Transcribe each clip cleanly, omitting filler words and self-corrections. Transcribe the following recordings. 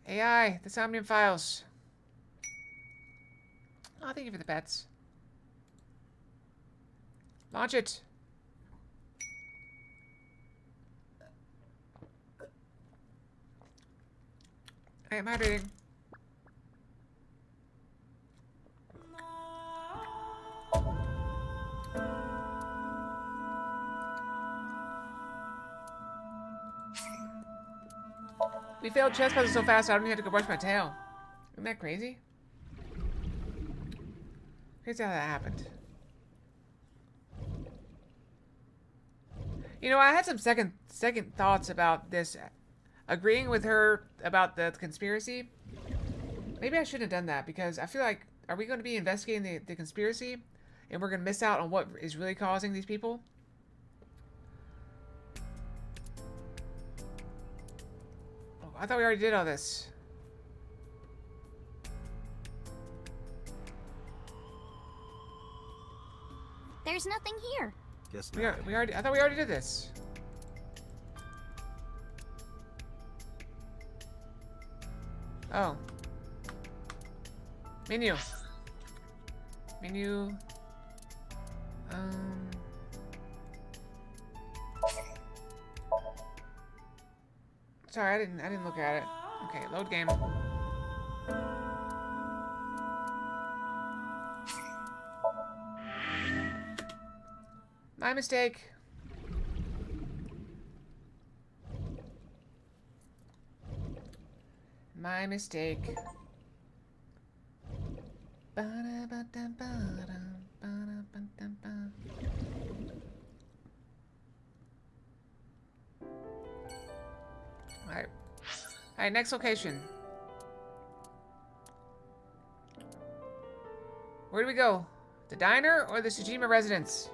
AI, the Somnium Files. Oh, thank you for the pets. Launch it. I am hydrating. We failed chess puzzle so fast I don't even have to go brush my tail. Isn't that crazy? Crazy how that happened. You know, I had some second thoughts about this. Agreeing with her about the conspiracy. Maybe I shouldn't have done that because I feel like, are we going to be investigating the conspiracy and we're going to miss out on what is really causing these people? Oh, I thought we already did all this. There's nothing here. Guess not. I thought we already did this. Oh. Menu. Menu. Sorry, I didn't look at it. Okay, load game. My mistake. My mistake. Alright. Alright, next location. Where do we go? The diner or the Tsujima residence?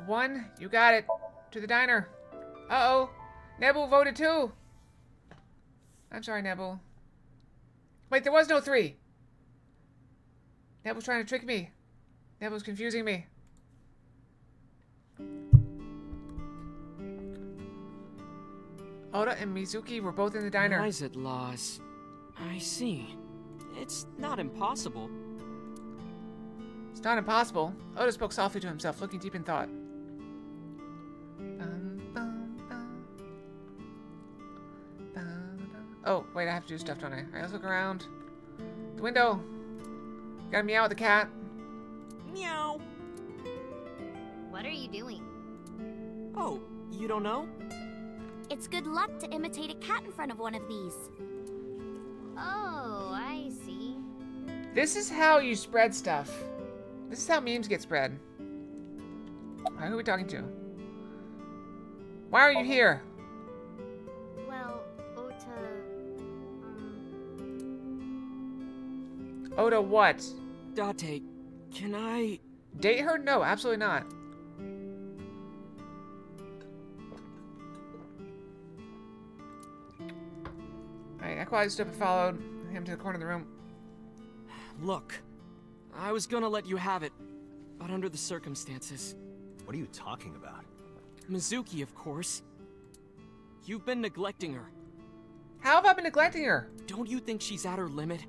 One, you got it. To the diner. Uh-oh. Nebu voted too. I'm sorry, Nebu. Wait, there was no 3. Nebu's trying to trick me. Nebu's confusing me. Oda and Mizuki were both in the diner. Isaac laws. I see. It's not impossible. It's not impossible. Oda spoke softly to himself, looking deep in thought. Oh, wait, I have to do stuff, don't I? Alright, let's look around. The window. Gotta meow at the cat. Meow. What are you doing? Oh, you don't know? It's good luck to imitate a cat in front of one of these. Oh, I see. This is how you spread stuff. This is how memes get spread. Alright, who are we talking to? Why are you here? Well, Ota... Oda what? Date, can I... Date her? No, absolutely not. Alright, I quietly stood up and followed him to the corner of the room. Look, I was gonna let you have it, but under the circumstances. What are you talking about? Mizuki, of course. You've been neglecting her. How have I been neglecting her? Don't you think she's at her limit?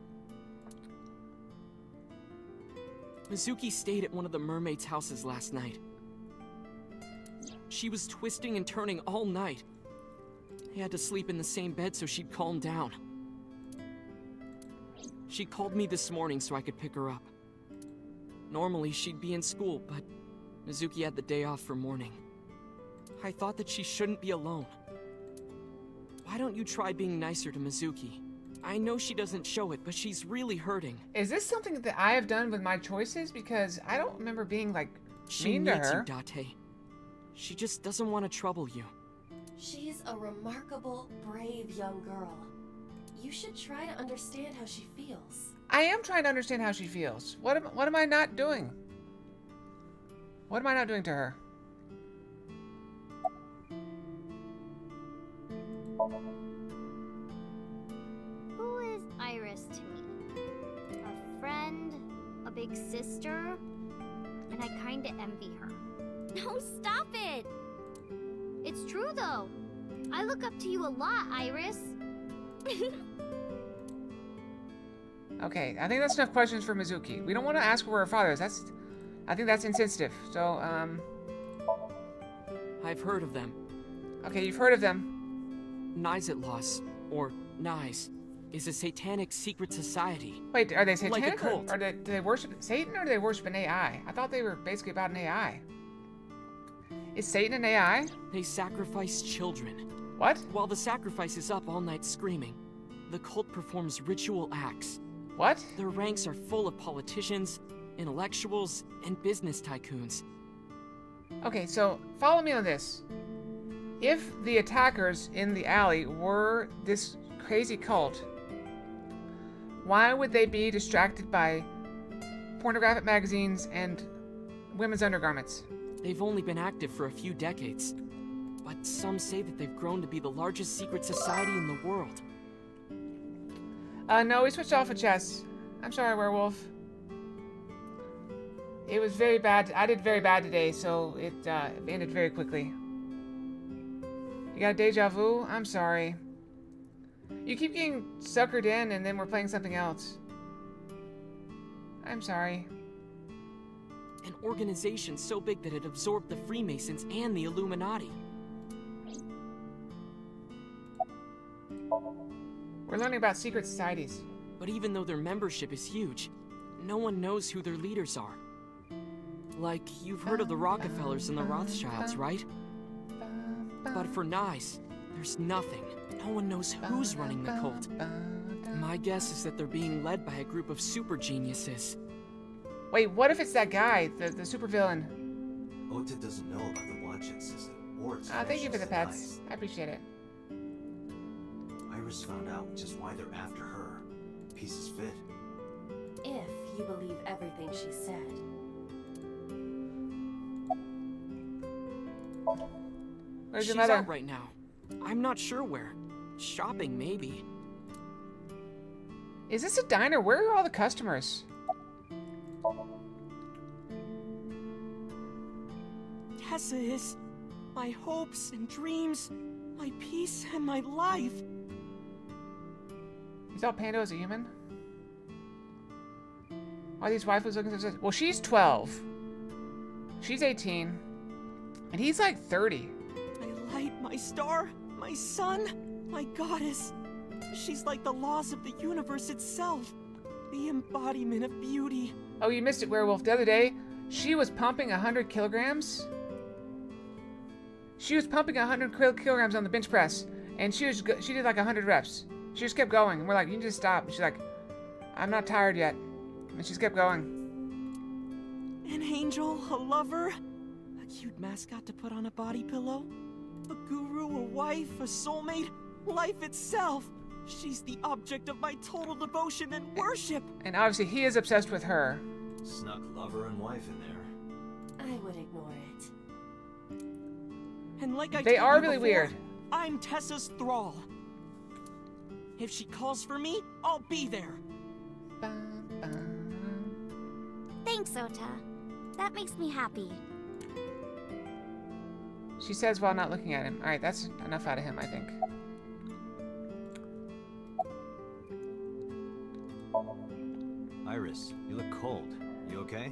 Mizuki stayed at one of the mermaids' houses last night. She was twisting and turning all night. I had to sleep in the same bed so she'd calm down. She called me this morning so I could pick her up. Normally, she'd be in school, but Mizuki had the day off for mourning. I thought that she shouldn't be alone. Why don't you try being nicer to Mizuki? I know she doesn't show it, but she's really hurting. Is this something that I have done with my choices? Because I don't remember being, like, She mean to needs her. you, Date. She just doesn't want to trouble you. She's a remarkable, brave young girl. You should try to understand how she feels. I am trying to understand how she feels. What am I not doing? What am I not doing to her? Who is Iris to me? A friend? A big sister? and I kinda envy her. No, stop it! It's true, though. I look up to you a lot, Iris. Okay, I think that's enough questions for Mizuki. We don't want to ask where her father is. I think that's insensitive. So, I've heard of them. okay, you've heard of them. Nizitlos, or Nize, is a satanic secret society. Wait, are they Like a satanic? cult. Or do they worship Satan, or do they worship an AI? I thought they were basically about an AI. Is Satan an AI? They sacrifice children. What? While the sacrifice is up all night screaming, the cult performs ritual acts. What? Their ranks are full of politicians, intellectuals, and business tycoons. Okay, so follow me on this. If the attackers in the alley were this crazy cult, why would they be distracted by pornographic magazines and women's undergarments? They've only been active for a few decades, but some say that they've grown to be the largest secret society in the world. No, we switched off of chess. I'm sorry, werewolf. It was very bad. I did very bad today, so it ended very quickly. You got a deja vu? I'm sorry. You keep getting suckered in, and then we're playing something else. I'm sorry. An organization so big that it absorbed the Freemasons and the Illuminati. We're learning about secret societies. But even though their membership is huge, no one knows who their leaders are. Like, you've heard of the Rockefellers and the Rothschilds, right? But for Nice, there's nothing. No one knows who's running the cult. My guess is that they're being led by a group of super geniuses. Wait, what if it's that guy, the supervillain? Ota doesn't know about the watching system or its Thank you for the connections pets. I appreciate it. to Nice. Iris found out just why they're after her. Pieces fit. If you believe everything she said. Where's She's your mother? out right now. I'm not sure where. Shopping, maybe. Is this a diner? Where are all the customers? Tessa is my hopes and dreams, my peace and my life. You thought Pando was a human? Why are these waifus looking so... Well, she's 12. She's 18. And he's like 30. My light, my star, my sun, my goddess. She's like the laws of the universe itself. The embodiment of beauty. Oh, you missed it, werewolf. The other day, she was pumping 100 kilograms. She was pumping 100 kilograms on the bench press. And she did like 100 reps. She just kept going. And we're like, you need to stop. And she's like, I'm not tired yet. And she just kept going. An angel, a lover, a cute mascot to put on a body pillow, a guru, a wife, a soulmate, life itself. She's the object of my total devotion and worship. And obviously, he is obsessed with her. Snuck lover and wife in there. I would ignore it. And like I They told are you really before, weird. I'm Tessa's thrall. If she calls for me, I'll be there. Thanks, Ota. That makes me happy. She says while not looking at him. Alright, that's enough out of him, I think. Iris, you look cold. You okay?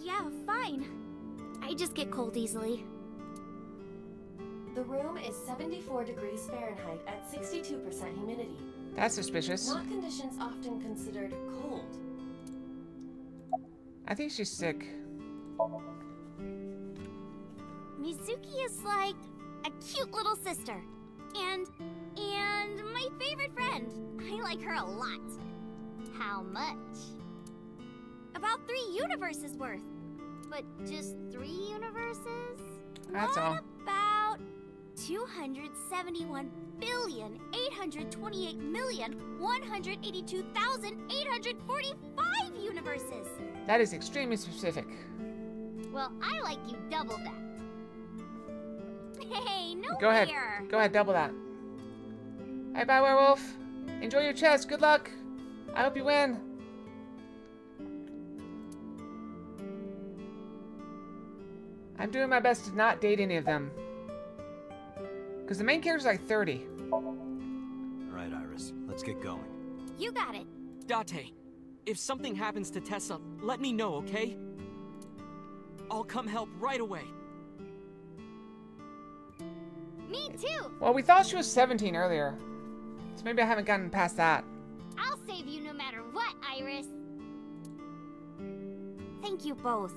Yeah, fine. I just get cold easily. The room is 74 degrees Fahrenheit at 62% humidity. That's suspicious. Not conditions often considered cold. I think she's sick. Mizuki is like a cute little sister. And my favorite friend. I like her a lot. How much? About 3 universes worth. But just 3 universes? That's what all. about 271,828,182,845 universes? That is extremely specific. Well, I like you double that. Hey, no Go ahead. fair. Go ahead, double that. Hey, bye, werewolf. Enjoy your chess. Good luck. I hope you win. I'm doing my best to not date any of them. Because the main character's like 30. Alright, Iris. Let's get going. You got it. Date, if something happens to Tessa, let me know, okay? I'll come help right away. Me too. Well, we thought she was 17 earlier. So maybe I haven't gotten past that. I'll save you no matter what, Iris. Thank you both.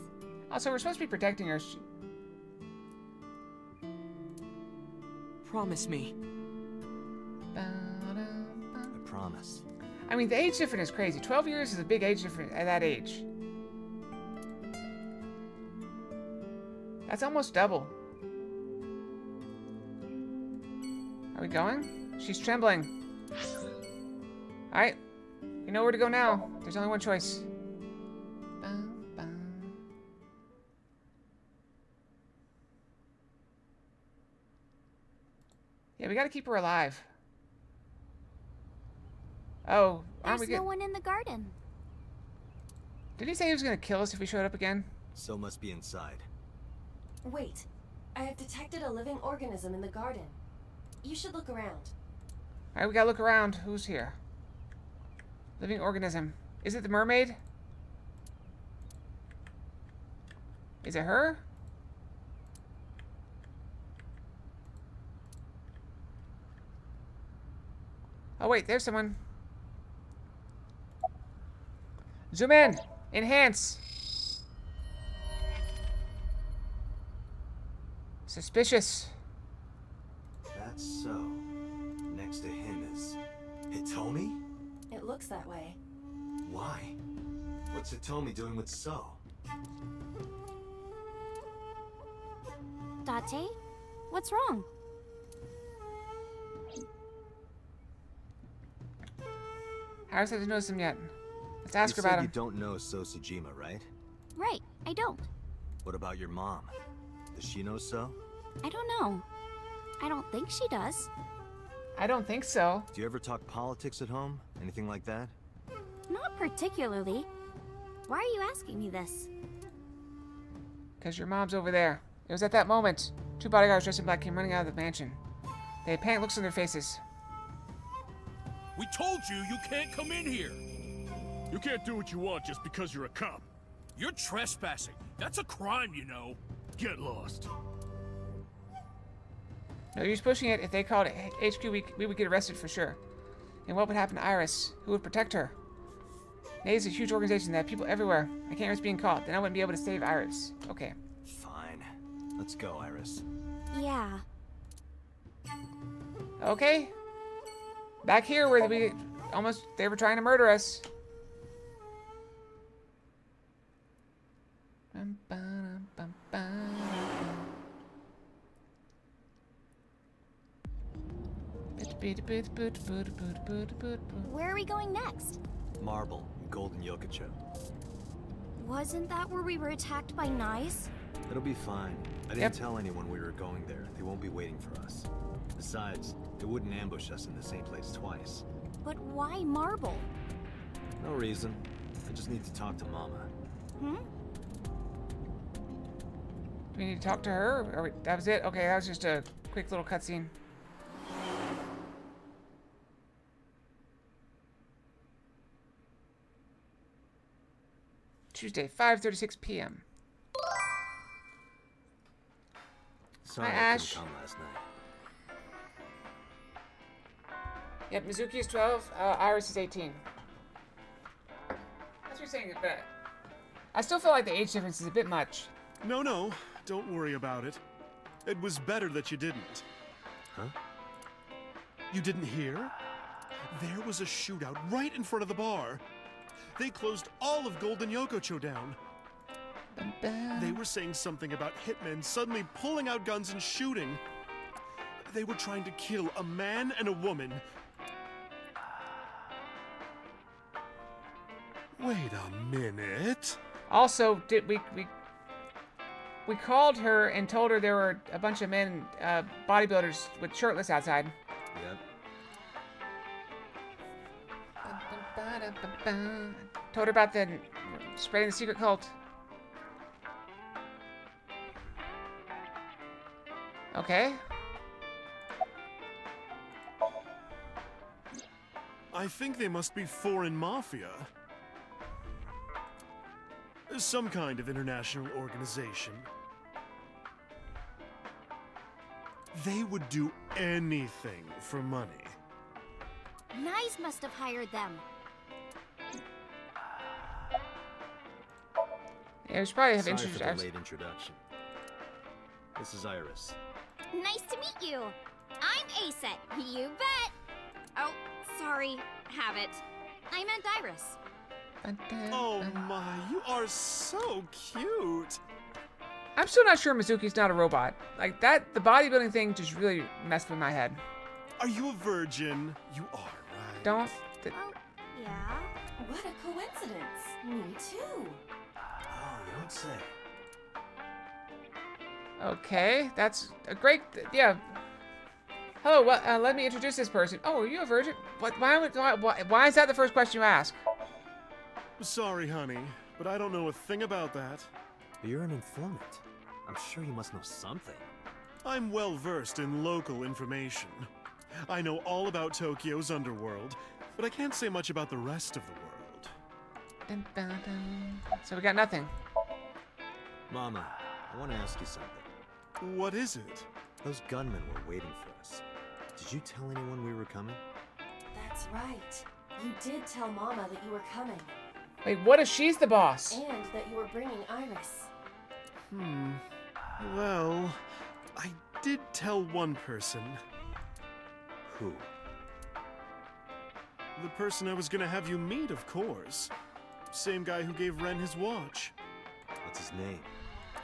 Also, we're supposed to be protecting her. Promise me. I promise. I mean, the age difference is crazy. 12 years is a big age difference at that age. That's almost double. Are we going? She's trembling. Alright. We know where to go now. There's only one choice. Yeah, we gotta keep her alive. Oh, aren't we There's no one in the garden. Did he say he was gonna kill us if we showed up again? So must be inside. Wait, I have detected a living organism in the garden. You should look around. Alright, we gotta look around. Who's here? Living organism. Is it the mermaid? Is it her? Oh wait, there's someone. Zoom in! Enhance! Suspicious. That's so. Next to him is Hitomi? It looks that way. Why? What's Hitomi doing with So? Date? What's wrong? Iris hasn't noticed him yet. Let's ask her You about said him. you don't know So Tsujima, right? Right, I don't. What about your mom? Does she know So? I don't know. I don't think she does. I don't think so. Do you ever talk politics at home? Anything like that? Not particularly. Why are you asking me this? Because your mom's over there. It was at that moment. Two bodyguards dressed in black came running out of the mansion. They had panicked looks on their faces. We told you you can't come in here. You can't do what you want just because you're a cop. You're trespassing. That's a crime, you know. Get lost. No use pushing it. If they called it HQ, we would get arrested for sure. And what would happen to Iris? Who would protect her? NA is a huge organization that have people everywhere. I can't risk being caught. Then I wouldn't be able to save Iris. Okay. Fine. Let's go, Iris. Yeah. Okay. Back here where they were trying to murder us. Where are we going next? Marble, Golden Yokocho. Wasn't that where we were attacked by Knives? It'll be fine. I didn't tell anyone we were going there. They won't be waiting for us. Besides, they wouldn't ambush us in the same place twice. But why Marble? No reason. I just need to talk to Mama. Hmm? Do we need to talk to her? That was it? Okay, that was just a quick little cutscene. Tuesday, 5:36 p.m. Sorry Hi, I Ash. couldn't come last night. Yep, Mizuki is 12, Iris is 18. That's what you're saying, but I still feel like the age difference is a bit much. No, don't worry about it. It was better that you didn't. Huh? You didn't hear? There was a shootout right in front of the bar. They closed all of Golden Yokocho down. They were saying something about hitmen suddenly pulling out guns and shooting. They were trying to kill a man and a woman. Wait a minute. Also, did we called her and told her there were a bunch of men, bodybuilders with shirtless outside. Yep. Told her about the spreading the secret cult. Okay. I think they must be foreign mafia. Some kind of international organization. They would do anything for money. Nice must have hired them. Yeah, we should probably have Sorry for the introduced. late introduction. This is Iris. Nice to meet you. I'm Aset. You bet. Oh, sorry. Have it. I meant Iris. Oh my, you are so cute. I'm still not sure Mizuki's not a robot. Like that, the bodybuilding thing just really messed with my head. Are you a virgin? You are, right? Don't. Oh, yeah. What a coincidence. Me too. Oh, you don't say. Okay, that's a great. Yeah. Hello. Let me introduce this person. Oh, are you a virgin? What? Why is that the first question you ask? Sorry, honey, but I don't know a thing about that. But you're an informant. I'm sure you must know something. I'm well versed in local information. I know all about Tokyo's underworld, but I can't say much about the rest of the world. Dun, dun, dun. So we got nothing. Mama, I want to ask you something. What is it? Those gunmen were waiting for us. Did you tell anyone we were coming? That's right. You did tell Mama that you were coming, Wait, what if she's the boss? and that you were bringing Iris. Well, I did tell one person. Who? The person I was gonna have you meet, of course. Same guy who gave Ren his watch. What's his name?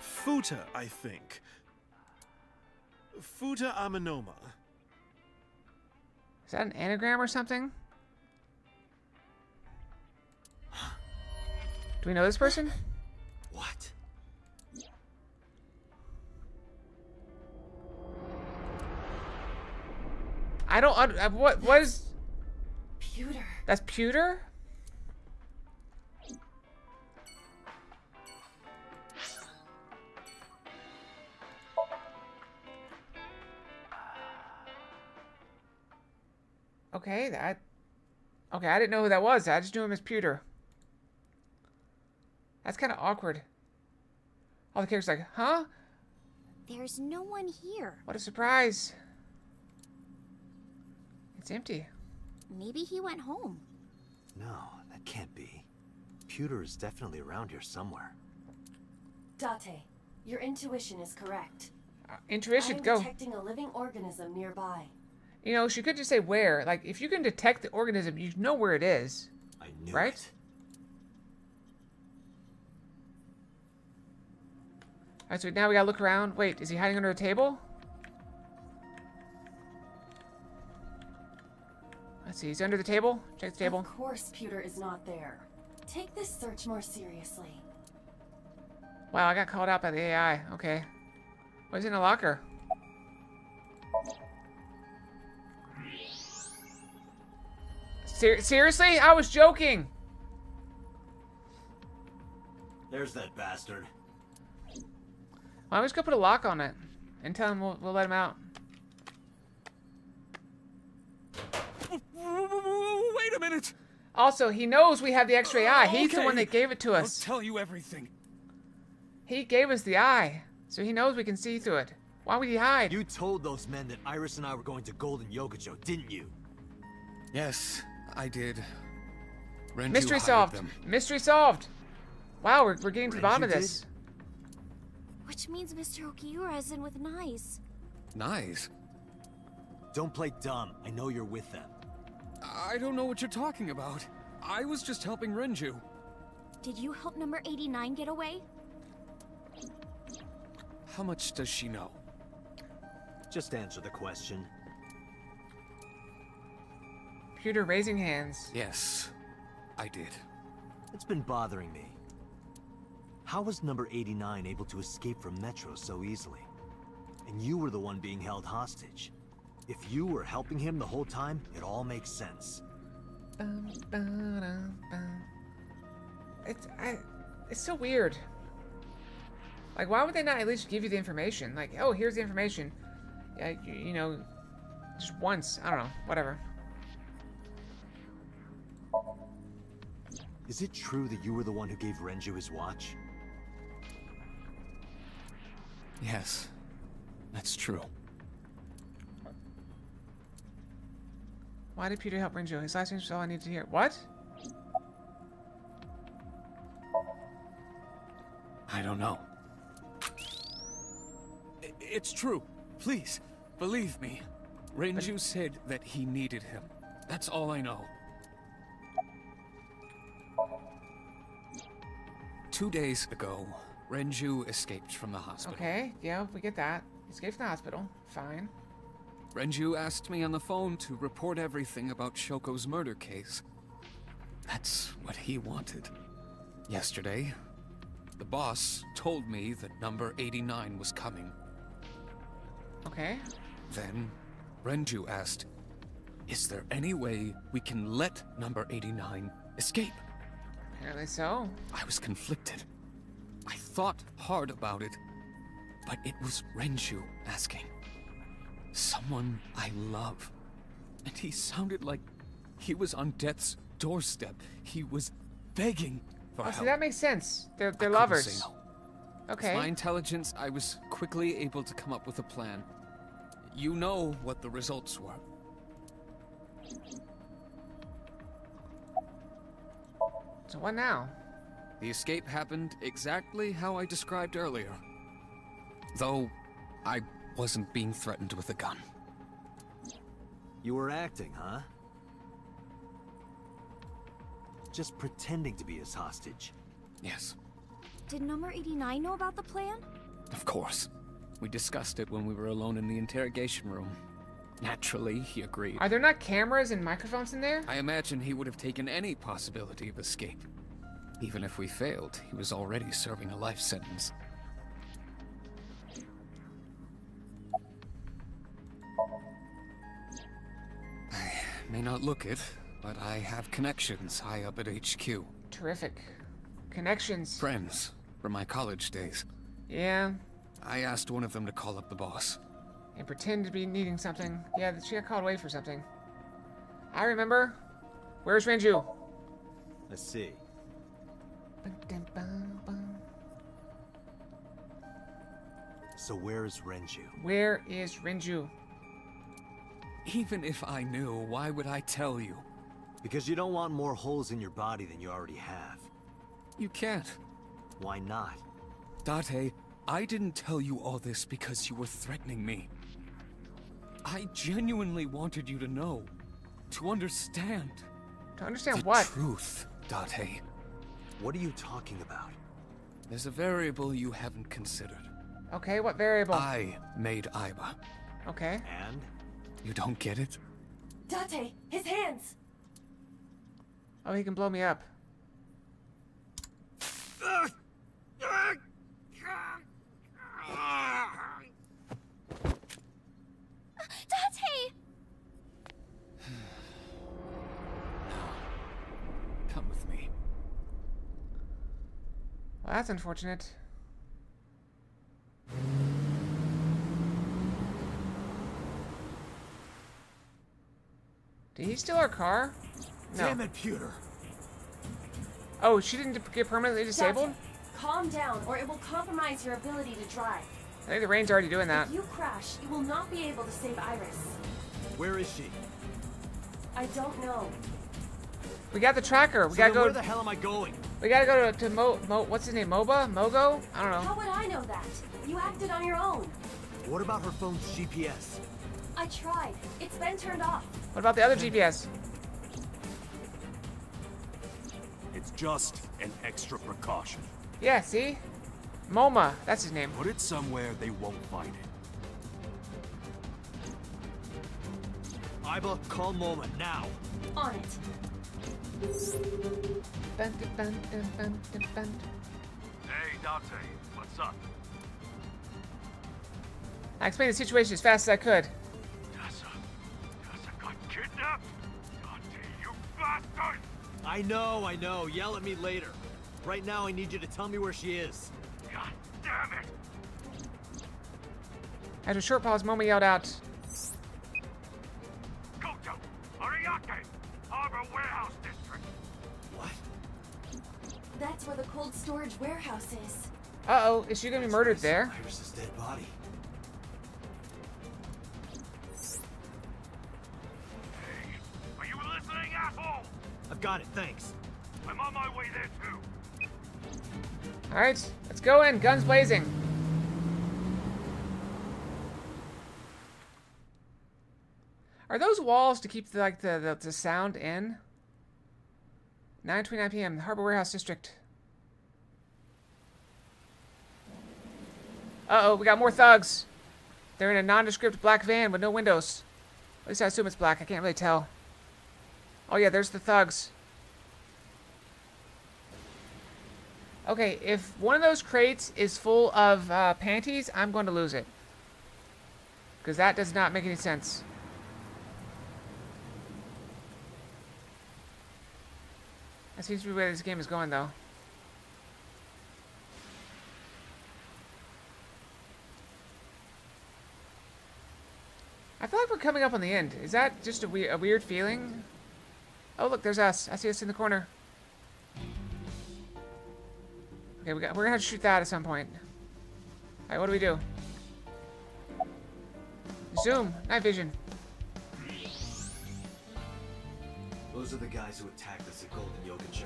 Futa, I think. Futa Aminoma. Is that an anagram or something? Do we know this person? What? I don't. What is? Pewter. That's pewter. Okay, that. Okay, I didn't know who that was. I just knew him as pewter. That's kind of awkward. All the characters like, huh? There's no one here. What a surprise. It's empty. Maybe he went home. No, that can't be. Pewter is definitely around here somewhere. Date, your intuition is correct. Intuition, I'm go. detecting a living organism nearby. You know, she could just say where. Like, if you can detect the organism, you know where it is. I knew Right? it. Alright, so now we gotta look around. Wait, is he hiding under a table? Let's see, he's under the table. Check the table. Of course Pewter is not there. Take this search more seriously. Wow, I got called out by the AI. Okay. What's in a locker? Seriously? I was joking. There's that bastard. Well, I'm just gonna put a lock on it and tell him we'll let him out. Wait a minute! Also, he knows we have the X-ray eye. He's the one Okay. that gave it to I'll us. tell you everything. He gave us the eye, so he knows we can see through it. Why would he hide? You told those men that Iris and I were going to Golden Yokocho, didn't you? Yes, I did. Renju Mystery hired solved. them. Mystery solved. Wow, we're getting to the bottom of Renju this. Which means Mr. Okiura is in with Nice. Nice. Don't play dumb. I know you're with them. I don't know what you're talking about. I was just helping Renju. Did you help number 89 get away? How much does she know? Just answer the question. Computer raising hands. Yes, I did. It's been bothering me. How was number 89 able to escape from Metro so easily? And you were the one being held hostage. If you were helping him the whole time, it all makes sense. It's so weird. Like, why would they not at least give you the information? Like, oh, here's the information. Yeah, you know, just once. I don't know. Whatever. Is it true that you were the one who gave Renju his watch? Yes, that's true. Why did Peter help Renju? His last name was all I needed to hear. What? I don't know. It's true. Please, believe me. Renju said that he needed him. That's all I know. 2 days ago, Renju escaped from the hospital. Okay, yeah, we get that. Escaped from the hospital. Fine. Renju asked me on the phone to report everything about Shoko's murder case. That's what he wanted. Yesterday, the boss told me that number 89 was coming. Okay. Then, Renju asked, is there any way we can let number 89 escape? Apparently so. I was conflicted. I thought hard about it, but it was Renju asking. Someone I love. And he sounded like he was on death's doorstep. He was begging for Oh, help. see, that makes sense. They're I couldn't lovers. say no. Okay. With my intelligence, I was quickly able to come up with a plan. You know what the results were. So what now? The escape happened exactly how I described earlier. Though, I wasn't being threatened with a gun. You were acting, huh? Just pretending to be his hostage. Yes, Did number 89 know about the plan? of course. We discussed it when we were alone in the interrogation room. Naturally, he agreed. Are there not cameras and microphones in there? I imagine he would have taken any possibility of escape. Even if we failed, he was already serving a life sentence. I may not look it, but I have connections high up at HQ. Terrific. Connections. Friends from my college days. Yeah. I asked one of them to call up the boss. And pretend to be needing something. Yeah, she got called away for something. I remember. Where's Renju? Let's see. So where is Renju? Where is Renju? Even if I knew, why would I tell you? Because you don't want more holes in your body than you already have. You can't. Why not? Date, I didn't tell you all this because you were threatening me. I genuinely wanted you to know. To understand. To understand The what? truth, Date. What are you talking about? There's a variable you haven't considered. Okay, what variable? I made Aiba. Okay. And? You don't get it? Date, his hands! Oh, he can blow me up. Date! Come with me. Well, that's unfortunate. Did he steal our car? No. Damn it, Pewter! Oh, she didn't get permanently disabled? Date, calm down, or it will compromise your ability to drive. I think the rain's already doing that. If you crash, you will not be able to save Iris. Where is she? I don't know. We got the tracker. We So gotta then go. where the hell am I going? We gotta go to what's his name? Moba? Mogo? I don't know. How would I know that? You acted on your own. What about her phone's GPS? I tried. It's been turned off. What about the other GPS? It's just an extra precaution. Yeah, see? Moma. That's his name. Put it somewhere they won't find it. Aiba, call Moma now. On it. Bun, dun, bun, dun, bun, dun, bun. Hey, Dante, what's up? I explained the situation as fast as I could. Tessa got kidnapped? Dante, you bastard! I know. Yell at me later. Right now, I need you to tell me where she is. God damn it! After a short pause, Momo yelled out, Koto, Ariake, Harbor Warehouse District. What? That's where the cold storage warehouse is. uh-oh, is she gonna be murdered there? Iris' dead body. Hey, are you listening, asshole? I've got it, thanks. I'm on my way there too. Alright, let's go in. Guns blazing. Are those walls to keep the sound in? 9:29 p.m. Harbor Warehouse District. Uh-oh, we got more thugs. They're in a nondescript black van with no windows. At least I assume it's black. I can't really tell. Oh yeah, there's the thugs. Okay, if one of those crates is full of panties, I'm going to lose it. Because that does not make any sense. That seems to be where this game is going, though. I feel like we're coming up on the end. Is that just a weird feeling? Oh, look, there's us. I see us in the corner. Okay, we're gonna have to shoot that at some point. Alright, what do we do? Zoom. Night vision. Those are the guys who attacked us at Golden Yokocho.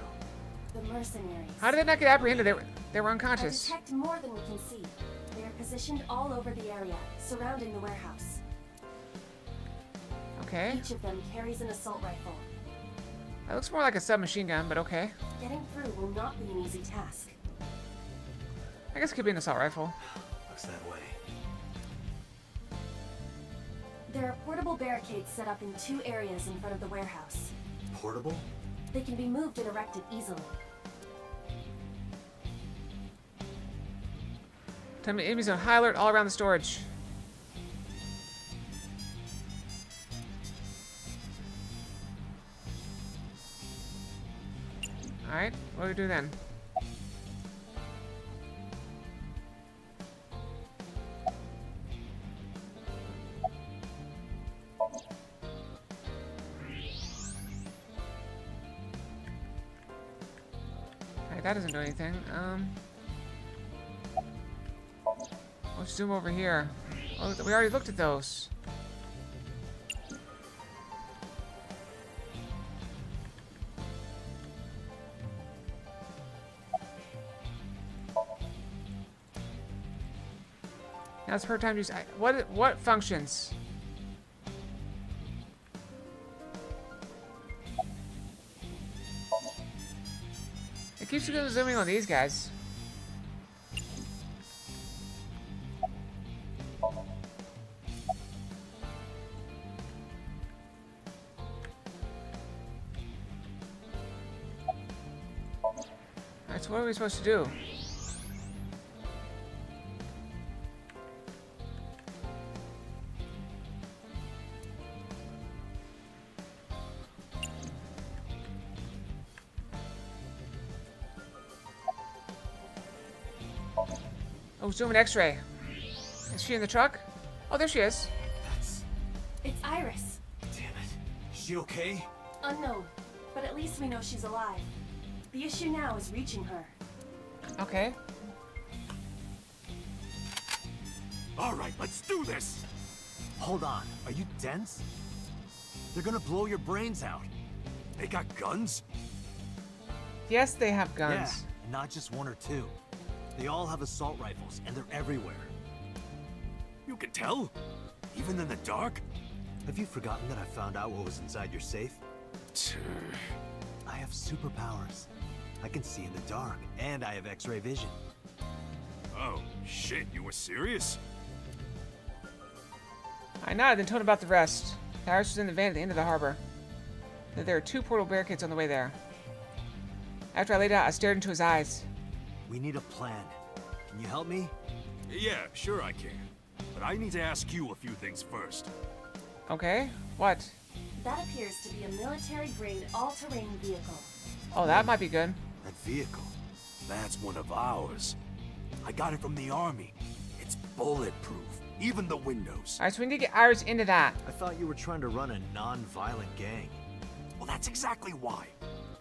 The mercenaries. How did they not get apprehended? They were I unconscious. detect more than we can see. They are positioned all over the area, surrounding the warehouse. Okay. Each of them carries an assault rifle. That looks more like a submachine gun, but okay. Getting through will not be an easy task. I guess it could be an assault rifle. Looks that way. There are portable barricades set up in 2 areas in front of the warehouse. Portable? They can be moved and erected easily. Time to enemies on high alert all around the storage. Alright, what do we do then? Alright, that doesn't do anything. Let's zoom over here. Oh, we already looked at those. Now it's per time to use. What functions? It keeps zooming on these guys. Alright, so what are we supposed to do? Oh, zoom and X-ray. Is she in the truck? Oh, there she is. It's Iris. Damn it. Is she okay? Unknown, but at least we know she's alive. The issue now is reaching her. Okay. All right, let's do this. Hold on. Are you dense? They're gonna blow your brains out. They got guns? Yes, they have Yeah, guns. and not just 1 or 2. They all have assault rifles, and they're everywhere. You can tell? Even in the dark? Have you forgotten that I found out what was inside your safe? I have superpowers. I can see in the dark, and I have X-ray vision. Oh, shit, you were serious? I nodded and told him about the rest. Iris was in the van at the end of the harbor. That there are 2 portal barricades on the way there. After I laid out, I stared into his eyes. We need a plan. Can you help me? Yeah, sure I can. But I need to ask you a few things first. Okay, what? That appears to be a military-grade all-terrain vehicle. Oh, that might be good. That vehicle. That's one of ours. I got it from the army. It's bulletproof. even the windows. Alright, so we need to get Iris into that. I thought you were trying to run a non-violent gang. Well, that's exactly why.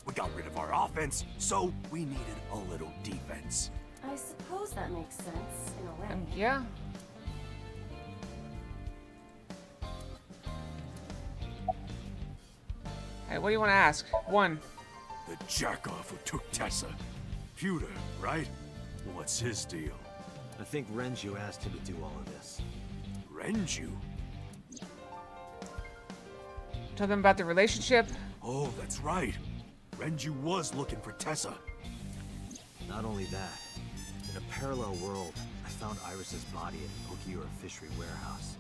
We got rid of our offense, so we needed a little defense. I suppose that makes sense, in a way. Yeah. Alright, what do you want to ask? One. The jackoff who took Tessa. Pewter, right? What's his deal? I think Renju asked him to do all of this. Renju? Tell them about the relationship. Oh, that's right. Renju was looking for Tessa. Not only that, in a parallel world, I found Iris's body at Okiura Fishery Warehouse.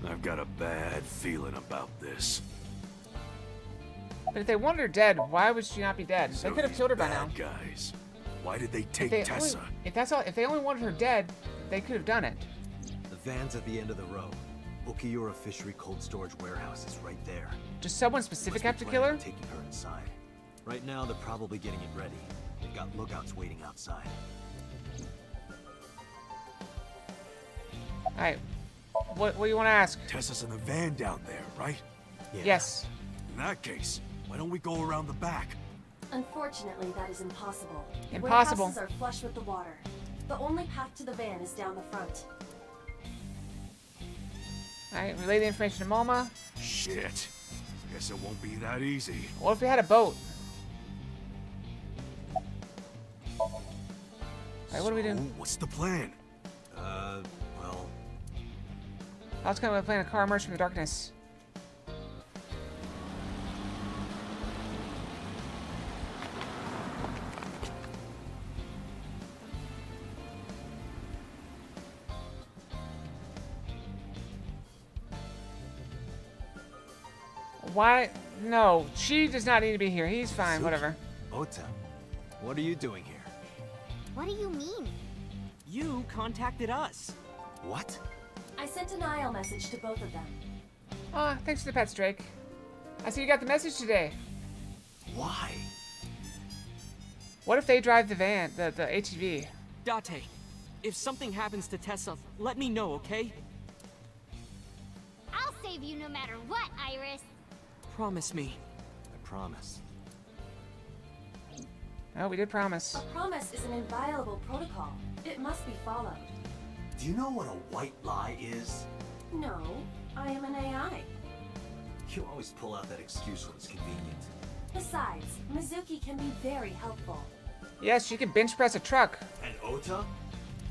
I've got a bad feeling about this. But if they want her dead, why would she not be dead? So They could have these killed her by now. bad guys. Why did they take If Tessa? if they only wanted her dead, they could have done it. The van's at the end of the row. Okiura Fishery Cold Storage Warehouse is right there. Does someone specific Must have be to kill her? planning on taking her inside. Right now, they're probably getting it ready. They've got lookouts waiting outside. Alright. What do you want to ask? Tessa's in the van down there, right? Yeah. Yes. In that case, why don't we go around the back? Unfortunately, that is impossible. The Impossible. warehouses are flush with the water. The only path to the van is down the front. Alright, relay the information to Moma. Shit. Guess it won't be that easy. What if we had a boat? Alright, what do we do? So, what's the plan? Well, I was kind of playing a car emerge from the darkness. Why? No, she does not need to be here. He's fine, Suki. whatever. Ota, what are you doing here? What do you mean? You contacted us. What? I sent an IL message to both of them. Aw, thanks for the pets, Drake. I see you got the message today. Why? What if they drive the van, the ATV? Date, if something happens to Tessa, let me know, okay? I'll save you no matter what, Iris. Promise me. I promise. Oh, we did promise. A promise is an inviolable protocol. It must be followed. Do you know what a white lie is? No, I am an AI. You always pull out that excuse when it's convenient. Besides, Mizuki can be very helpful. Yes, she can bench press a truck. And Ota?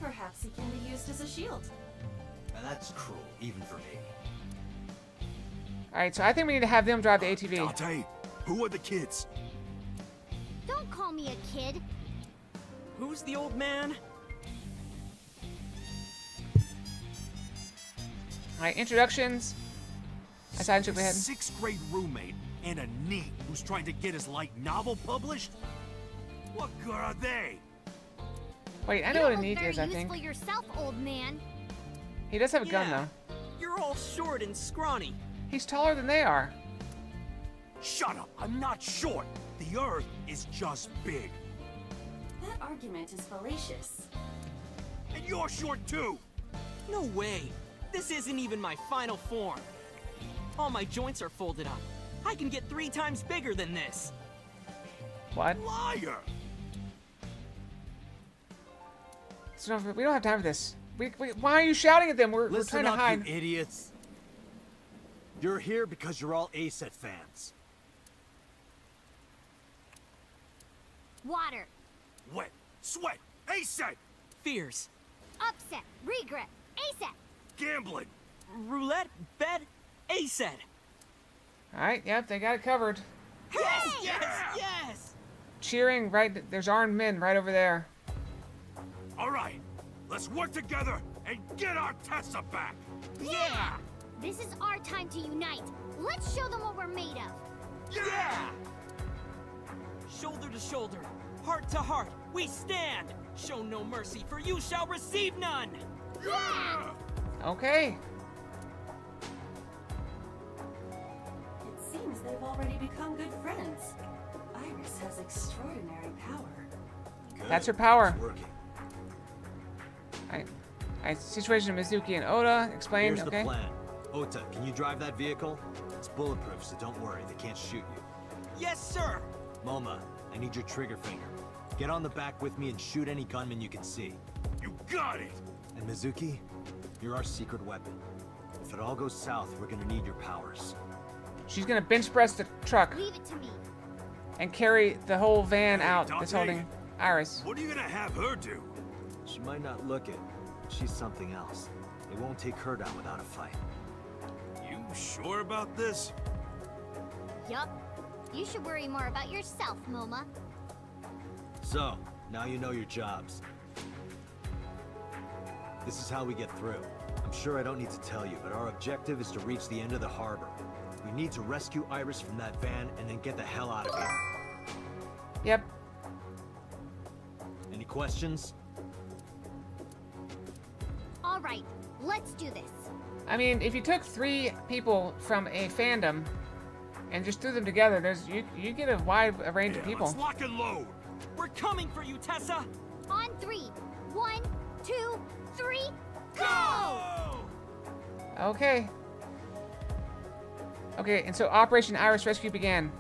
Perhaps he can be used as a shield. And that's cruel, even for me. Alright, so I think we need to have them drive the ATV. Date, who are the kids? Don't call me a kid. Who's the old man? Alright, introductions. I signed shook my head. Sixth grade roommate and a NEET who's trying to get his light novel published? What good are they? Wait, I You know what a look need very is, I useful think. yourself, old man. He does have a gun, Yeah. though. You're all short and scrawny. He's taller than they are. Shut up, I'm not short. The Earth is just big. That argument is fallacious. And you're short too. No way. This isn't even my final form. All my joints are folded up. I can get 3 times bigger than this. What? Liar! So we don't have time for this. Why are you shouting at them? We're Listen trying to up, hide. you idiots. You're here because you're all ASET fans. Water. Wet, sweat, ASET, Fears. Upset. Regret. ASAP. gambling. Roulette, bet, ASET. Alright, yep, they got it covered. Yes, yes, yes! Cheering, right? There's armed men right over there. All right, let's work together and get our Tessa back. Yeah! This is our time to unite. Let's show them what we're made of. Yeah! Shoulder to shoulder, heart to heart, we stand! Show no mercy, for you shall receive none! Yeah! Okay. It seems they've already become good friends. Iris has extraordinary power. Good. That's her power. It's working. Alright. Alright, situation of Mizuki and Oda. Explained, Here's okay. the plan. Ota, can you drive that vehicle? It's bulletproof, so don't worry. They can't shoot you. Yes, sir! Moma, I need your trigger finger. Get on the back with me and shoot any gunman you can see. You got it! And Mizuki, you're our secret weapon. If it all goes south, we're gonna need your powers. She's gonna bench press the truck Leave it to me. and carry the whole van Hey, out Dante. that's holding Iris. What are you gonna have her do? She might not look it, but she's something else. They won't take her down without a fight. You sure about this? Yup. You should worry more about yourself, Moma. So, now you know your jobs. This is how we get through. I'm sure I don't need to tell you, but our objective is to reach the end of the harbor. We need to rescue Iris from that van and then get the hell out of here. Yep. Any questions? All right, let's do this. I mean, if you took 3 people from a fandom and just threw them together, you get a wide range of people. Let's lock and load! We're coming for you, Tessa! On 3. 1, 2, 3, go! Go! Okay. Okay, and so Operation Iris Rescue began.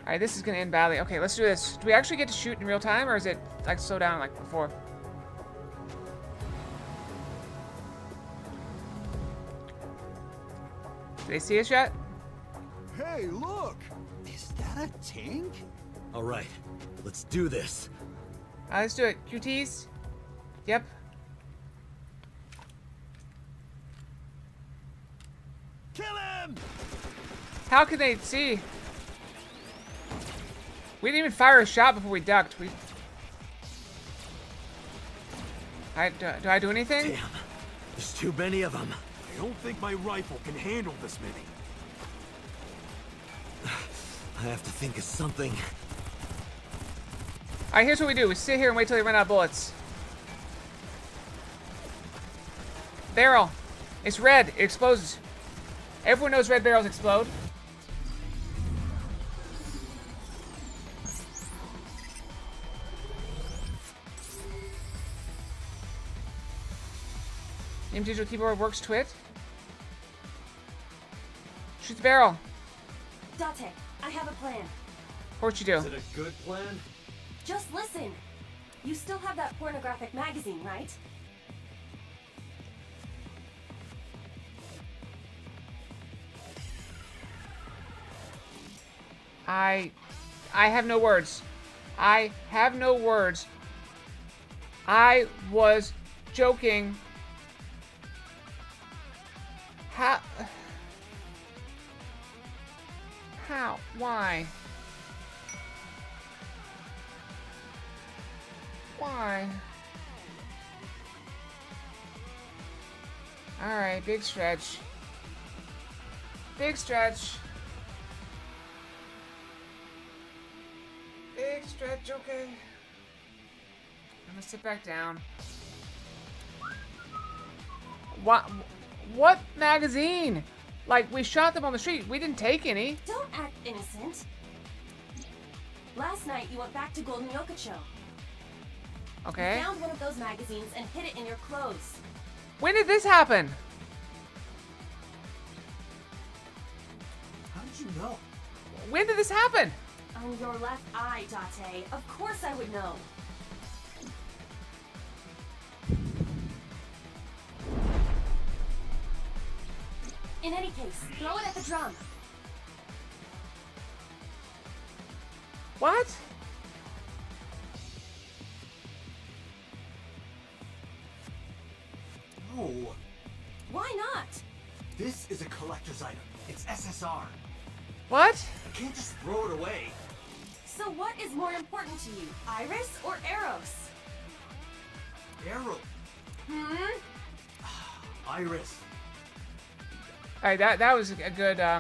Alright, this is gonna end badly. Okay, let's do this. Do we actually get to shoot in real time, or is it like slow down like before? Do they see us yet? Hey, look! Is that a tank? All right, let's do this. Let's do it. QTs? Yep. Kill him! How can they see? We didn't even fire a shot before we ducked. Do I do anything? Damn, there's too many of them. I don't think my rifle can handle this many. I have to think of something. Alright, here's what we do. We sit here and wait till they run out of bullets. Barrel. It's red. It explodes. Everyone knows red barrels explode. Name digital keyboard works twit. Shoot the barrel. Date, I have a plan. Of course you do. Is it a good plan? Just listen. You still have that pornographic magazine, right? I have no words. I have no words. I was joking. How? How? Why? Why? Alright, big stretch. Big stretch. Big stretch, okay. I'm gonna sit back down. What magazine? Like, we shot them on the street. We didn't take any. Don't act innocent. Last night, you went back to Golden Yokocho. Okay. You found one of those magazines and hid it in your clothes. When did this happen? How did you know? When did this happen? On your left eye, Date. Of course I would know. In any case, throw it at the drum. What? No. Why not? This is a collector's item. It's SSR. What? I can't just throw it away. So what is more important to you, Iris or Eros? Arrow. Hmm? Iris. Alright, that was a good, I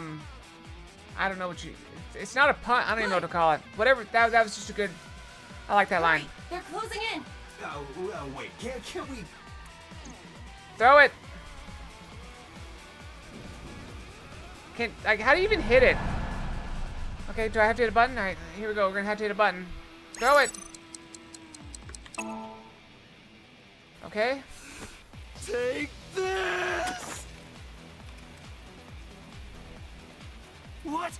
don't know what you... It's not a pun. I don't even know what to call it. Whatever, that was just a good... I like that line. Hurry, they're closing in. Wait, can't we... Throw it! Like, how do you even hit it? Okay, do I have to hit a button? Alright, here we go. We're gonna have to hit a button. Throw it! Okay. Take this! What?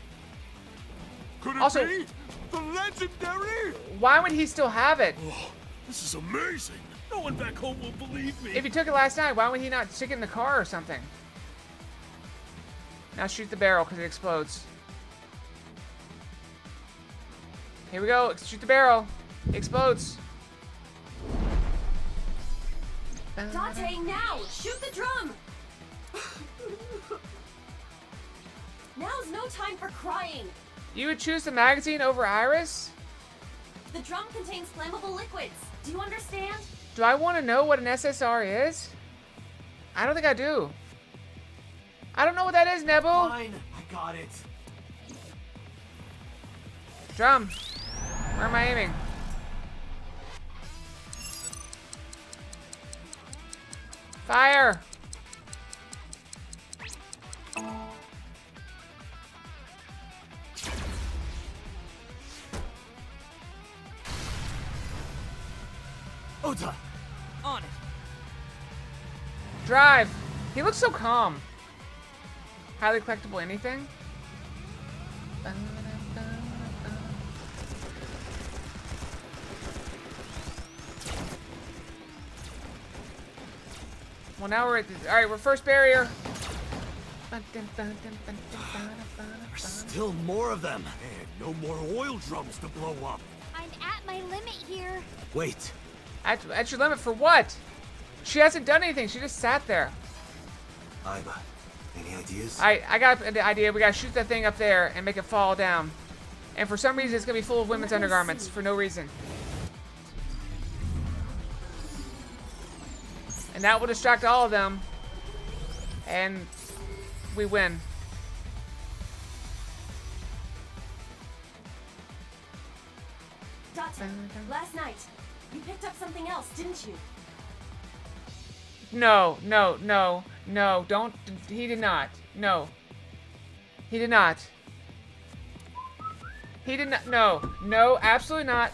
Could it Also- be the legendary? Why would he still have it? Oh, this is amazing. No one back home will believe me. If he took it last night, why would he not stick it in the car or something? Now shoot the barrel because it explodes. Here we go. Shoot the barrel. It explodes. Dante, now! Shoot the drum! Now's no time for crying. You would choose the magazine over Iris? The drum contains flammable liquids. Do you understand? Do I want to know what an SSR is? I don't think I do. I don't know what that is, Nebo. Fine, I got it. Drum. Where am I aiming? Fire! Ota! On it. Drive! He looks so calm. Highly collectible anything? Well, now we're at the... Alright, we're first barrier. There's still more of them. And no more oil drums to blow up. I'm at my limit here. Wait, At your limit for what? She hasn't done anything. She just sat there. Iba, any ideas? I got an idea. We gotta shoot that thing up there and make it fall down. And for some reason, it's gonna be full of women's undergarments for no reason. And that will distract all of them. And we win. Dante, last night, you picked up something else, didn't you? No, no, no, no, don't. He did not. No. He did not. He did not. No, no, absolutely not.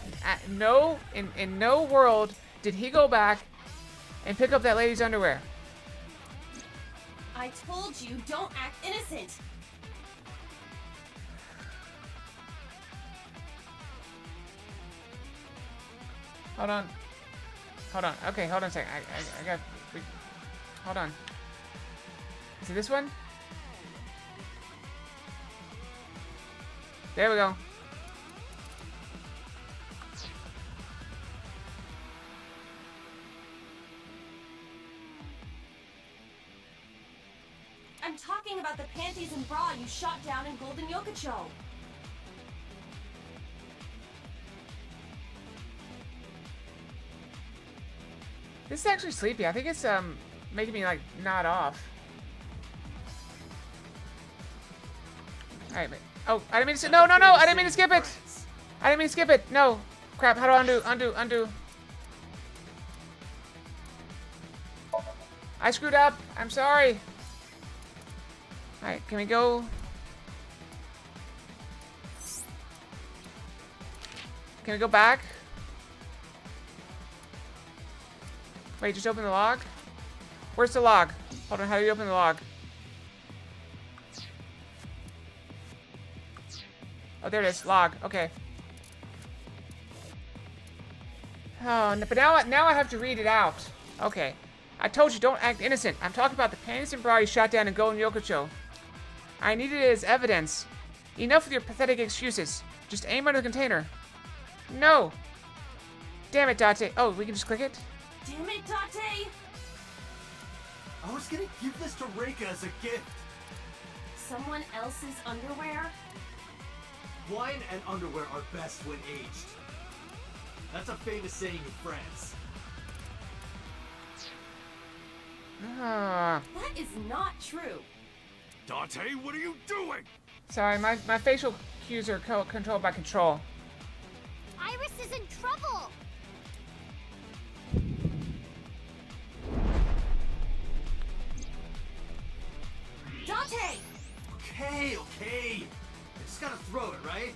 No, in no world did he go back and pick up that lady's underwear. I told you, don't act innocent. Hold on. Hold on. Okay, hold on a second. I got... Hold on. Is it this one? There we go. I'm talking about the panties and bra you shot down in Golden Yokocho. This is actually sleepy. I think it's making me like nod off. Alright, oh, I didn't mean to no, no, no, I didn't mean to skip it. I didn't mean to skip it. No. Crap, how do I undo? Undo. I screwed up. I'm sorry. Alright, can we go? Can we go back? Wait, just open the log? Where's the log? Hold on, how do you open the log? Oh, there it is. Log. Okay. Oh, no, but now I have to read it out. Okay. I told you, don't act innocent. I'm talking about the panties and bra you shot down in Golden Yokocho. I needed it as evidence. Enough with your pathetic excuses. Just aim under the container. No. Damn it, Dante. Oh, we can just click it? Damn it, Dante! I was gonna give this to Reika as a gift. Someone else's underwear? Wine and underwear are best when aged. That's a famous saying in France. Ah. That is not true. Dante, what are you doing? Sorry, my facial cues are controlled by control. Iris is in trouble. Dante! Okay. I just gotta throw it, right?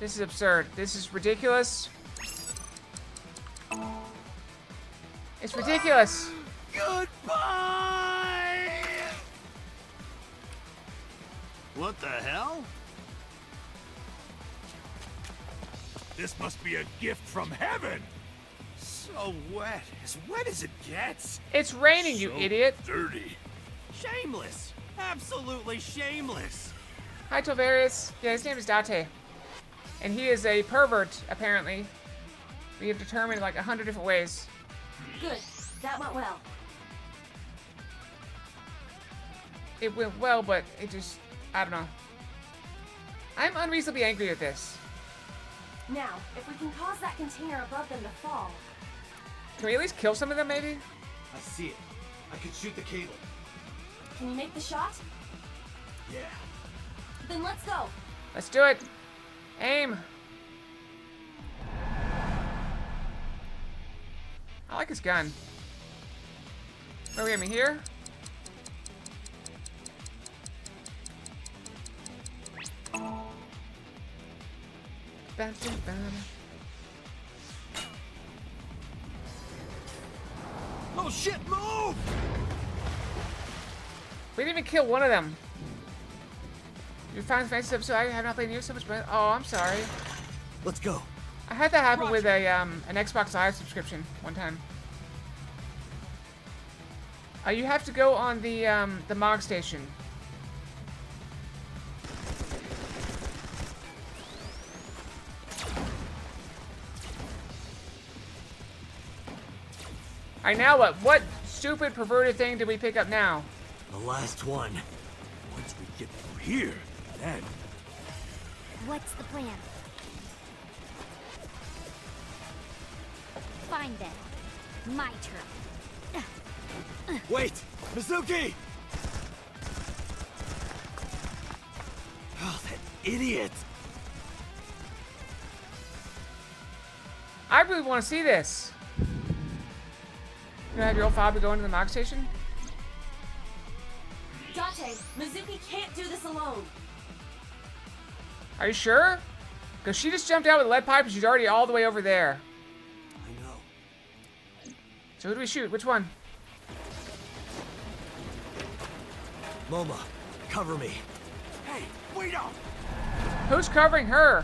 This is absurd. This is ridiculous. It's ridiculous. Goodbye! What the hell? This must be a gift from heaven. So wet as it gets. It's raining, you idiot. Dirty. Shameless. Absolutely shameless. Hi, Tolvarius. Yeah, his name is Date. And he is a pervert, apparently. We have determined like 100 different ways. Good. That went well. It went well, but it just, I don't know. I'm unreasonably angry at this. Now, if we can cause that container above them to fall. Can we at least kill some of them, maybe? I see it. I could shoot the cable. Can you make the shot? Yeah. Then let's go. Let's do it. Aim. I like his gun. Where are we aiming? Here? Oh shit, move! We didn't even kill one of them. You found fancy episode. I have not played near so much, but oh, I'm sorry. Let's go. I had that happen with a an Xbox Live subscription one time. You have to go on the Mog station. Alright, now what? What stupid perverted thing did we pick up now? The last one. Once we get through here, then... What's the plan? Fine then. My turn. Wait! Mizuki! Oh, that idiot! I really want to see this. You gonna have your old father go into the Mog station? Date, Mizuki can't do this alone. Are you sure? Because she just jumped out with a lead pipe and she's already all the way over there. I know. So who do we shoot? Which one? Moma, cover me. Hey, wait up! Who's covering her?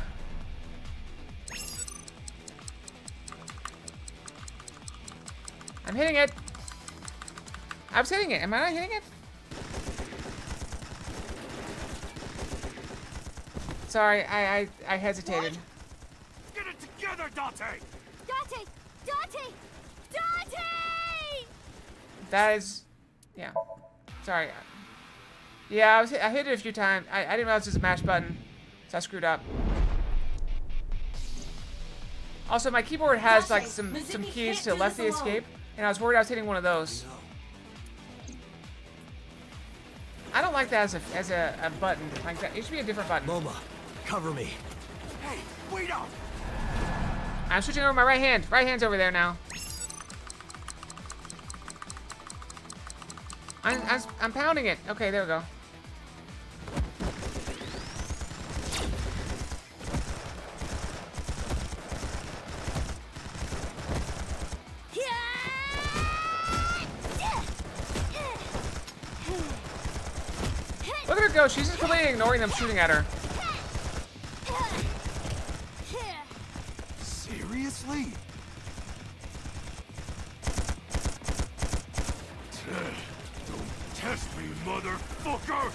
I'm hitting it. I was hitting it. Am I not hitting it? Sorry, I hesitated. What? Get it together, Date! Date! Date! Date! That is, yeah. Sorry. Yeah, I hit it a few times. I didn't realize it was a mash button, so I screwed up. Also, my keyboard has like some keys to left the escape, and I was worried I was hitting one of those. I don't like that as a button like that. It should be a different button. Moma, cover me. Hey, wait up! I'm switching over my right hand. Right hand's over there now. I'm pounding it. Okay, there we go. Look at her go. She's just completely ignoring them shooting at her. Seriously? Don't test me, motherfucker!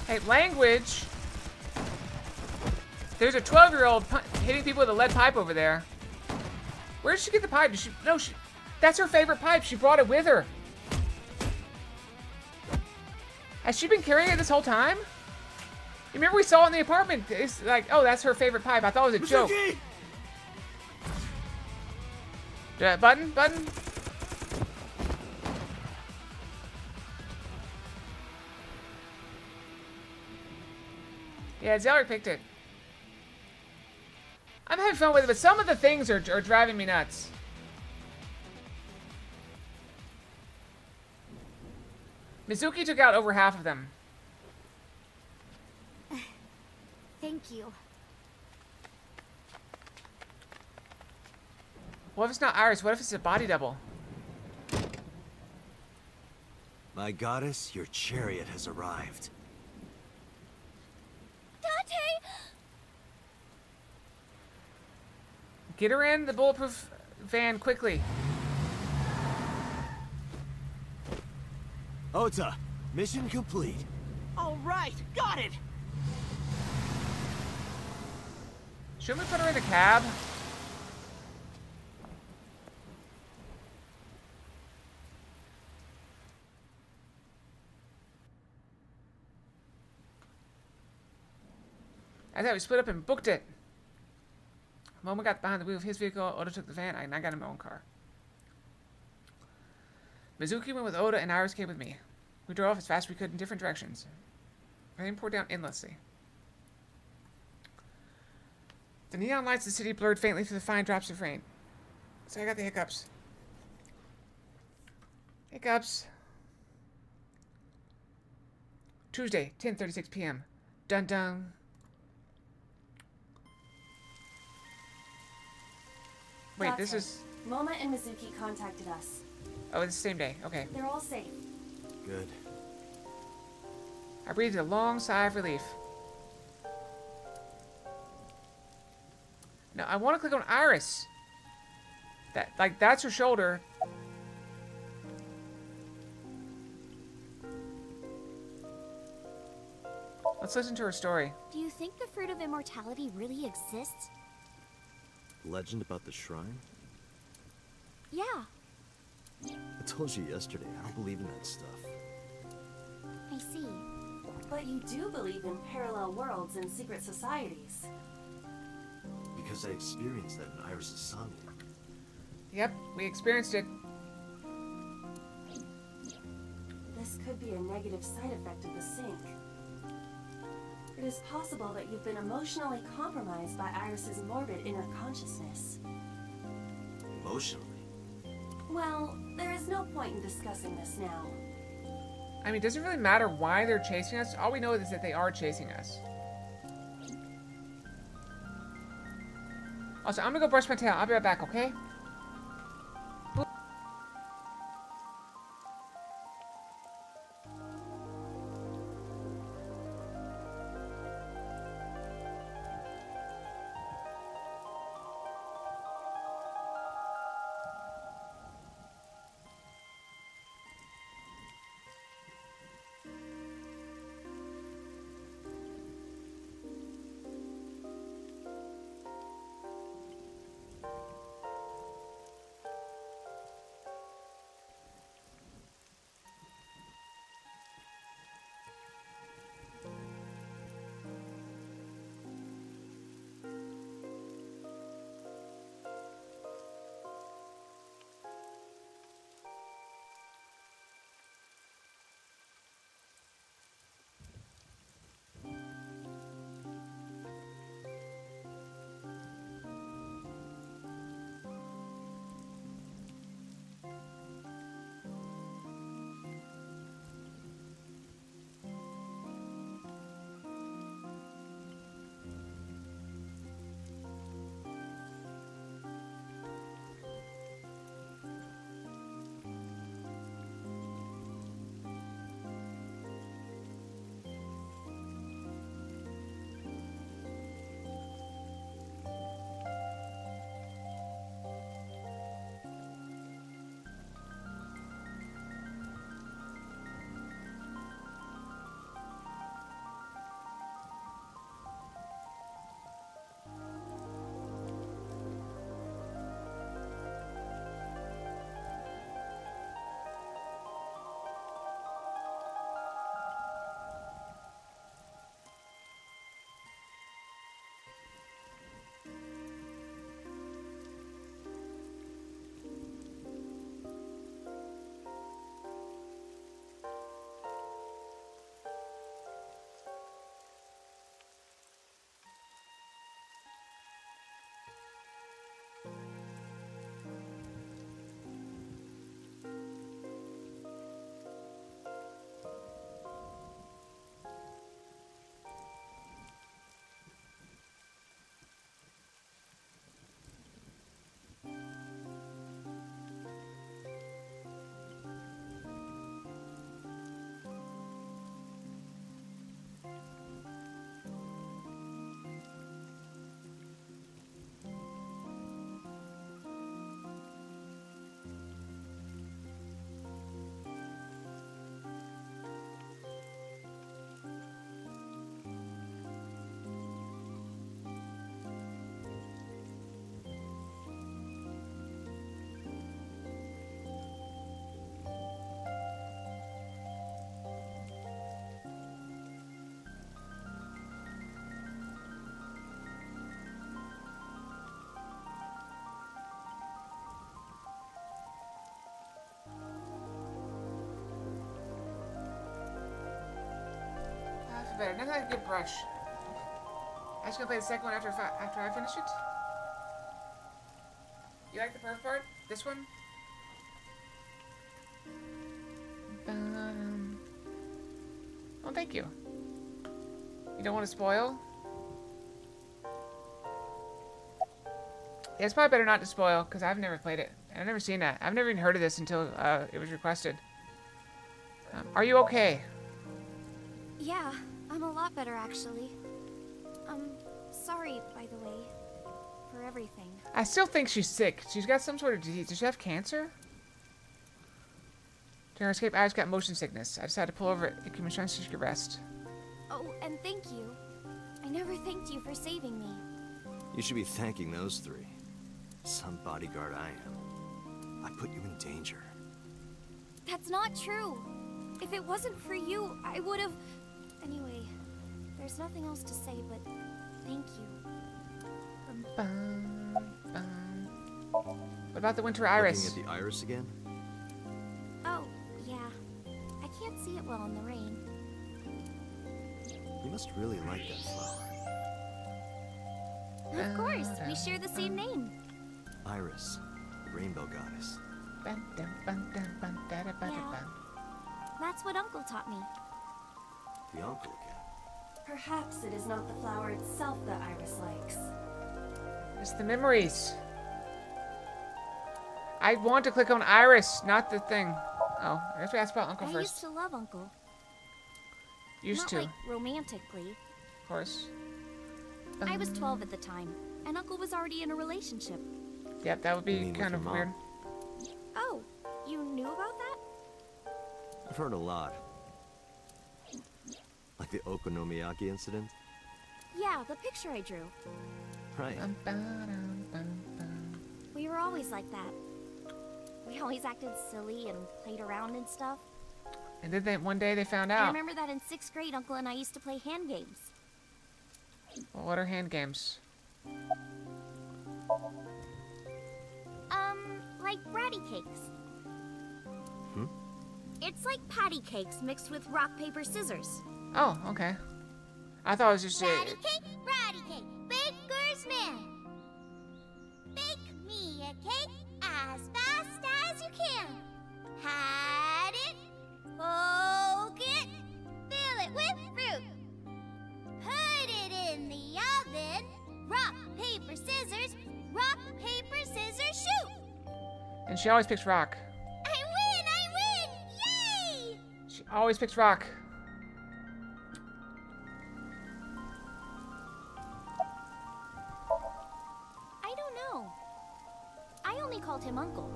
Hey, language. There's a 12-year-old hitting people with a lead pipe over there. Where did she get the pipe? That's her favorite pipe. She brought it with her. Has she been carrying it this whole time? You remember we saw it in the apartment? It's like, oh, that's her favorite pipe. I thought it was a joke. Button? Yeah, Zelric picked it. I'm having fun with it, but some of the things are driving me nuts. Mizuki took out over half of them. Thank you. What if it's not Iris? What if it's a body double? My goddess, your chariot has arrived. Dante! Get her in the bulletproof van quickly. Ota, mission complete. All right, got it. Shouldn't we put her in the cab? I thought we split up and booked it. Momo got behind the wheel of his vehicle, Oda took the van, and I got in my own car. Mizuki went with Oda, and Iris came with me. We drove off as fast as we could in different directions. Rain poured down endlessly. The neon lights of the city blurred faintly through the fine drops of rain. So I got the hiccups. Hiccups. Tuesday, 10:36 p.m. Dun dun. Wait, this is... Moma and Mizuki contacted us. Oh, it's the same day. Okay. They're all safe. Good. I breathed a long sigh of relief. No, I want to click on Iris. That's her shoulder. Let's listen to her story. Do you think the fruit of immortality really exists? Legend about the shrine? Yeah. I told you yesterday, I don't believe in that stuff. I see. But you do believe in parallel worlds and secret societies. Because I experienced that in Iris' Somnium. Yep, we experienced it. This could be a negative side effect of the sync. It is possible that you've been emotionally compromised by Iris's morbid inner consciousness. Emotionally? Well, there is no point in discussing this now. I mean, does it really matter why they're chasing us? All we know is that they are chasing us. Also, I'm gonna go brush my tail. I'll be right back, okay? better. Nothing like a good brush. I'm just gonna play the second one after I finish it. You like the first part? This one? Oh, thank you. You don't want to spoil? Yeah, it's probably better not to spoil, because I've never played it. I've never seen that. I've never even heard of this until it was requested. Are you okay? Yeah, I'm a lot better actually. Sorry, by the way, for everything. I still think she's sick. She's got some sort of disease. Does she have cancer? During our escape, I just got motion sickness. I decided to pull over at Ikumi Shrine so she could rest. Oh, and thank you. I never thanked you for saving me. You should be thanking those three. Some bodyguard I am. I put you in danger. That's not true. If it wasn't for you, I would have... Anyway, there's nothing else to say, but thank you. What about the winter iris? Looking at the iris again? Oh, yeah. I can't see it well in the rain. You must really like that flower. Of course, we share the same name. Iris, the rainbow goddess. That's what Uncle taught me. The uncle again. Perhaps it is not the flower itself that Iris likes. It's the memories. I want to click on Iris, not the thing. Oh, I guess we asked about Uncle I first. used to love Uncle. Used Not to, like romantically. of course. I was 12 at the time, and Uncle was already in a relationship. Yep, that would You be mean with kind your of mom? weird. Oh, you knew about that? I've heard a lot. Like the Okonomiyaki incident? Yeah, the picture I drew. Right. We were always like that. We always acted silly and played around and stuff. And then one day they found I out. remember that in 6th grade, Uncle and I used to play hand games. Well, what are hand games? Like bratty cakes. Hmm? It's like patty cakes mixed with rock, paper, scissors. Oh, okay. I thought it was just Patty cake, bratty cake, baker's man. Bake me a cake as fast as you can. Had it, poke it, fill it with fruit. Put it in the oven. Rock, paper, scissors, shoot. And she always picks rock. I win! Yay! She always picks rock. I don't know. I only called him Uncle.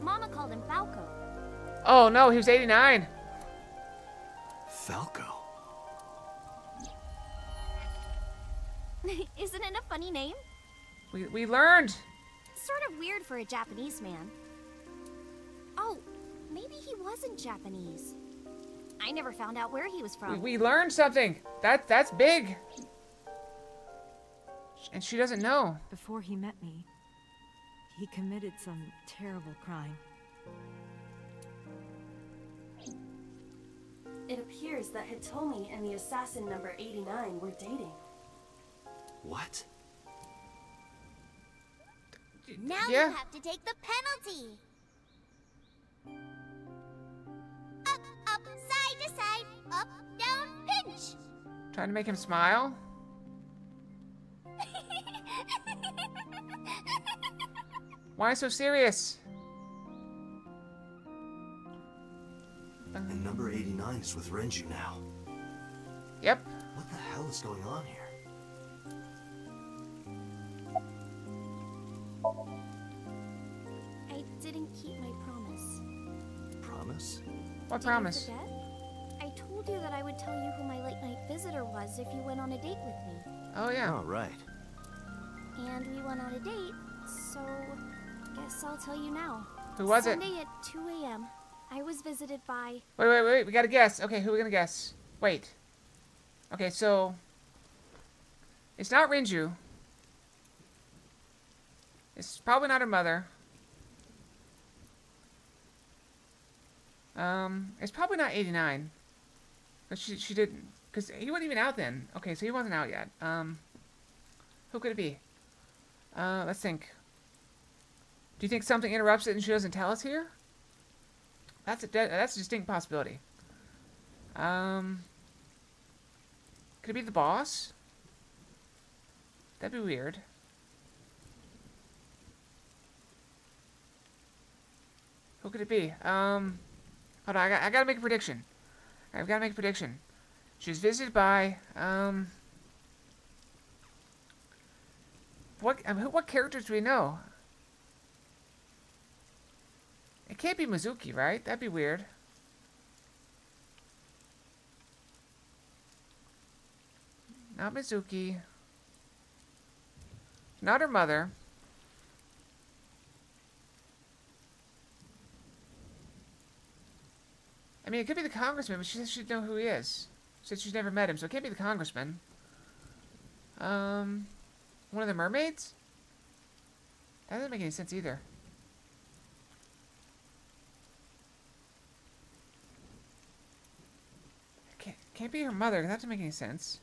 Mama called him Falco. Oh no, he was 89. Falco. Isn't it a funny name? We learned. Sort of weird for a Japanese man. Oh, maybe he wasn't Japanese. I never found out where he was from. We learned something. That's big. And she doesn't know. Before he met me, he committed some terrible crime. It appears that Hitomi and the assassin number 89 were dating. What? Now Yeah. you have to take the penalty. Up, up, side to side, up, down, pinch. Trying to make him smile. Why so serious? And number 89 is with Renju now. Yep. What the hell is going on here? I didn't keep my promise. Promise? What Did promise? you forget? I told you that I would tell you who my late night visitor was if you went on a date with me. Oh yeah. Oh, right. And we went on a date, so guess I'll tell you now. Who was it? Sunday at 2 a.m. I was visited by... Wait. We gotta guess. Okay, who are we gonna guess? Wait. Okay, so it's not Renju. It's probably not her mother. It's probably not 89. But she didn't. Because he wasn't even out then. Okay, so he wasn't out yet. Who could it be? Let's think. Do you think something interrupts it and she doesn't tell us here? That's a distinct possibility. Could it be the boss? That'd be weird. Who could it be? Hold on, I gotta make a prediction. I've gotta make a prediction. She's visited by, what characters do we know? It can't be Mizuki, right? That'd be weird. Not Mizuki. Not her mother. I mean, it could be the congressman, but she says she'd know who he is. Since she's never met him, so it can't be the congressman. One of the mermaids? That doesn't make any sense either. Can't be her mother. That doesn't make any sense.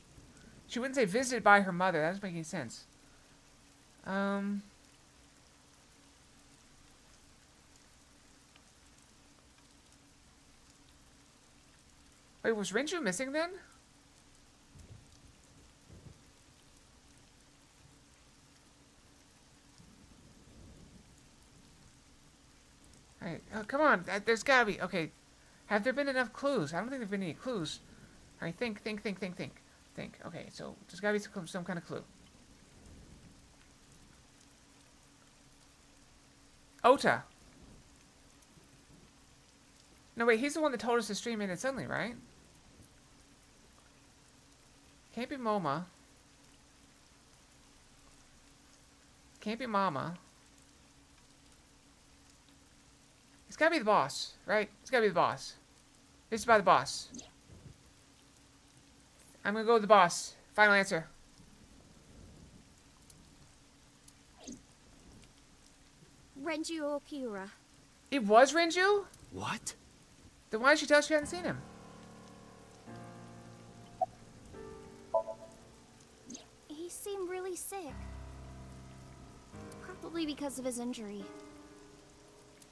She wouldn't say visited by her mother. That doesn't make any sense. Wait, was Renju missing then? Alright, oh, come on. There's gotta be. Okay. Have there been enough clues? I don't think there have been any clues. Alright, think. Okay, so there's gotta be some kind of clue. Ota. No, wait, he's the one that told us the stream ended suddenly, right? Can't be Moma. Can't be Mama. It's gotta be the boss, right? It's gotta be the boss. This is by the boss. I'm gonna go with the boss. Final answer. Renju Okiura. It was Renju? What? Then why did she tell us she hadn't seen him? He seemed really sick. Probably because of his injury.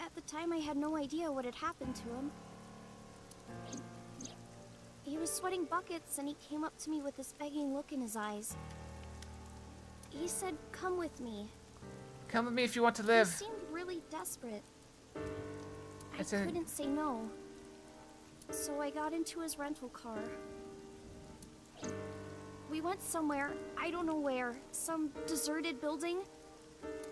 At the time, I had no idea what had happened to him. He was sweating buckets, and he came up to me with this begging look in his eyes. He said, "Come with me." Come with me if you want to live. He seemed really desperate. I couldn't say no. So I got into his rental car. We went somewhere, I don't know where, some deserted building.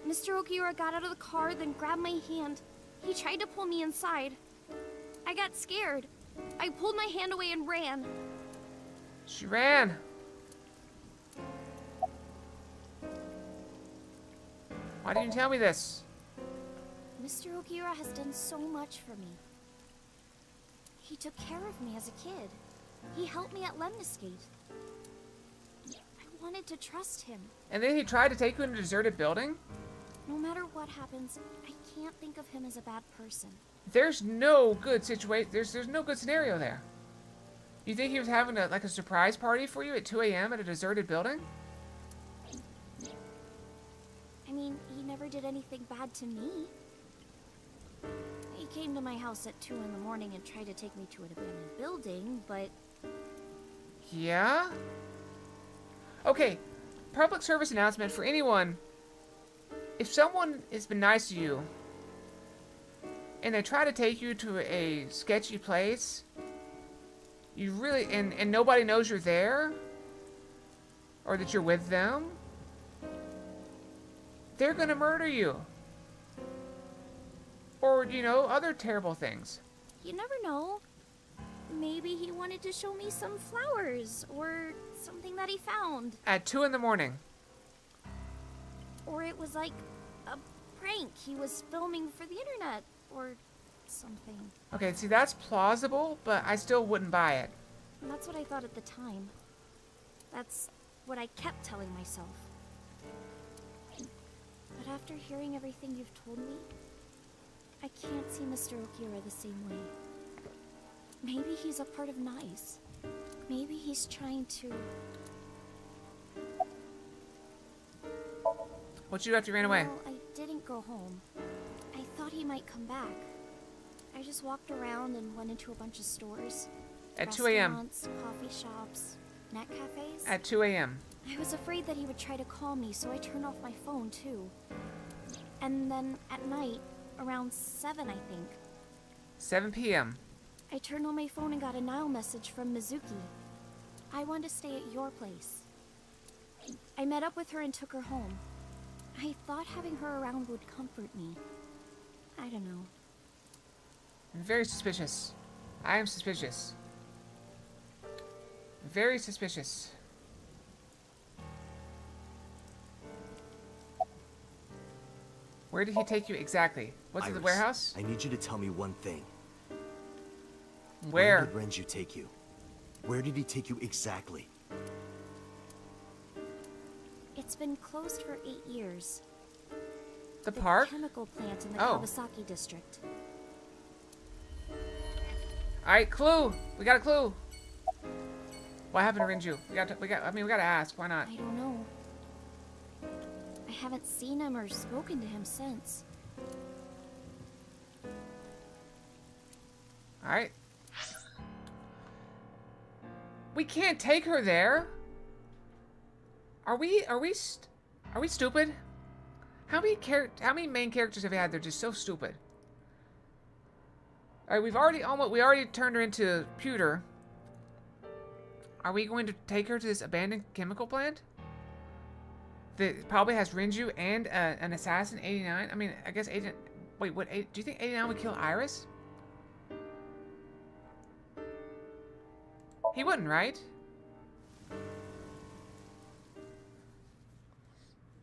Mr. Okiura got out of the car, then grabbed my hand. He tried to pull me inside. I got scared. I pulled my hand away and ran. She ran. Why didn't you tell me this? Mr. Okiura has done so much for me. He took care of me as a kid. He helped me at Lemniscate. I wanted to trust him. And then he tried to take you in a deserted building? No matter what happens, I can't think of him as a bad person. There's no good situation. There's no good scenario there. You think he was having a surprise party for you at 2 a.m. at a deserted building? I mean, he never did anything bad to me. He came to my house at 2 in the morning and tried to take me to an abandoned building, but... Yeah? Okay, public service announcement for anyone. If someone has been nice to you, and they try to take you to a sketchy place, you really... And nobody knows you're there, or that you're with them, they're gonna murder you. Or, you know, other terrible things. You never know. Maybe he wanted to show me some flowers, or something that he found. At 2 in the morning. Or it was like a prank he was filming for the internet, or something. Okay, see, that's plausible, but I still wouldn't buy it. And that's what I thought at the time. That's what I kept telling myself. But after hearing everything you've told me, I can't see Mr. Okiura the same way. Maybe he's a part of Nice. Maybe he's trying to... What'd you do after you ran away? Well, I didn't go home. I thought he might come back. I just walked around and went into a bunch of stores. At 2 a.m. Restaurants, coffee shops, net cafes. At 2 a.m. I was afraid that he would try to call me, so I turned off my phone too. And then at night, around 7 I think, 7 p.m. I turned on my phone and got a Nile message from Mizuki. I wanted to stay at your place. I met up with her and took her home. I thought having her around would comfort me. I don't know. Very suspicious. I am suspicious. Very suspicious. Where did he take you exactly? Was it the Iris, warehouse? I need you to tell me one thing. Where? Did Renju take you? Where did he take you exactly? It's been closed for 8 years. The park? Chemical plant in the Oh. Kawasaki district. Alright, clue! We got a clue! What happened to Renju? we gotta ask, why not? I don't know. I haven't seen him or spoken to him since. Alright. We can't take her there. Are we stupid? How many main characters have we had? They're just so stupid. Alright, we already turned her into pewter. Are we going to take her to this abandoned chemical plant? That probably has Renju and an assassin, 89. I mean, I guess 89. Wait, what? Do you think 89 would kill Iris? He wouldn't, right?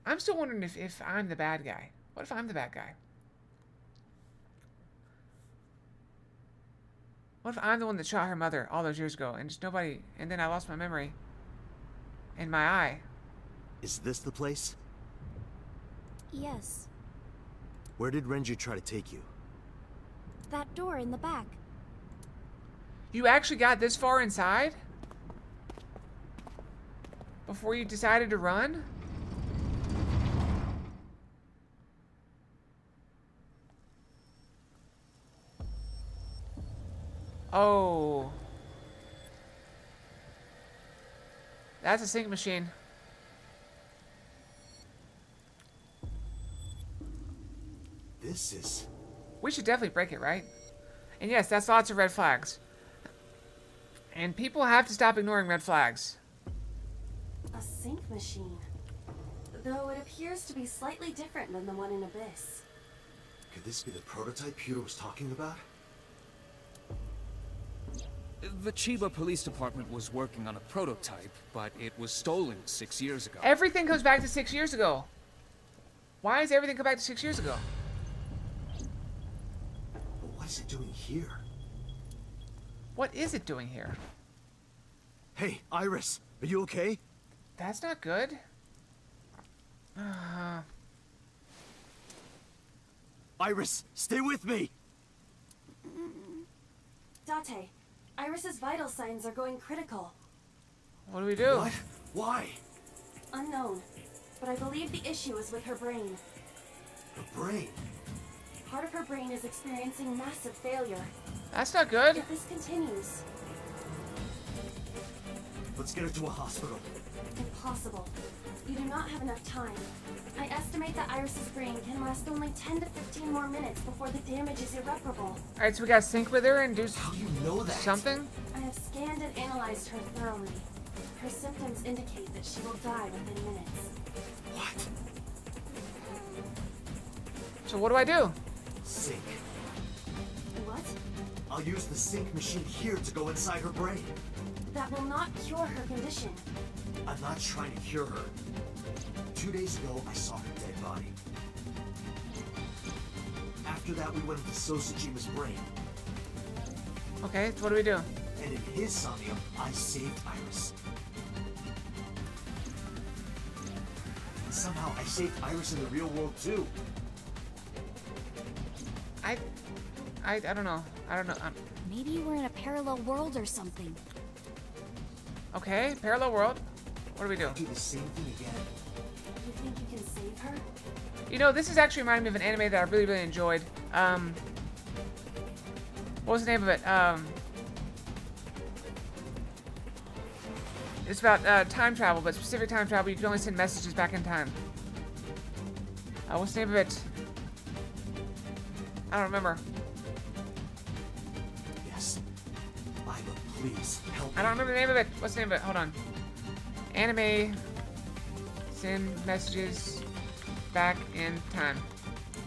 I'm still wondering if I'm the bad guy. What if I'm the bad guy? What if I'm the one that shot her mother all those years ago and just nobody, and then I lost my memory and my eye? Is this the place? Yes. Where did Renju try to take you? That door in the back. You actually got this far inside? Before you decided to run? Oh. That's a sink machine. This is... We should definitely break it, right? And yes, that's lots of red flags. And people have to stop ignoring red flags. A sink machine. Though it appears to be slightly different than the one in Abyss. Could this be the prototype Peter was talking about? The Chiba Police Department was working on a prototype, but it was stolen 6 years ago. Everything comes back to 6 years ago. Why does everything come back to 6 years ago? But what is it doing here? What is it doing here? Hey, Iris, are you okay? That's not good. Iris, stay with me! Date, Iris's vital signs are going critical. What do we do? What? Why? Unknown. But I believe the issue is with her brain. The brain? Part of her brain is experiencing massive failure. That's not good. If this continues, Let's get her to a hospital. impossible. You do not have enough time. I estimate that Iris's brain can last only 10 to 15 more minutes before the damage is irreparable. Alright, so we gotta sync with her and do How do you know that? something? I have scanned and analyzed her thoroughly. Her symptoms indicate that she will die within minutes. What? So what do I do? Sync. What? I'll use the sync machine here to go inside her brain. That will not cure her condition. I'm not trying to cure her. 2 days ago, I saw her dead body. After that, we went into Sosajima's brain. Okay, so what do we do? And in his Somnium, I saved Iris. And somehow, I saved Iris in the real world, too. I don't know. I don't know. Maybe we're in a parallel world or something. Okay, parallel world. What do we do? Do the same thing again. You think you can save her? You know, this is actually reminding me of an anime that I really, really enjoyed. What was the name of it? It's about time travel, but specific time travel. You can only send messages back in time. What's the name of it? I don't remember. Yes. Iva, please help me. I don't remember the name of it. What's the name of it? Hold on. Anime. Send messages back in time.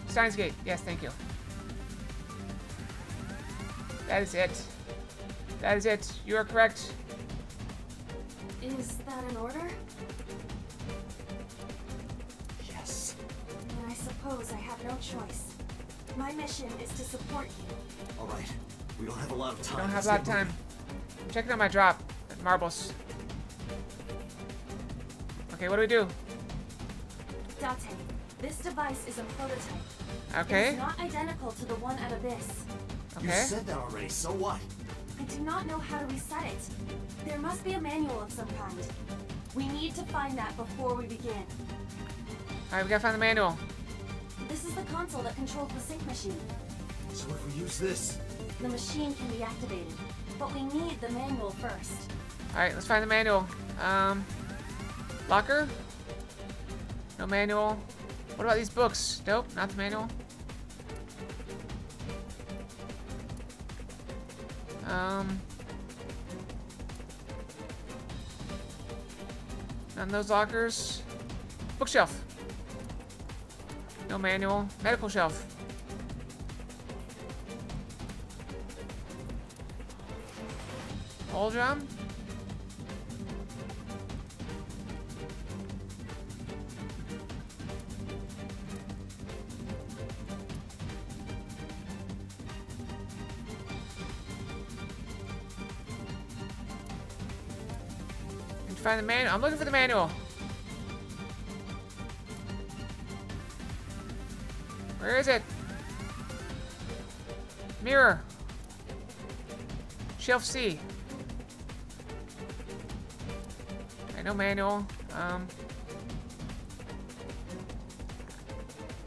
Steins Gate. Yes, thank you. That is it. That is it. You are correct. Is that an order? Yes. Then I suppose I have no choice. My mission is to support you. All right. We don't have a lot of time. I don't have Let's a lot get of time. moving. I'm checking out my drop at Marbles. Okay, what do we do? Date, this device is a prototype. It Okay. is not identical to the one at Abyss. You Okay. said that already, so what? I do not know how to reset it. There must be a manual of some kind. We need to find that before we begin. Alright, we gotta find the manual. This is the console that controls the sync machine. So if we use this, The machine can be activated, but we need the manual first. Alright, let's find the manual. Locker? No manual. What about these books? Nope, not the manual. None of those lockers. Bookshelf. No manual. Medical shelf. Hole drum. Find the manual. I'm looking for the manual. Where is it? Mirror. Shelf C. Okay, no manual.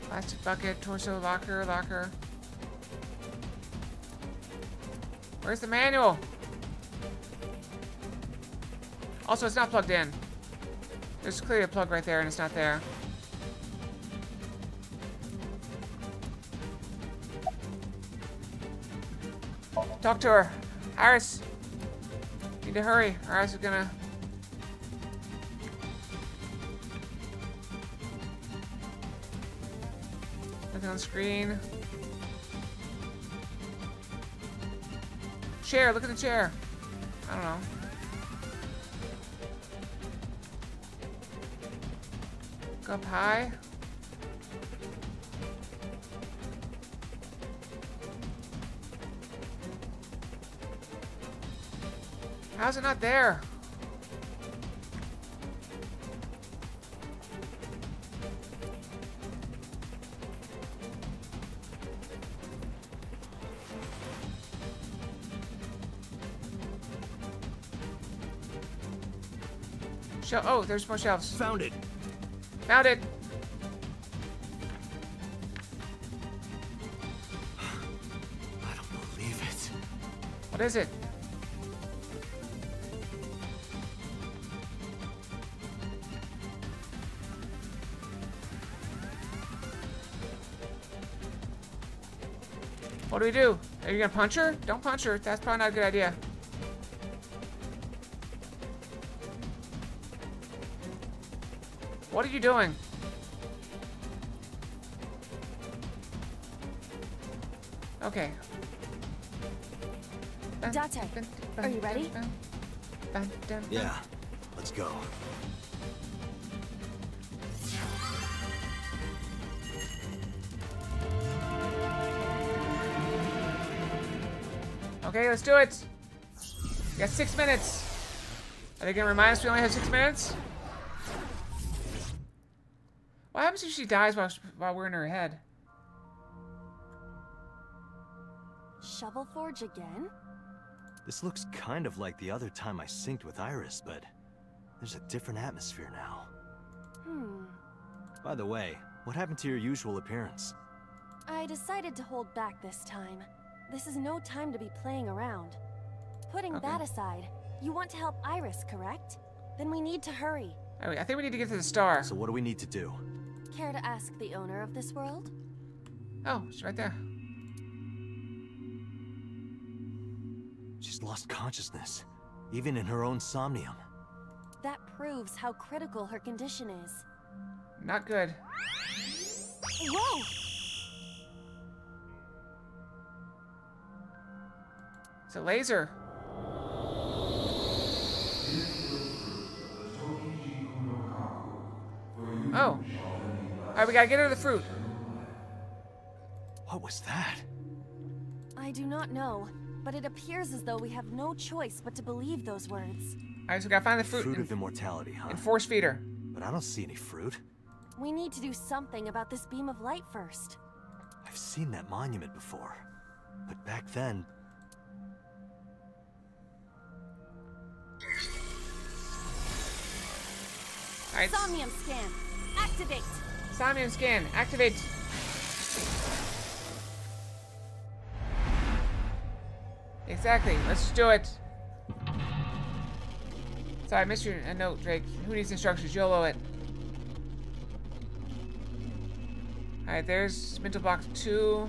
Plastic bucket, torso, locker. Where's the manual? Also, it's not plugged in. There's clearly a plug right there, and it's not there. Talk to her. Iris. Need to hurry. Iris is gonna... Nothing on the screen. Chair, look at the chair. I don't know. Go up high. How's it not there? Oh, there's more shelves. found it. Found it. I don't believe it. What is it? What do we do? Are you gonna punch her? Don't punch her. That's probably not a good idea. What are you doing? Okay. Date, are you ready? Yeah, let's go. Okay, let's do it. We got 6 minutes. Are they gonna remind us we only have 6 minutes? What happens if she dies while we're in her head? shovel forge again? This looks kind of like the other time I synced with Iris, but there's a different atmosphere now. By the way, what happened to your usual appearance? I decided to hold back this time. This is no time to be playing around. Putting that aside, you want to help Iris, correct? Then we need to hurry. Alright, I think we need to get to the star. So what do we need to do? Care to ask the owner of this world? Oh, she's right there. She's lost consciousness, even in her own somnium. That proves how critical her condition is. Not good. Whoa! It's a laser. Oh. Alright, we gotta get her the fruit. What was that? I do not know, but it appears as though we have no choice but to believe those words. Alright, so we gotta find the fruit. Fruit of immortality, huh? And force feed her. But I don't see any fruit. We need to do something about this beam of light first. I've seen that monument before. But back then... Alright. Somnium scan. Activate. Somnium scan. Activate. Exactly. Let's do it. Sorry, I missed you a note, Drake. Who needs instructions? YOLO it. Alright, there's mental block 2.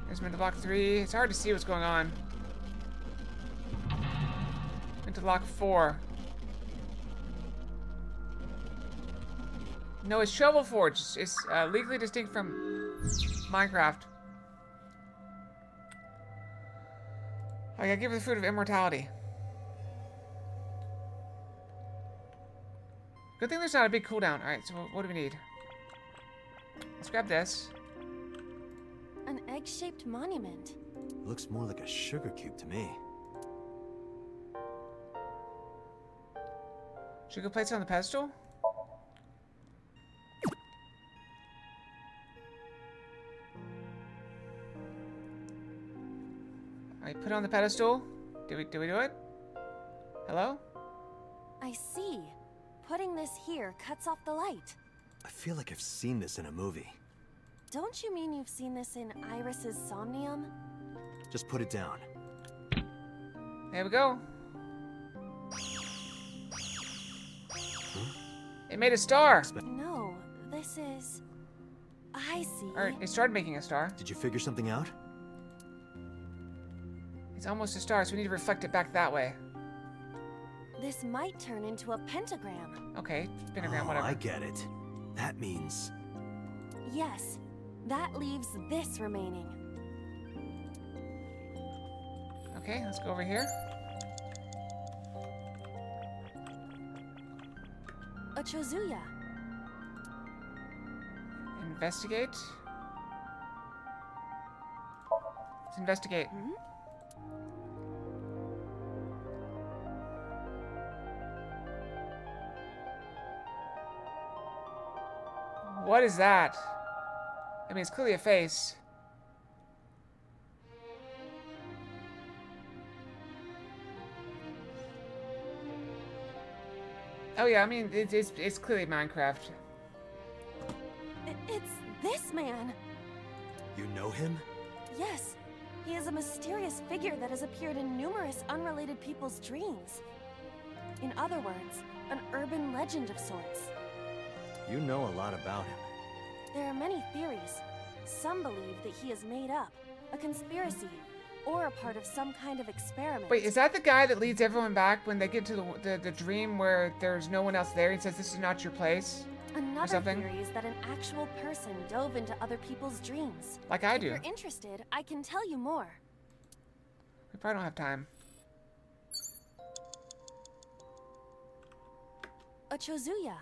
There's mental block 3. It's hard to see what's going on. Mental block 4. No, it's Shovel Forge. It's legally distinct from Minecraft. I gotta give her the fruit of immortality. Good thing there's not a big cooldown. Alright, so what do we need? Let's grab this. An egg-shaped monument. Looks more like a sugar cube to me. Should we go place it on the pedestal? Alright, put it on the pedestal. Did we do it? Hello? I see. Putting this here cuts off the light. I feel like I've seen this in a movie. Don't you mean you've seen this in Iris's Somnium? Just put it down. There we go. It made a star. No, this is... I see. Alright, it started making a star. Did you figure something out? It's almost a star, so we need to reflect it back that way. This might turn into a pentagram. Okay, pentagram, Oh, whatever. I get it. That means... Yes, that leaves this remaining. Okay, let's go over here. A Chozuya. Investigate. Let's investigate. What is that? I mean, it's clearly a face. Oh yeah, I mean, it's clearly Minecraft. It's this man. You know him? Yes, he is a mysterious figure that has appeared in numerous unrelated people's dreams. In other words, an urban legend of sorts. You know a lot about him. There are many theories. Some believe that he is made up, a conspiracy, or a part of some kind of experiment. Wait, is that the guy that leads everyone back when they get to the dream where there's no one else there and says this is not your place? Another something? theory is that an actual person dove into other people's dreams. Like I do. If you're interested, I can tell you more. We probably don't have time. A Chozuya.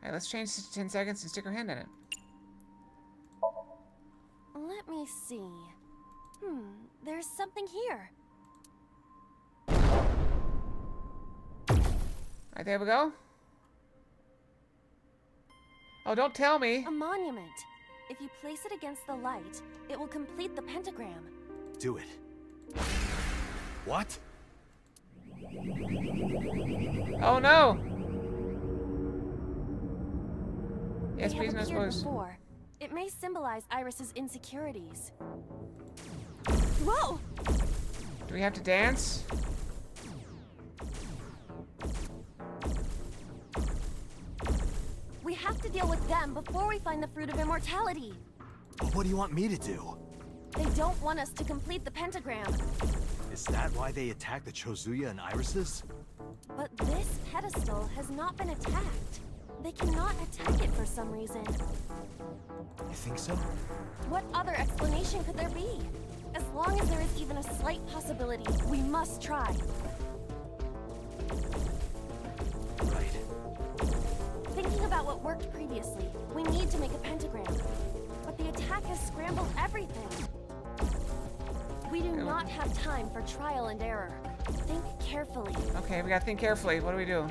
Alright, let's change this to 10 seconds and stick our hand in it. Let me see. There's something here. Alright, there we go. Oh, don't tell me. A monument. If you place it against the light, it will complete the pentagram. Do it. What? Oh no! Yes, They please, have no appeared spoilers. before. It may symbolize Iris's insecurities. Whoa! Do we have to dance? We have to deal with them before we find the Fruit of Immortality. But what do you want me to do? They don't want us to complete the pentagram. Is that why they attacked the Chozuya and Irises? But this pedestal has not been attacked. They cannot attack it for some reason. You think so? What other explanation could there be? As long as there is even a slight possibility, we must try. Right. Thinking about what worked previously, we need to make a pentagram. But the attack has scrambled everything. We do not have time for trial and error. Think carefully. Okay, we gotta think carefully. What do we do?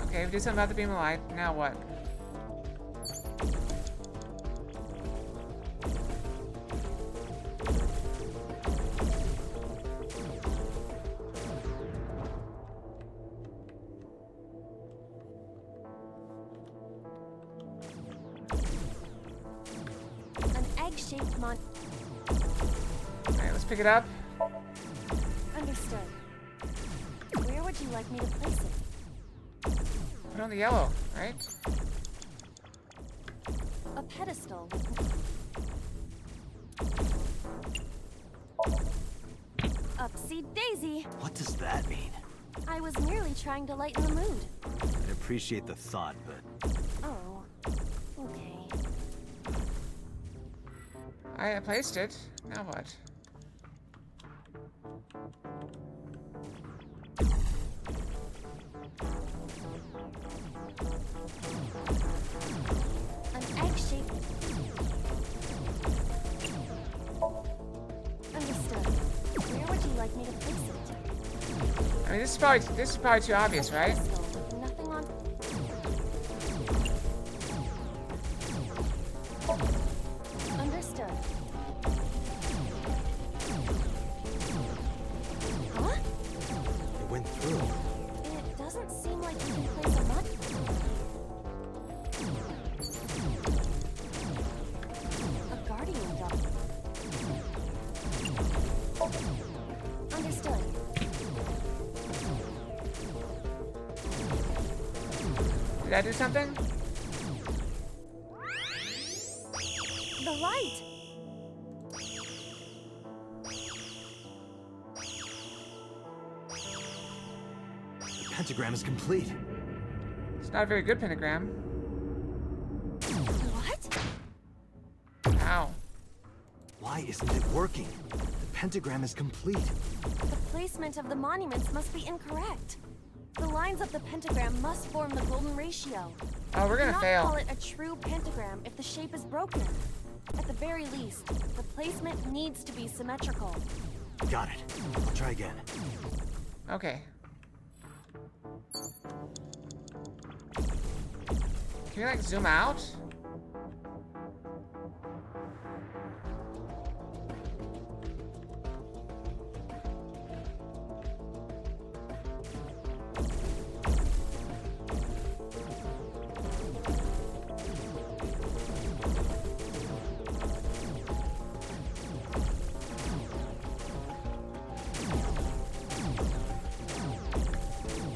Okay, we did something about the beam of light. Now what? An egg-shaped mon... Alright, let's pick it up. Understood. Where would you like me to place it? Put it on the yellow, right? A pedestal with... Upsy daisy! What does that mean? I was merely trying to lighten the mood. I appreciate the thought, but... Oh, okay. I placed it. Now what? An egg-shaped... Understood. Where would you like me to place it? I mean, this is probably too obvious, right? Pedestal with nothing on... Understood. Huh? It went through. It doesn't seem like you can place a mud. A guardian dog. Understood. Did I do something? The light! The pentagram is complete. It's not a very good pentagram. What? Ow. Why isn't it working? The pentagram is complete. The placement of the monuments must be incorrect. The lines of the pentagram must form the golden ratio. Oh, we're gonna Do not fail. call it a true pentagram if the shape is broken. At the very least, the placement needs to be symmetrical. Got it. I'll try again. Okay. Can we like zoom out?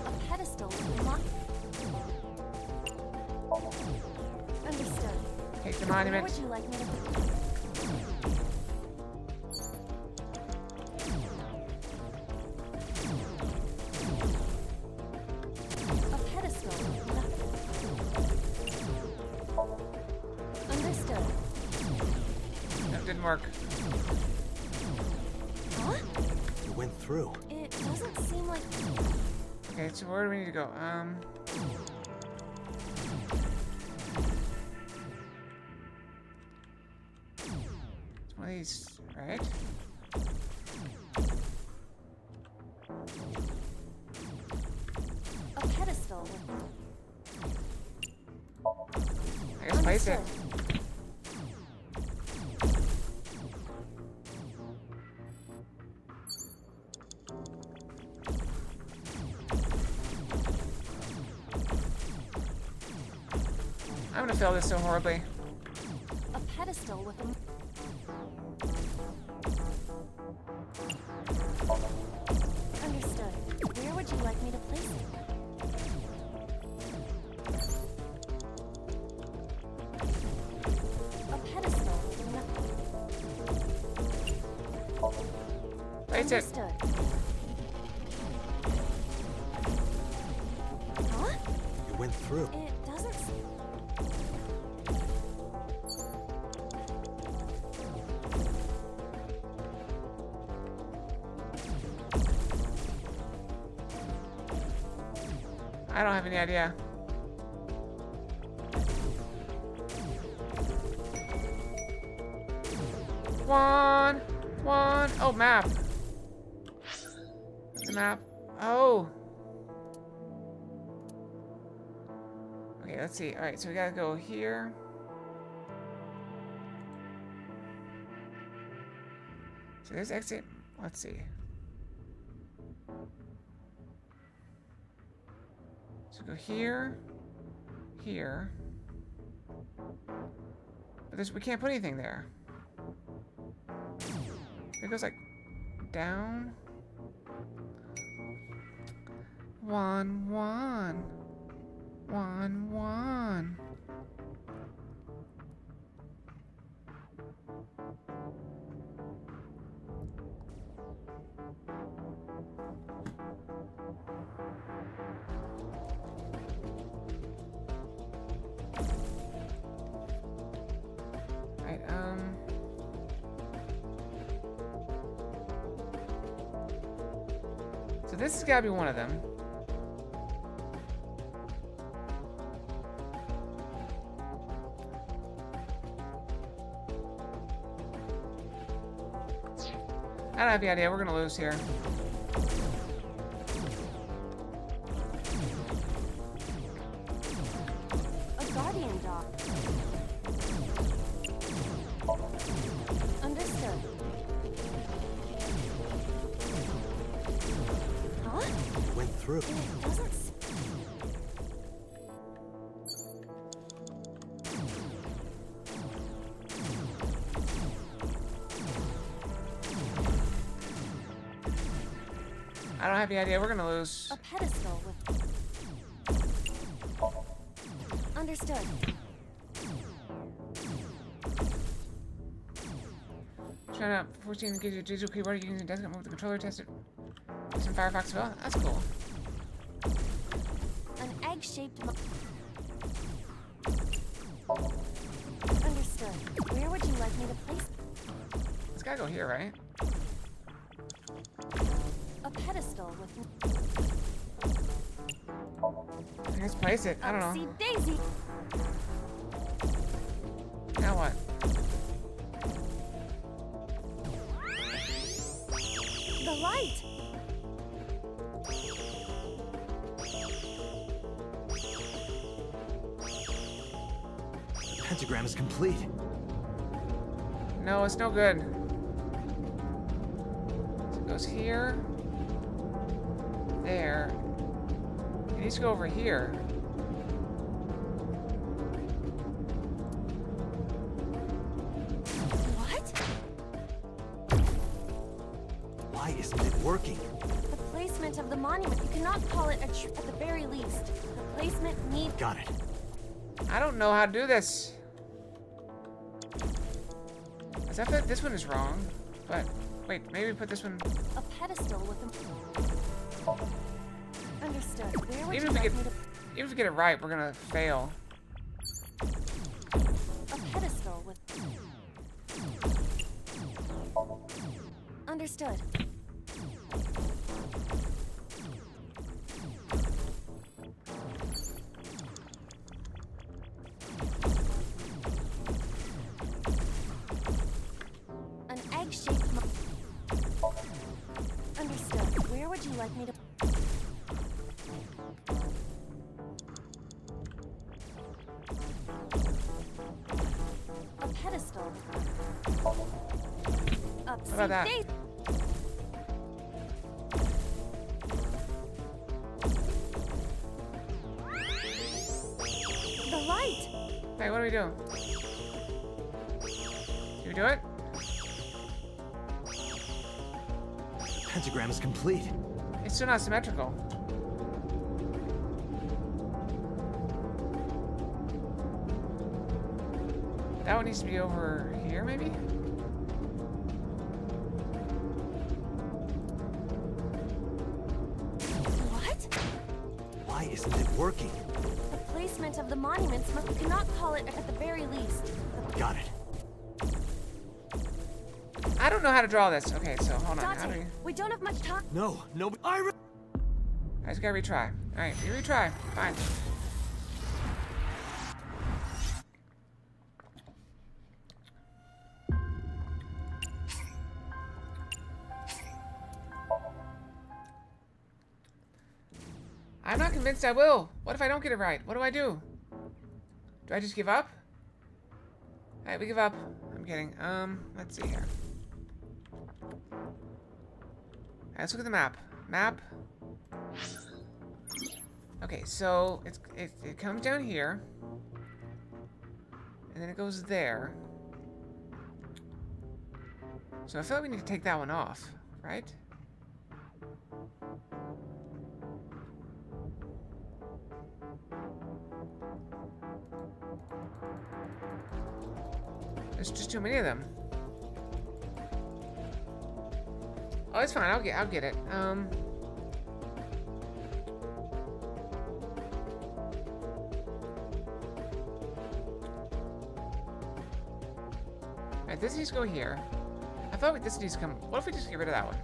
A pedestal with Understood. Take the Where monument. would you like me to put... A pedestal with nothing. Understood. That didn't work. Huh? It went through. It doesn't seem like... Okay, so where do we need to go? It's one of these, right? pedestal with... I guess place it. I'm gonna fail this so horribly. A pedestal with a... Understood. Where would you like me to place it? A pedestal with a... Place it. Understood. Huh? You went through. It doesn't... I don't have any idea. One. Oh, map. The map. Oh. Okay, let's see. All right, so we gotta go here. So there's exit. Let's see. So go here, here. But we can't put anything there. It goes like down. 1, 1. 1, 1. Right, so this has got to be one of them. I don't have the idea. We're gonna lose here. A guardian dog. Understood. Huh? You went through. It doesn't... I don't have the idea. We're gonna lose. A pedestal with... Understood. Trying out 14 gives you a digital keyboard. You can use a desktop move the controller tested. Some Firefox as well. That's cool. An egg-shaped... Understood. Where would you like me to place... It's gotta go here, right? A pedestal with... Let's place it. I don't know. Upsy daisy. Now what? The light. The pentagram is complete. No, it's no good. So it goes here. There. It needs to go over here. What? Why isn't it working? The placement of the monument. You cannot call it a at the very least. The placement needs... Got it. I don't know how to do this. I feel like this one is wrong, but wait, maybe put this one. A pedestal with a... Understood. Where would Even you if we like me get, to... even if we get it right, we're gonna fail. A pedestal with... Understood. An egg-shaped... Understood. Where would you like me to... How about that? The light! Hey, what are we doing? Did we do it? Pentagram is complete. It's still not symmetrical. That one needs to be over here, maybe? What? Why isn't it working? The placement of the monuments must... We cannot call it at the very least. Got it. I don't know how to draw this. Okay, so hold on. How do Dante, we don't have much time. No, no. I just gotta retry. Alright, you retry. Fine. I'm not convinced I will. What if I don't get it right? What do I do? Do I just give up? Alright, we give up. I'm kidding. Let's see here. Alright, let's look at the map. Map. Okay, so it comes down here. And then it goes there. So I feel like we need to take that one off, right? There's just too many of them. Oh, it's fine. I'll get it. Alright, this needs to go here. I thought this needs to come. What if we just get rid of that one?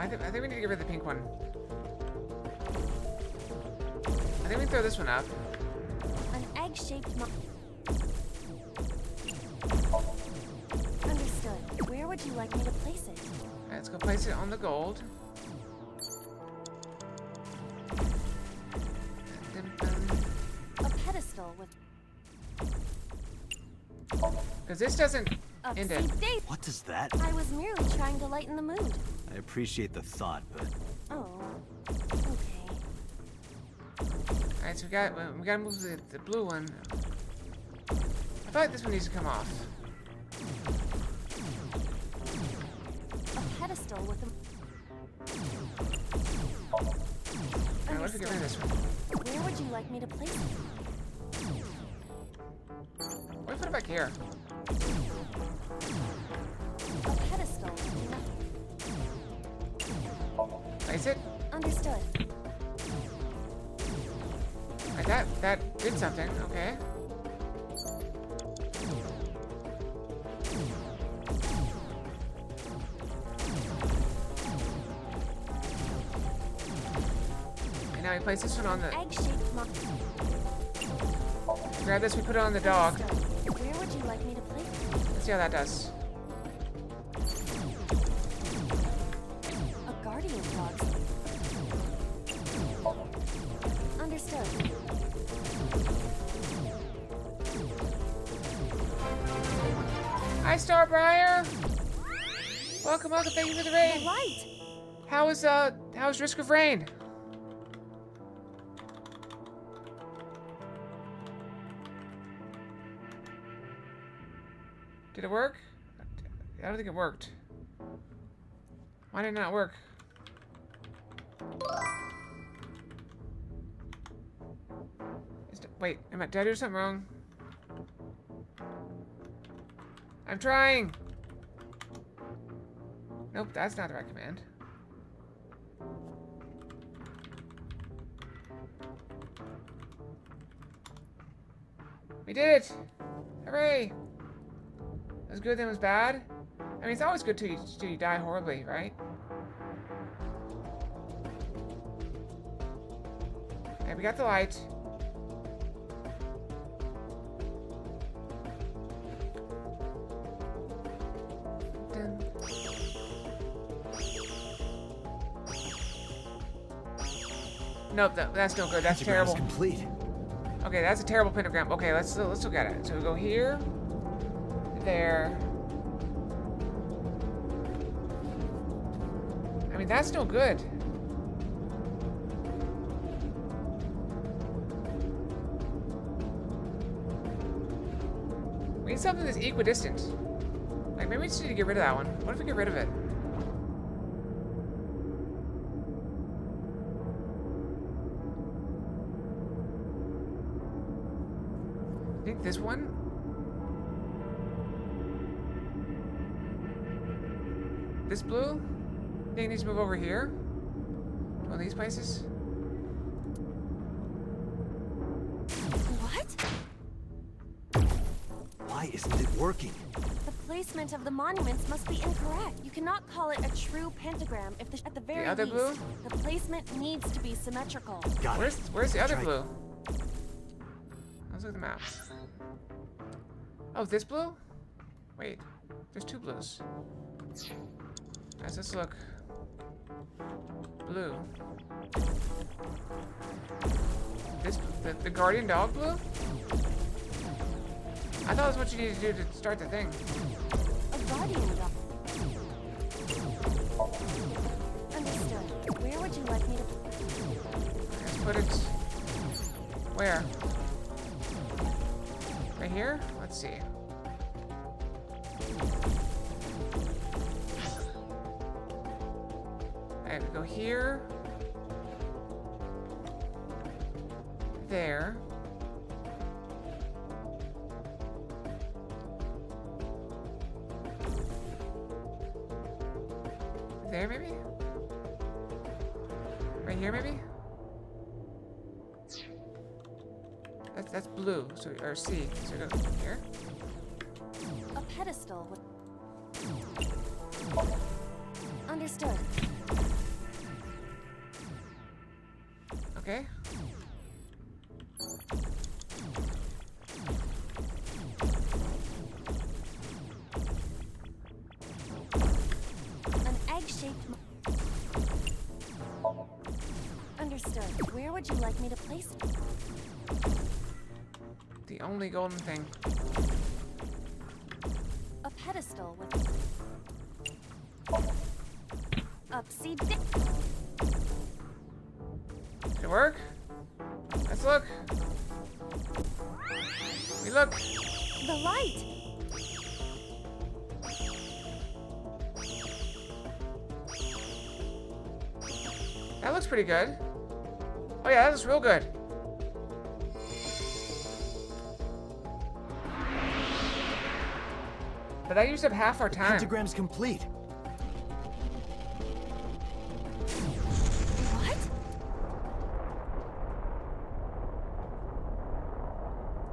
I think we need to get rid of the pink one. I think we throw this one up. An egg-shaped Understood. Where would you like me to place it? Alright, let's go place it on the gold. A pedestal with... Because this doesn't end it. What does that? I was merely trying to lighten the mood. I appreciate the thought, but Oh, okay. Alright, so we gotta move the blue one. I feel like this one needs to come off. A pedestal with a... Alright, what if we get rid of this one? Where would you like me to place it? What if we put it back here? A pedestal. Place it? Understood. Alright, that did something, okay. And now we place this one on the... Egg-shaped Grab this, we put it on the dog. Where would you like me to place it? Let's see how that does. A guardian dog. Understood. Hi, Starbriar! Welcome, thank you for the raid! The light! How's Risk of Rain? Did it work? I don't think it worked. Why did it not work? Wait, did I do something wrong? I'm trying! Nope, that's not the right command. We did it! Hooray! It was good, then it was bad? I mean, it's always good till you die horribly, right? Okay, we got the light. Dun, Nope, that's no good. That's Pentagram is terrible. complete. Okay, that's a terrible pentagram. Okay, let's look at it. So we go here, there. I mean, that's no good. We need something that's equidistant. Like, maybe we just need to get rid of that one. What if we get rid of it? I think this one? This blue? I think it needs to move over here? One of these places? What? Why isn't it working? The placement of the monuments must be incorrect. You cannot call it a true pentagram if at the very other least, blue? the placement needs to be symmetrical. Got it. Where's the other Try- blue? Let's look at the map. Oh, this blue? Wait, there's two blues. Guys, let's look. Blue. This, the guardian dog blue? I thought that's what you needed to do to start the thing. A guardian dog. Understood. Where would you like me to... Let's put it... Where? Right here? Let's see. Alright, we go here. There. There, maybe? Right here, maybe? That's blue, so or C. So go here. A pedestal with... Understood. Okay. An egg-shaped... Understood. Where would you like me to place it? The only golden thing. A pedestal with... Upsy di... Did it work? Let's look. We look. The light! That looks pretty good. Oh yeah, that looks real good. But that used up half our time. Pentagram's complete. What?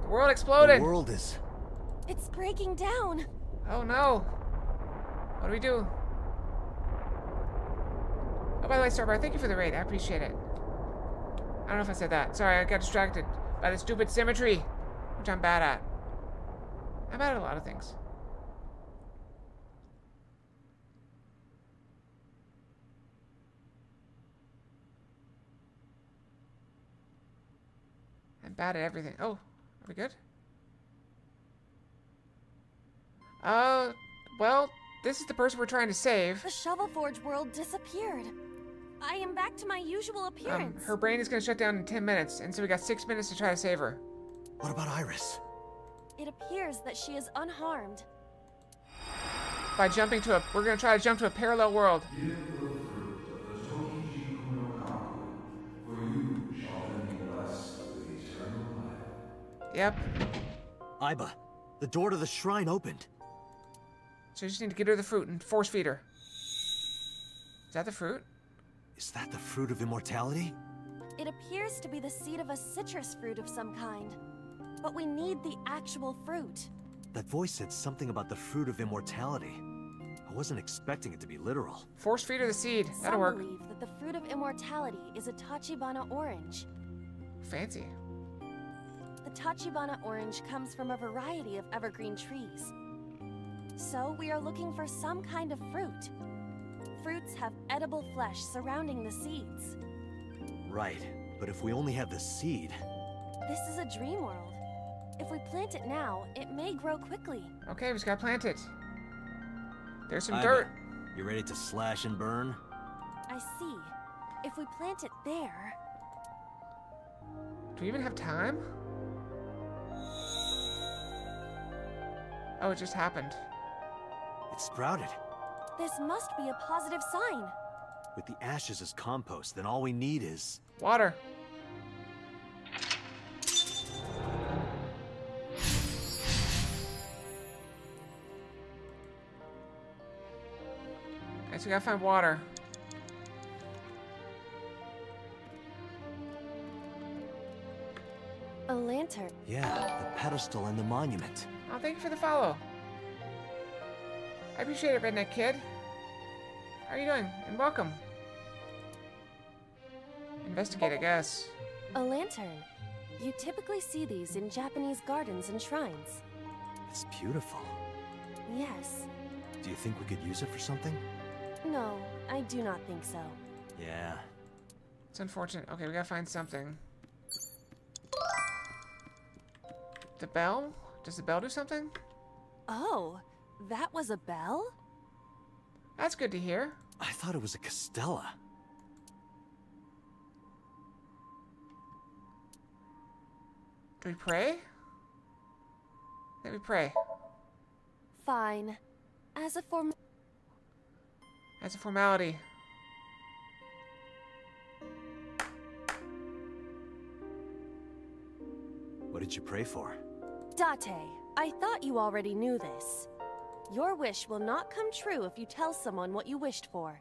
The world exploded. The world is... It's breaking down. Oh no. What do we do? Oh, by the way, Starbar, thank you for the raid. I appreciate it. I don't know if I said that. Sorry, I got distracted by the stupid symmetry, which I'm bad at. I'm bad at a lot of things. I'm bad at everything. Oh, are we good? Well, this is the person we're trying to save. The Shovel Forge world disappeared. I am back to my usual appearance. Her brain is gonna shut down in 10 minutes, and so we got 6 minutes to try to save her. What about Iris? It appears that she is unharmed. By jumping to we're gonna try to jump to a parallel world. Yep. Iba, the door to the shrine opened. So you just need to get her the fruit and force feed her. Is that the fruit? Is that the fruit of immortality? It appears to be the seed of a citrus fruit of some kind. But we need the actual fruit. That voice said something about the fruit of immortality. I wasn't expecting it to be literal. Force feed her the seed. That'll Some work. believe that the fruit of immortality is a Tachibana orange. Fancy. The Tachibana orange comes from a variety of evergreen trees. So we are looking for some kind of fruit. Fruits have edible flesh surrounding the seeds. Right. But if we only have the seed... This is a dream world. If we plant it now, it may grow quickly. Okay, we just gotta plant it. There's some Iva, dirt. you ready to slash and burn? I see. If we plant it there... Do we even have time? Oh, it just happened. It sprouted. This must be a positive sign. With the ashes as compost, then all we need is... Water. Alright, so we gotta find water. A lantern. Yeah, the pedestal and the monument. Oh, thank you for the follow. I appreciate it, Redneck Kid. How are you doing? And welcome. Investigate, I guess. A lantern. You typically see these in Japanese gardens and shrines. It's beautiful. Yes. Do you think we could use it for something? No, I do not think so. Yeah. It's unfortunate. Okay, we gotta find something. The bell? Does the bell do something? Oh, that was a bell? That's good to hear. I thought it was a castella. Do we pray? Let me pray. Fine. As a As a formality. What did you pray for? Date, I thought you already knew this. Your wish will not come true if you tell someone what you wished for.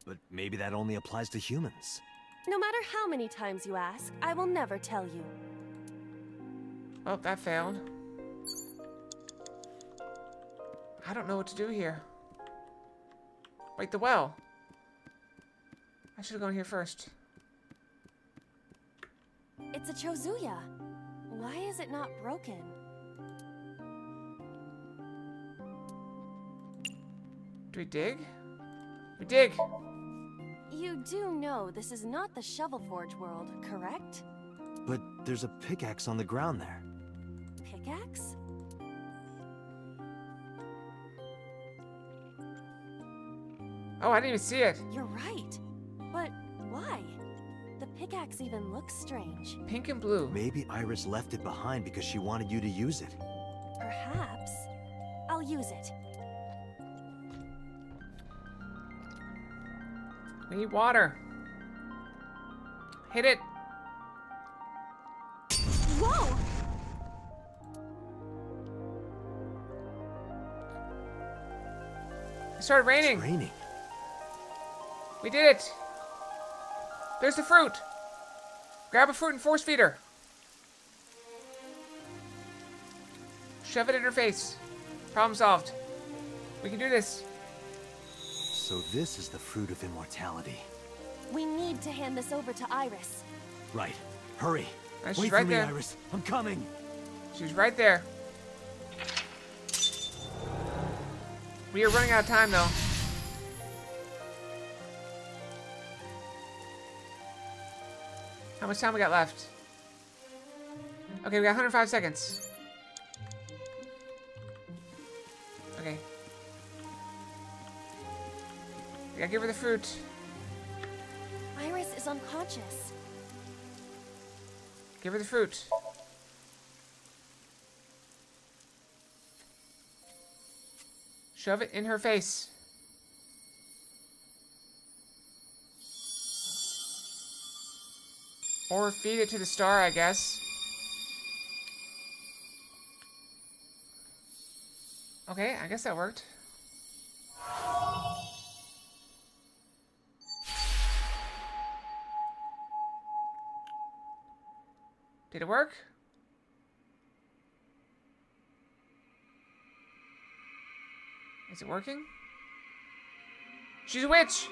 But maybe that only applies to humans. No matter how many times you ask, I will never tell you. Oh, that failed. I don't know what to do here. Wait, the well. I should have gone here first. It's a Chozuya. Why is it not broken? Do we dig? We dig! You do know this is not the Shovel Forge world, correct? But there's a pickaxe on the ground there. Pickaxe? Oh, I didn't even see it. You're right. But why? The pickaxe even looks strange. Pink and blue. Maybe Iris left it behind because she wanted you to use it. Perhaps. I'll use it. We need water. Hit it. Whoa! It started raining. It's raining. We did it. There's the fruit. Grab a fruit and force feed her. Shove it in her face. Problem solved. We can do this. So this is the fruit of immortality. We need to hand this over to Iris. Right. Hurry. She's Wait right for me, there. Iris. I'm coming. She's right there. We are running out of time, though. How much time we got left? Okay, we got 105 seconds. Okay. We gotta give her the fruit. Iris is unconscious. Give her the fruit. Shove it in her face. Or feed it to the star, I guess. Okay, I guess that worked. Did it work? Is it working? She's a witch!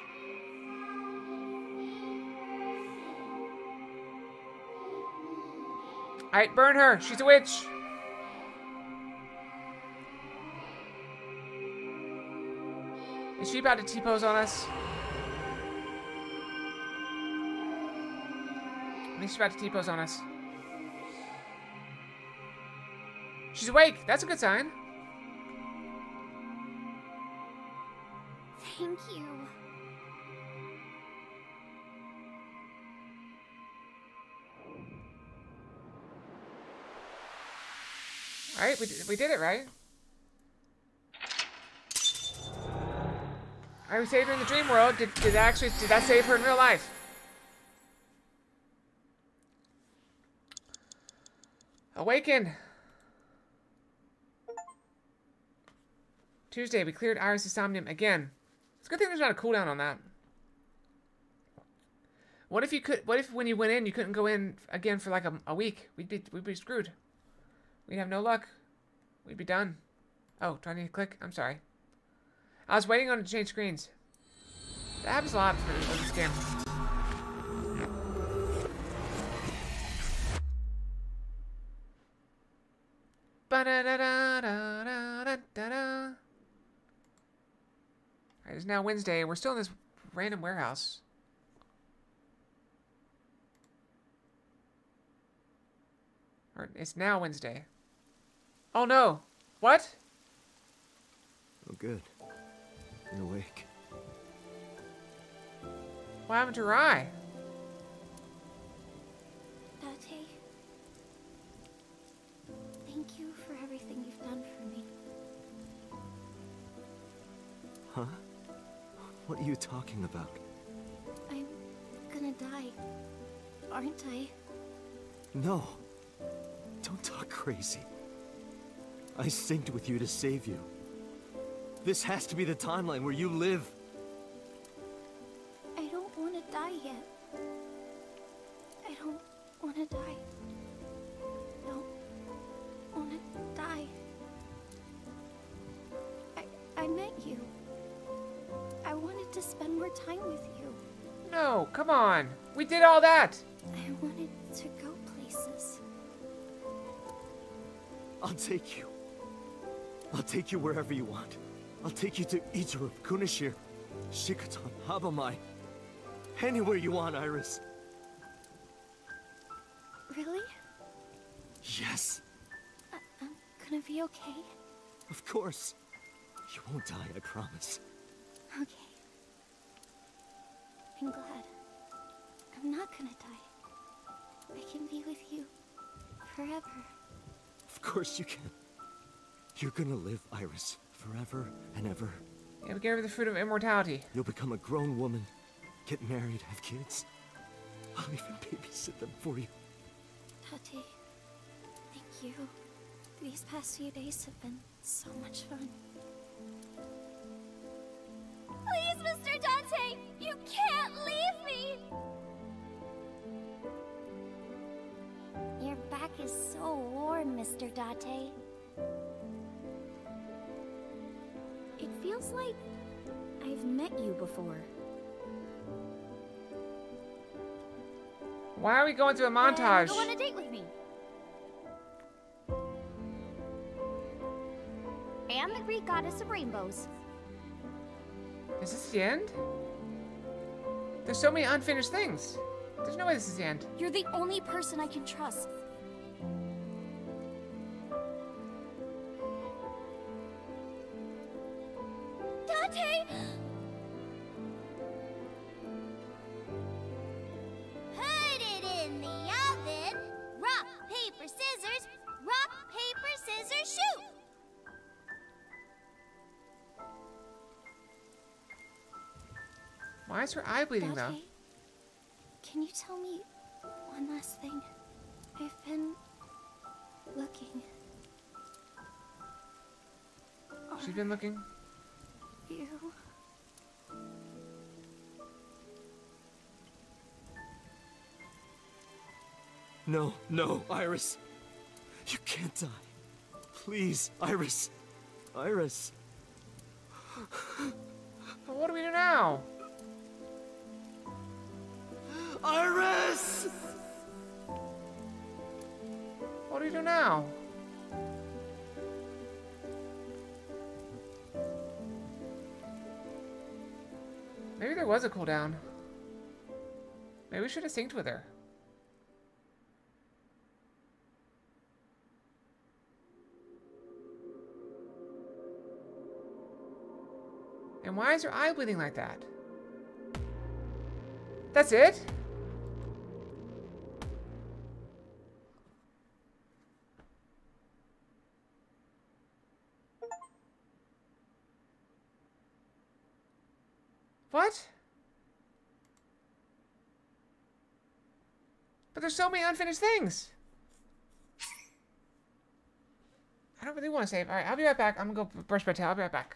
Alright, burn her! She's a witch! Is she about to T-pose on us? I think she's about to T-pose on us. She's awake. That's a good sign. Thank you. All right, we did it, right? All right, we saved her in the dream world. Did that save her in real life? Awaken. Tuesday, we cleared Iris' Somnium again. It's a good thing there's not a cooldown on that. What if when you went in, you couldn't go in again for like a week? We'd be screwed. We'd have no luck. We'd be done. Oh, do I need to click? I'm sorry. I was waiting on it to change screens. That happens a lot for this game. Ba-da-da-da-da-da-da-da. Alright, it's now Wednesday. We're still in this random warehouse. Or it's now Wednesday. Oh no! What? Oh, good. You're awake. What happened to her eye? Date, thank you for everything you've done for me. Huh? What are you talking about? I'm gonna die, aren't I? No. Don't talk crazy. I synced with you to save you. This has to be the timeline where you live. I don't want to die yet. I don't want to die. Don't want to die. I met you. I wanted to spend more time with you. No, come on. We did all that. I wanted to go places. I'll take you. I'll take you wherever you want. I'll take you to Ichiru, Kunashir, Shikotan, Habamai. Anywhere you want, Iris. Really? Yes, I'm gonna be okay? of course. You won't die, I promise. Okay. I'm glad. I'm not gonna die. I can be with you forever. Of course you can. You're gonna live, Iris, forever and ever. Yeah, we gave her the fruit of immortality. You'll become a grown woman, get married, have kids. I'll even babysit them for you. Tate, thank you. These past few days have been so much fun. Please, Mr. Dante! You can't leave me! Your back is so warm, Mr. Date. It feels like I've met you before. Why are we going through a montage? Go on a date with me. And the Greek goddess of rainbows. Is this the end? There's so many unfinished things. There's no way this is the end. You're the only person I can trust. Date! Put it in the oven. Rock, paper, scissors. Rock, paper, scissors, shoot. Why is her eye bleeding though? Date, can you tell me one last thing? I've been looking. She's been looking. You. No, no, Iris. You can't die. Please, Iris. Iris. Well, what do we do now? Iris! What do we do now? Maybe there was a cooldown. Maybe we should have synced with her. And why is her eye bleeding like that? That's it? What? But there's so many unfinished things. I don't really want to save. Alright, I'll be right back. I'm gonna go brush my tail. I'll be right back.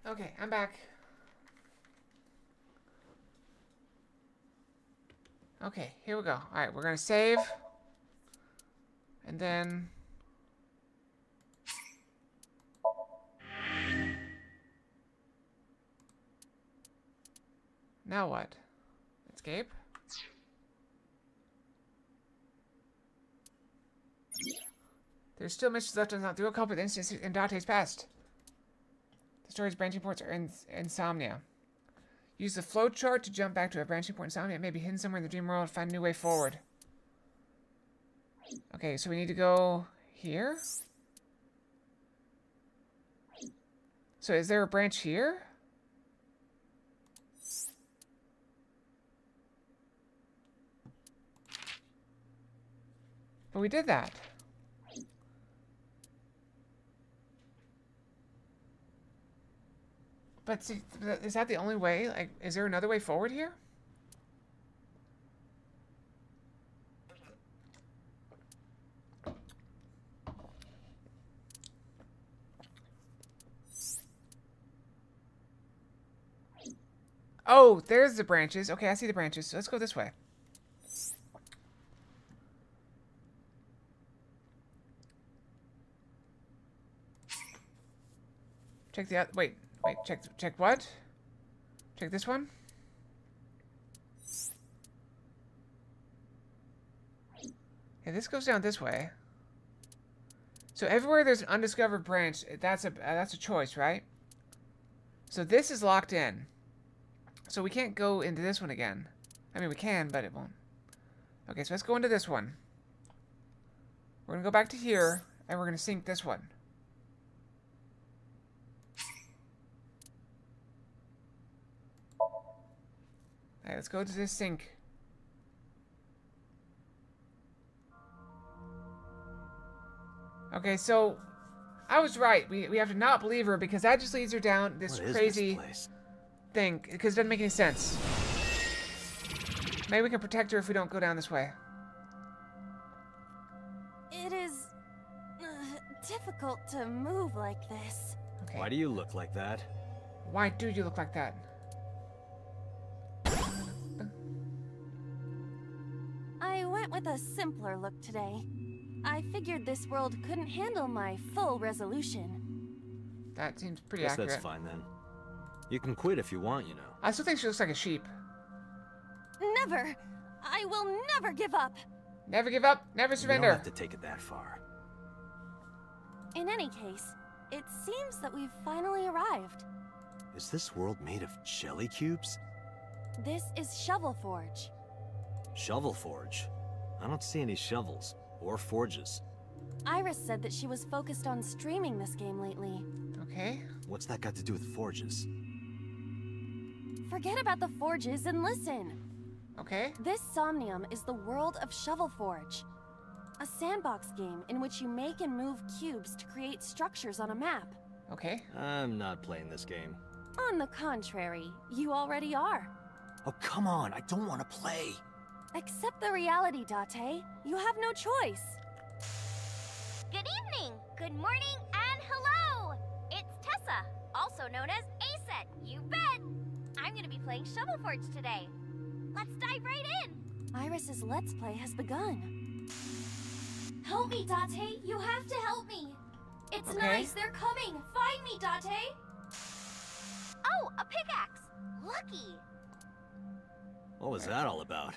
Okay, I'm back. Okay, here we go. Alright, we're gonna save. And then... Now what? Escape? There's still missions left unknown. Do a couple of instances in Dante's past. The story's branching points are in Insomnia. Use the flowchart to jump back to a branching point in Insomnia. It may be hidden somewhere in the dream world. Find a new way forward. Okay, so we need to go here? So is there a branch here? But we did that. But see, is that the only way? Like, is there another way forward here? Oh, there's the branches. Okay, I see the branches. So let's go this way. Check the out. Wait, check what? Check this one. Yeah, this goes down this way. So everywhere there's an undiscovered branch, that's a choice, right? So this is locked in. So we can't go into this one again. I mean, we can, but it won't. Okay, so let's go into this one. We're gonna go back to here, and we're gonna sync this one. Alright, let's go to this sync. Okay, so I was right. We have to not believe her because that just leads her down this crazy thing because it doesn't make any sense. Maybe we can protect her if we don't go down this way. It is difficult to move like this. Okay. Why do you look like that? Why do you look like that? I went with a simpler look today. I figured this world couldn't handle my full resolution. That seems pretty Guess accurate. that's fine then. You can quit if you want, you know. I still think she looks like a sheep. Never! I will never give up! Never give up, never You surrender. don't have to take it that far. In any case, it seems that we've finally arrived. Is this world made of jelly cubes? This is Shovel Forge. Shovel Forge? I don't see any shovels or forges. Iris said that she was focused on streaming this game lately. Okay. What's that got to do with forges? Forget about the forges and listen. Okay. This Somnium is the world of Shovel Forge, a sandbox game in which you make and move cubes to create structures on a map. Okay. I'm not playing this game. On the contrary, you already are. Oh, come on, I don't want to play. Accept the reality, Date. You have no choice. Good evening, good morning, and hello! It's Tessa, also known as Aset, you bet! I'm gonna be playing Shovel Forge today. Let's dive right in! Iris's Let's Play has begun. Help me, Date! You have to help me! It's Okay. nice, they're coming! Find me, Date! Oh, a pickaxe! Lucky! What was that all about?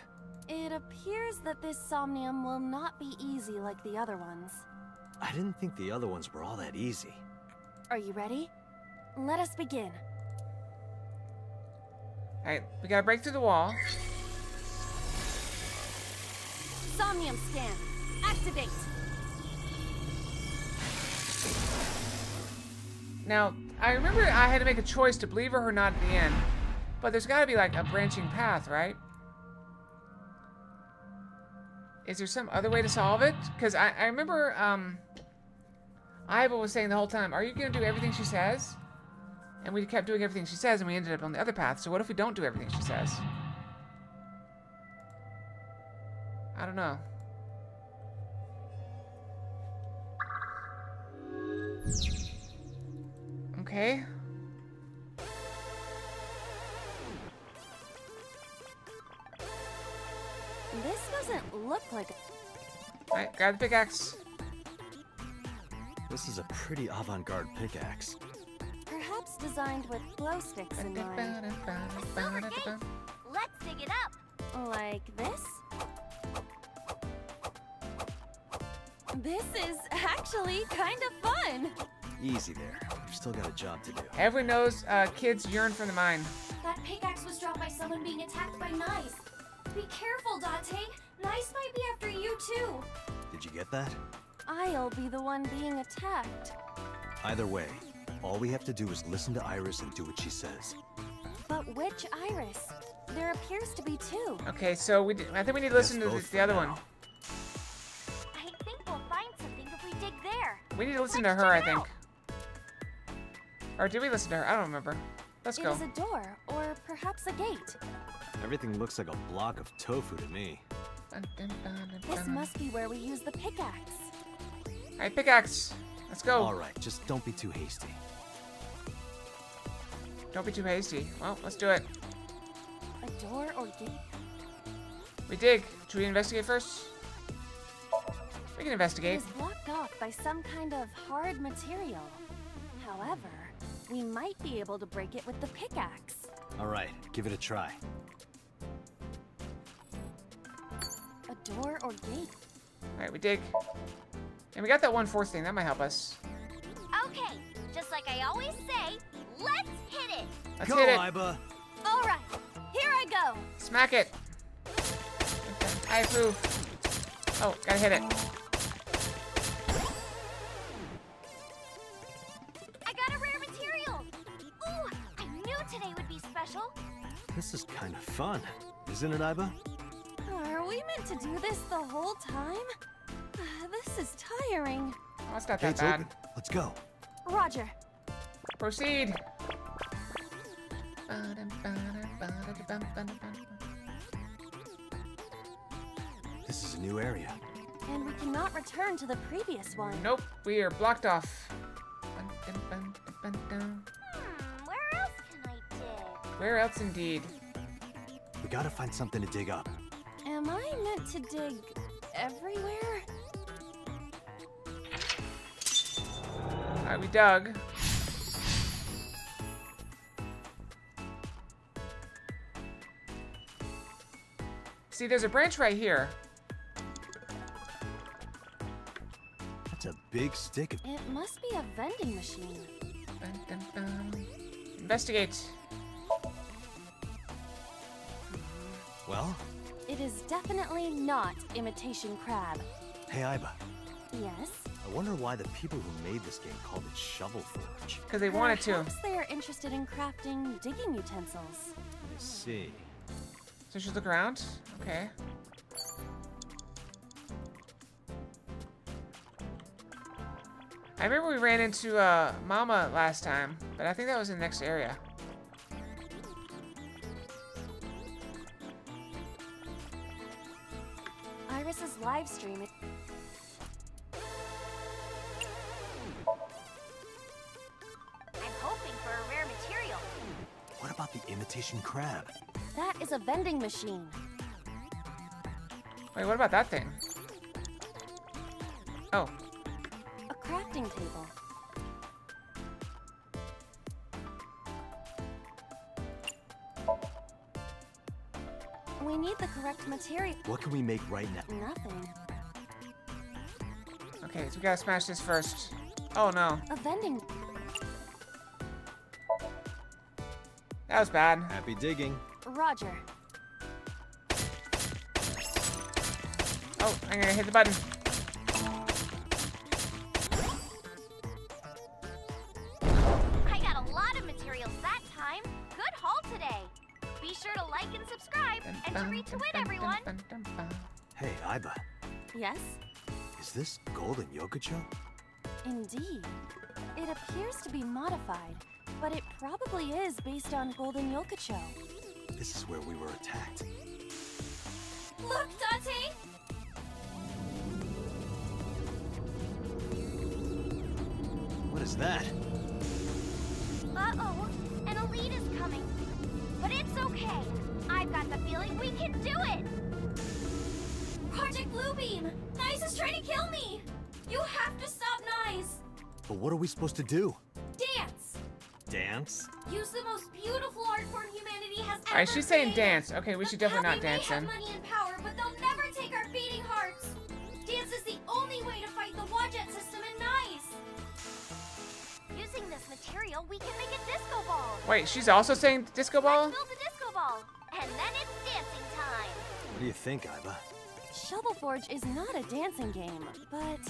It appears that this Somnium will not be easy like the other ones. I didn't think the other ones were all that easy. Are you ready? Let us begin. Alright, we gotta break through the wall. Somnium scan. Activate. Now, I remember I had to make a choice to believe her or not at the end. But there's gotta be like a branching path, right? Is there some other way to solve it? Because I remember, Iva was saying the whole time, are you gonna do everything she says? And we kept doing everything she says, and we ended up on the other path. So what if we don't do everything she says? I don't know. Okay. This doesn't look like Alright, grab the pickaxe. This is a pretty avant-garde pickaxe. perhaps designed with glow sticks in mind. Silver gate! Let's dig it up! Like this? This is actually kind of fun. Easy there. We've still got a job to do. Everyone knows kids yearn for the mine. That pickaxe was dropped by someone being attacked by Nice. Be careful, Date. Nice might be after you too. Did you get that? I'll be the one being attacked. Either way, all we have to do is listen to Iris and do what she says. But which Iris? There appears to be two. Okay, so I think we need to listen to both the other for one. now. I think we'll find something if we dig there. We need to listen to Let's her, I check it think. out. Or did we listen to her? I don't remember. Let's It go. is a door, or perhaps a gate. Everything looks like a block of tofu to me. This must be where we use the pickaxe. Alright, pickaxe. Let's go. All right, just don't be too hasty. Don't be too hasty. Well, let's do it. A door or gate? We dig. Should we investigate first? We can It investigate. is blocked off by some kind of hard material. However, we might be able to break it with the pickaxe. All right, give it a try. A door or gate? Alright, we dig. And we got that 1/4 thing. That might help us. Okay, just like I always say, let's hit it! Let's Go, hit it. Iba! All right, here I go. Smack it. Okay, I approve. Oh, gotta hit it. I got a rare material! Ooh, I knew today would be special! This is kind of fun, isn't it, Iba? Are we meant to do this the whole time? This is tiring. Oh, it's not that Gate's bad. open. Let's go. Roger. Proceed. This is a new area. And we cannot return to the previous one. Nope, we are blocked off. Where else can I dig? Where else indeed? We gotta find something to dig up. Am I meant to dig everywhere? Alright, we dug. See, there's a branch right here. That's a big stick of... It must be a vending machine. Dun, dun, dun. Investigate. Well? It is definitely not imitation crab. Hey, Iba. Yes? I wonder why the people who made this game called it Shovel Forge. Because they wanted to. Perhaps they are interested in crafting digging utensils. I see. So just look around? Okay. I remember we ran into Mama last time, but I think that was in the next area. Iris's live stream. I'm hoping for a rare material. What about the imitation crab? That is a vending machine. Wait, what about that thing? Oh. A crafting table. We need the correct material. What can we make right now? Nothing. Okay, so we gotta smash this first. Oh no. A vending. That was bad. Happy digging. Roger. Oh, I'm gonna hit the button. I got a lot of materials that time. Good haul today. Be sure to like and subscribe and to read to win, everyone. Hey, Iba. Yes? Is this Golden Yokocho? Indeed. It appears to be modified, but it probably is based on Golden Yokocho. This is where we were attacked. Look, Dante! What is that? Uh-oh, an elite is coming. But it's okay. I've got the feeling we can do it! Project Bluebeam! Nice is trying to kill me! You have to stop Nice! But what are we supposed to do? Dance! Dance? Use the most beautiful art form humanity has ever Alright, she's saying made. dance. Okay, we should definitely not dance They may then. have money and power, but they'll never take our beating hearts. Dance is the only way to fight the Wadjet system in Nice. Using this material, we can make a disco ball. Wait, she's also saying disco ball? Let's build a disco ball, and then it's dancing time. What do you think, Iba? Shovel Forge is not a dancing game, but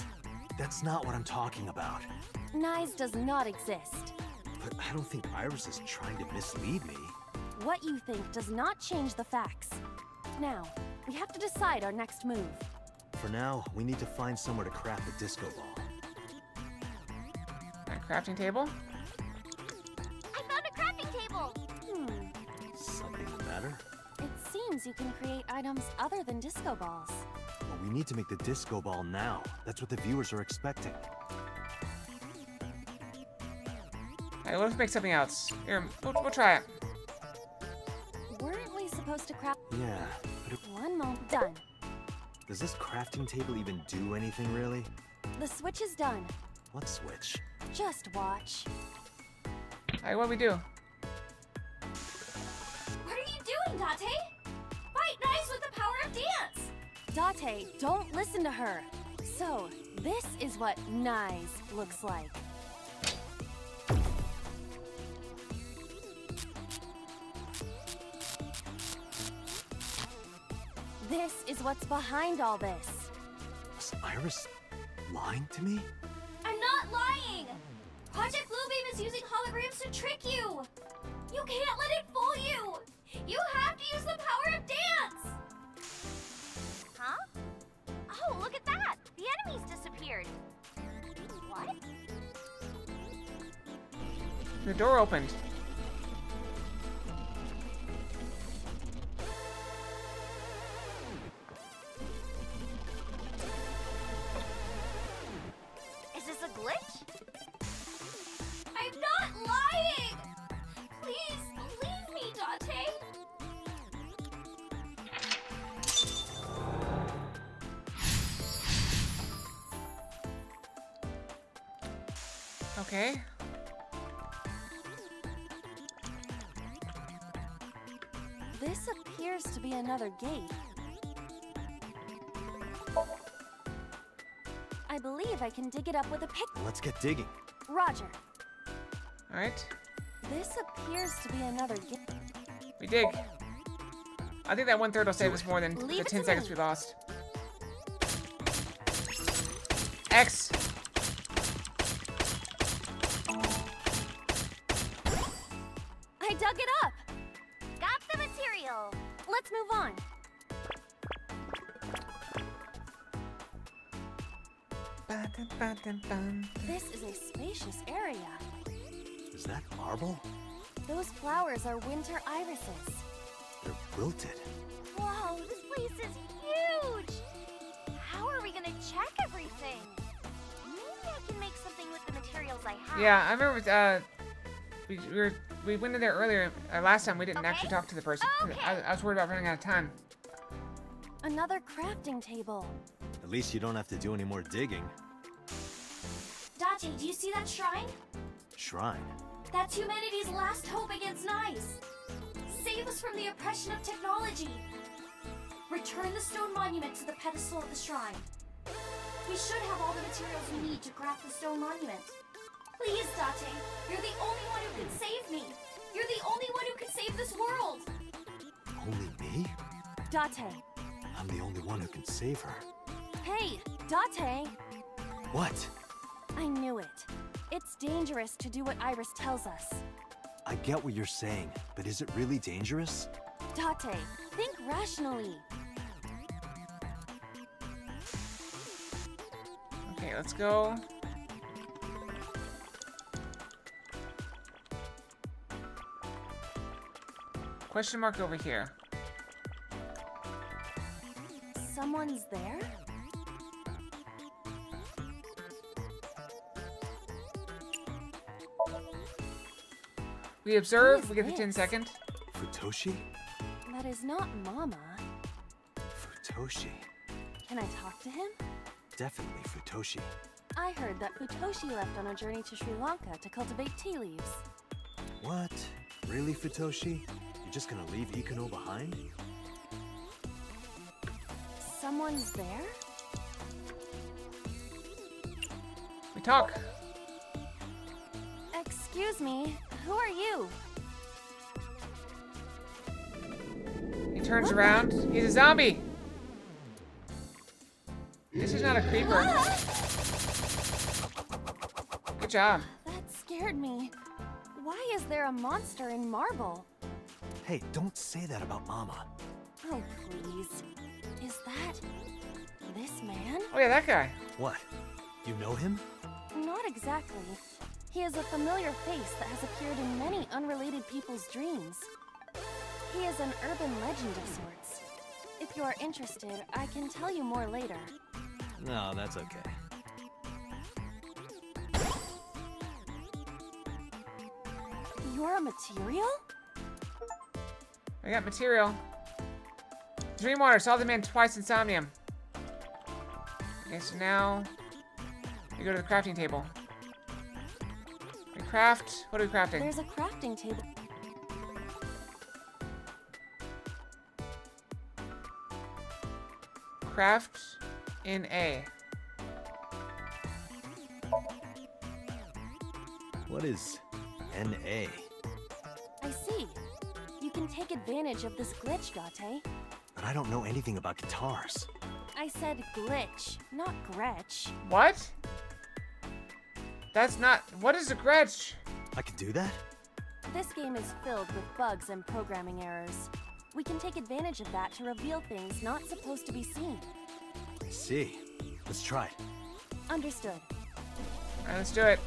That's not what I'm talking about. Nice does not exist. But I don't think Iris is trying to mislead me. What you think does not change the facts. Now, we have to decide our next move. For now, we need to find somewhere to craft the disco ball. Alright, crafting table? I found a crafting table. Something better? It seems you can create items other than disco balls. But we need to make the disco ball now. That's what the viewers are expecting. Alright, let's make something else. Here, we'll try it. Weren't we supposed to craft? Yeah, but One moment. Done. does this crafting table even do anything, really? The switch is done. What switch? Just watch. Alright, what do we do? What are you doing, Date? Fight Nice with the power of dance. Date, don't listen to her. So, this is what Nice looks like. This is what's behind all this. Was Iris lying to me? I'm not lying. Project Bluebeam is using holograms to trick you. You can't let it fool you. You have to use the power of dance. Huh? Oh, look at that. The enemy's disappeared. What? The door opened. Is this a glitch? I'm not lying! Please, believe me, Dante! Okay. This appears to be another gate. I believe I can dig it up with a pick. Let's get digging. Roger. All right, This appears to be another gift. we dig. I think that 1/3 will save us more than Leave the it 10 to seconds me. we lost. X. I dug it up. Got the material. Let's move on. This is a spacious area. Is that marble? Those flowers are winter irises. They're wilted. Whoa, this place is huge. How are we gonna check everything? Maybe I can make something with the materials I have. Yeah, I remember. We went in there earlier. Last time we didn't Okay. actually talk to the person. 'Cause Okay. I was worried about running out of time. Another crafting table. At least you don't have to do any more digging. Date, do you see that shrine? Shrine. That's humanity's last hope against Nice. Save us from the oppression of technology. Return the stone monument to the pedestal of the shrine. We should have all the materials we need to craft the stone monument. Please, Date, you're the only one who can save me. You're the only one who can save this world. Only me? Date. I'm the only one who can save her. Hey, Date. What? I knew it. It's dangerous to do what Iris tells us. I get what you're saying, but is it really dangerous? Date, think rationally. Okay, let's go. Question mark over here. Someone's there? We observe, Who we is get the 10 this? second. Futoshi? That is not Mama. Futoshi. Can I talk to him? Definitely Futoshi. I heard that Futoshi left on a journey to Sri Lanka to cultivate tea leaves. What? Really, Futoshi? You're just gonna leave Ikuno behind? Someone's there? We talk. Excuse me, who are you? He turns around. He's a zombie. This is not a creeper. Good job. That scared me. Why is there a monster in marble? Hey, don't say that about Mama. Oh, please. Is that this man? Oh yeah, that guy. What? You know him? Not exactly. He is a familiar face that has appeared in many unrelated people's dreams. He is an urban legend of sorts. If you are interested, I can tell you more later. No, that's okay. You're a material? I got material. Dreamwater saw the man twice in Somnium. Okay, so now we go to the crafting table. We craft. What are we crafting? There's a crafting table. Craft in A. What is NA? I see. You can take advantage of this glitch, Date. But I don't know anything about guitars. I said glitch, not Gretch. What? That's not. What is a Gretch? I can do that? This game is filled with bugs and programming errors. We can take advantage of that to reveal things not supposed to be seen. I see. Let's try it. Understood. Alright, let's do it.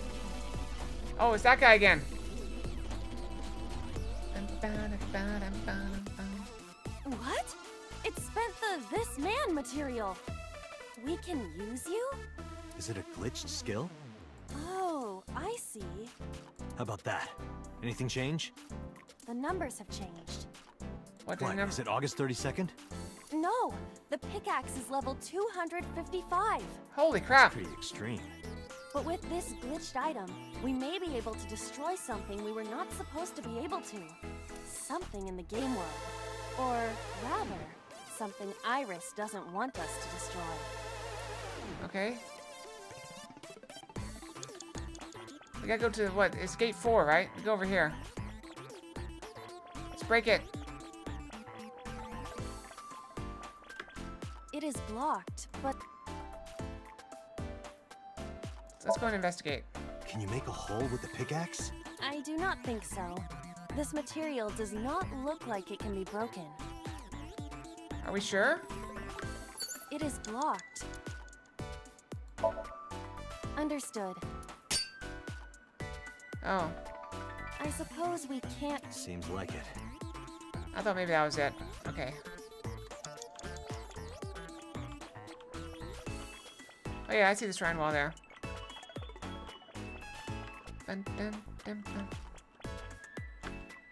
Oh, it's that guy again. What? It spent the this man material. We can use you? Is it a glitched skill? Oh, I see. How about that? Anything change? The numbers have changed. What did What, number? is it August 32nd? No, the pickaxe is level 255. Holy crap! Pretty extreme. But with this glitched item, we may be able to destroy something we were not supposed to be able to. Something in the game world. Or rather, something Iris doesn't want us to destroy. Okay. We gotta go to what? It's gate 4, right? We go over here. Let's break it. It is blocked, but Let's go and investigate. Can you make a hole with the pickaxe? I do not think so. This material does not look like it can be broken. Are we sure? It is blocked. Understood. Oh, I suppose we can't. Seems like it. I thought maybe that was it. Okay. Oh yeah, I see the shrine wall there. Dun, dun, dun, dun.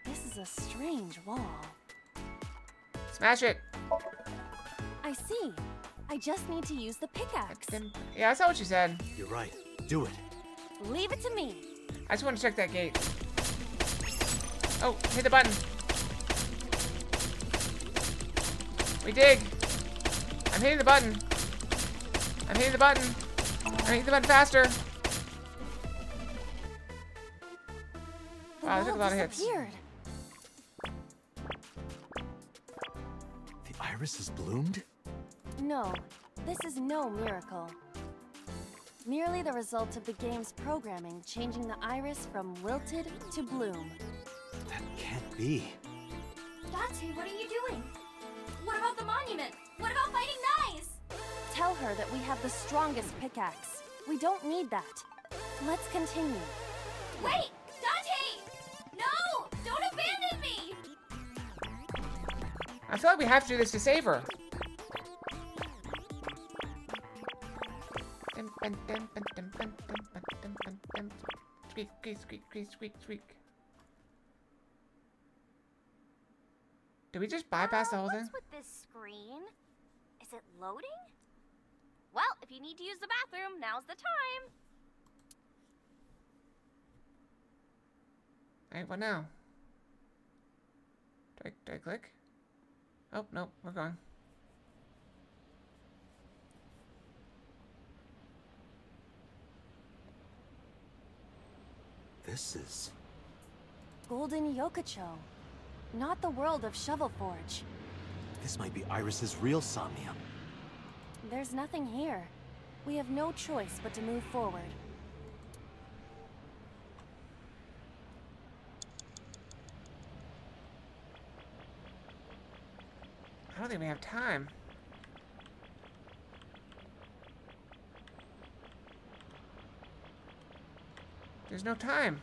This is a strange wall. Smash it! I see. I just need to use the pickaxe. Yeah, I saw what you said. You're right. Do it. Leave it to me. I just want to check that gate. Oh, hit the button. We dig. I'm hitting the button. I'm hitting the button. I'm hitting the button faster. The Wow, that took a wall lot of hits. disappeared. The iris has bloomed? No, this is no miracle. Merely the result of the game's programming changing the iris from wilted to bloom. That can't be. Dante, what are you doing? What about the monument? What about fighting Nyes? Tell her that we have the strongest pickaxe. We don't need that. Let's continue. Wait! Dante! No! Don't abandon me! I feel like we have to do this to save her. Squeak, squeak, squeak, squeak, squeak, squeak. Did we just bypass the whole thing? What's with this screen? Is it loading? Well, if you need to use the bathroom, now's the time. Alright, what now? Do I click? Oh, no, we're going. This is... Golden Yokocho. Not the world of Shovelforge. This might be Iris's real Somnium. There's nothing here. We have no choice but to move forward. I don't think we have time. There's no time.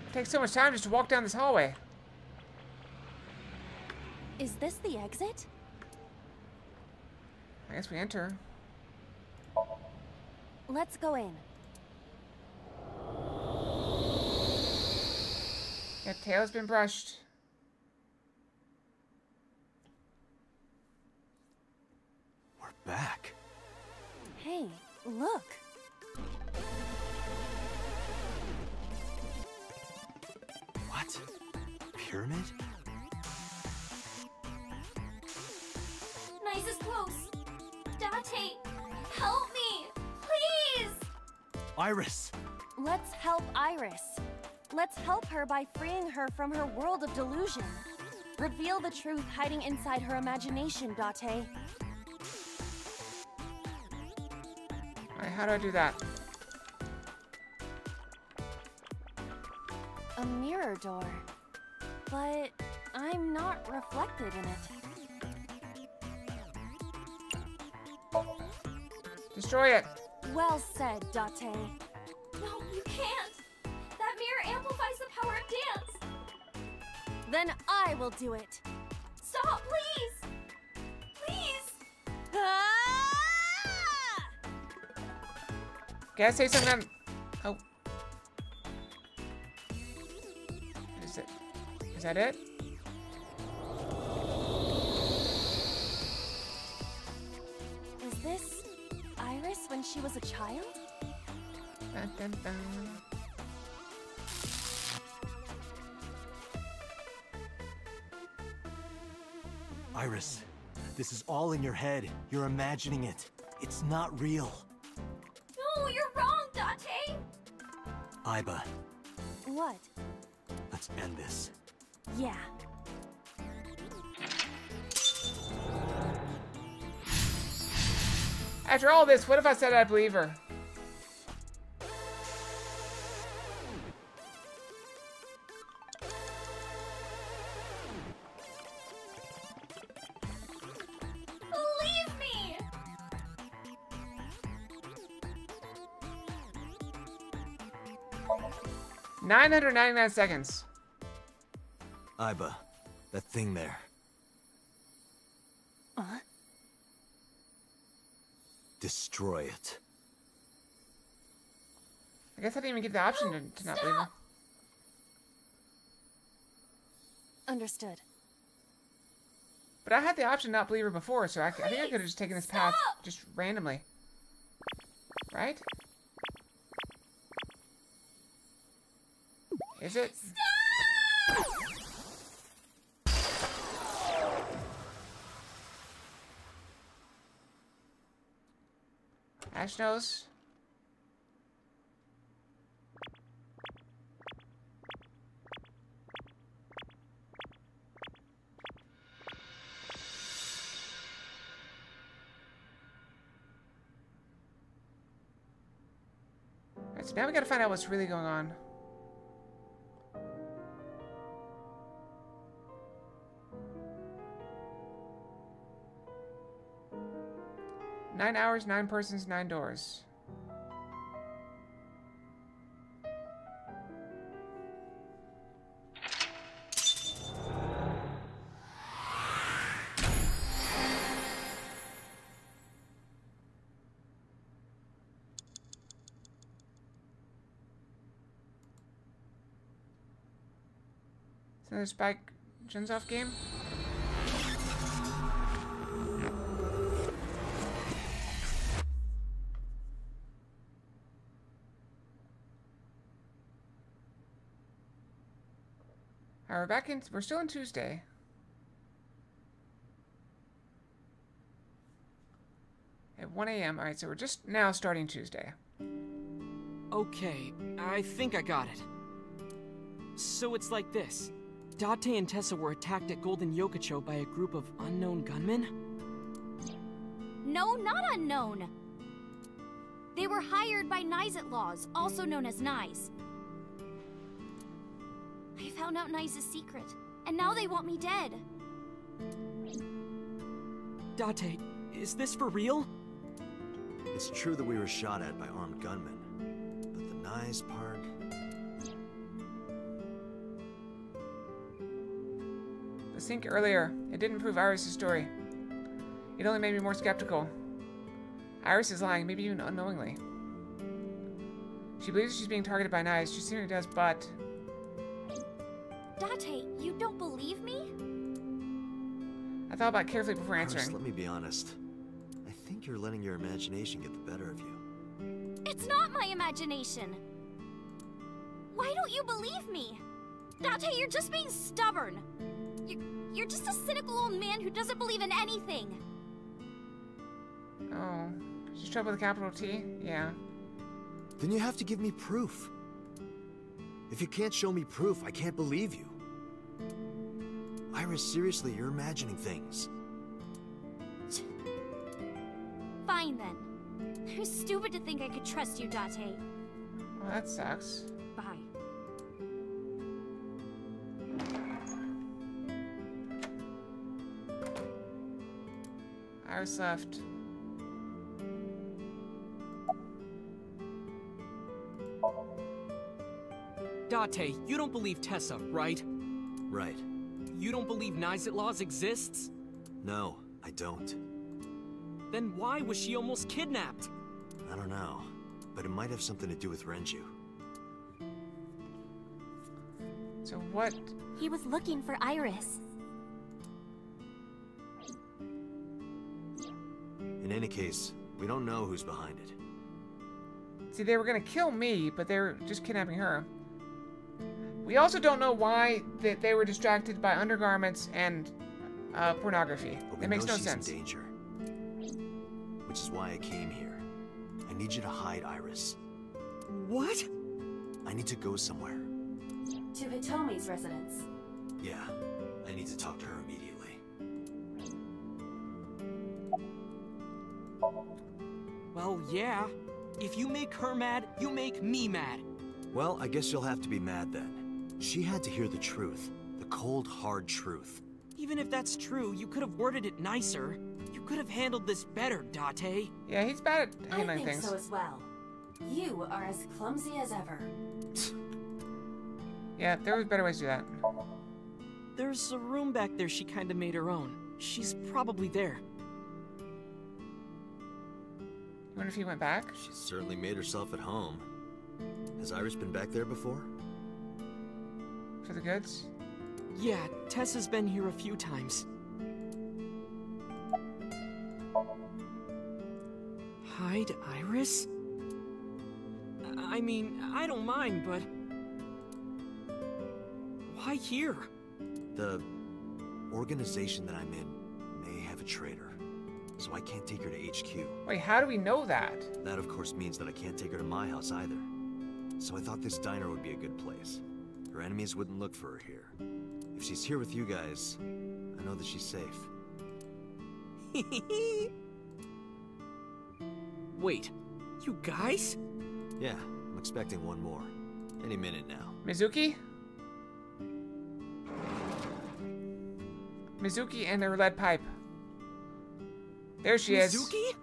It takes so much time just to walk down this hallway. Is this the exit? I guess we enter. Let's go in. Yeah, tail's been brushed. We're back. Hey, look. What? Pyramid? Nyes is close. Dante, help me! Please! Iris! Let's help Iris. Let's help her by freeing her from her world of delusion. Reveal the truth hiding inside her imagination, Date. Alright, how do I do that? A mirror door. But I'm not reflected in it. Destroy it! Well said, Date. No, you can't! That mirror amplifies the power of dance! Then I will do it. Stop, please! Please! Ah! Can I say something? Oh. Is it? Is that it? Is this Iris when she was a child? Dun, dun, dun. Iris, this is all in your head. You're imagining it. It's not real. No, you're wrong, Date! Aiba, What? let's end this. Yeah. After all this, what if I said I believe her? Believe me! 999 seconds. Aiba, that thing there. Destroy it. I guess I didn't even get the option to not believe her. Understood. But I had the option to not believe her before, so I think I could have just taken this path just randomly. Right? Is it? Ash knows. Alright, so now we gotta find out what's really going on. Nine hours, 9 persons, 9 doors. Is another Spike Junsoff game? Alright, we're still in Tuesday. At 1 a.m. Alright, so we're just now starting Tuesday. Okay, I think I got it. So it's like this. Date and Tessa were attacked at Golden Yokocho by a group of unknown gunmen? No, not unknown. They were hired by Nyes Laws, also known as Nyes. I found out Nyes' secret, and now they want me dead. Date, is this for real? It's true that we were shot at by armed gunmen, but the nice part... The sync earlier, it didn't prove Iris' story. It only made me more skeptical. Iris is lying, maybe even unknowingly. She believes she's being targeted by Nyes. She certainly does, but... Date, you don't believe me? I thought about it carefully before answering. Iris, let me be honest. I think you're letting your imagination get the better of you. It's not my imagination. Why don't you believe me? Date, you're just being stubborn. You're just a cynical old man who doesn't believe in anything. Oh, she's trouble with a capital T? Yeah. Then you have to give me proof. If you can't show me proof, I can't believe you. Iris, seriously, you're imagining things. Fine then. I was stupid to think I could trust you, Date. Well, that sucks. Bye. Iris left. Date, you don't believe Tessa, right? Right. You don't believe Nyes Laws exists? No, I don't. Then why was she almost kidnapped? I don't know, but it might have something to do with Renju. So what? He was looking for Iris. In any case, we don't know who's behind it. See, they were gonna kill me, but they were just kidnapping her. We also don't know why they were distracted by undergarments and pornography. But we It makes know no she's sense. in danger. which is why I came here. I need you to hide Iris. What? I need to go somewhere. To Hitomi's residence. Yeah, I need to talk to her immediately. Well, yeah. If you make her mad, you make me mad. Well, I guess you'll have to be mad then. She had to hear the truth. The cold, hard truth. Even if that's true, you could have worded it nicer. You could have handled this better, Date. Yeah, he's bad at I handling think things. so as well. You are as clumsy as ever. Yeah, there was better ways to do that. There's a room back there she kinda made her own. She's probably there. I wonder if he went back? She certainly made herself at home. Has Iris been back there before? For the goods? Yeah, Tessa's been here a few times. Hide Iris? I mean, I don't mind, but... why here? The organization that I'm in may have a traitor, so I can't take her to HQ. Wait, how do we know that? That, of course, means that I can't take her to my house either. So I thought this diner would be a good place. Her enemies wouldn't look for her here. If she's here with you guys, I know that she's safe. Wait, you guys? Yeah, I'm expecting one more. Any minute now. Mizuki? Mizuki and her lead pipe. There she is. Mizuki?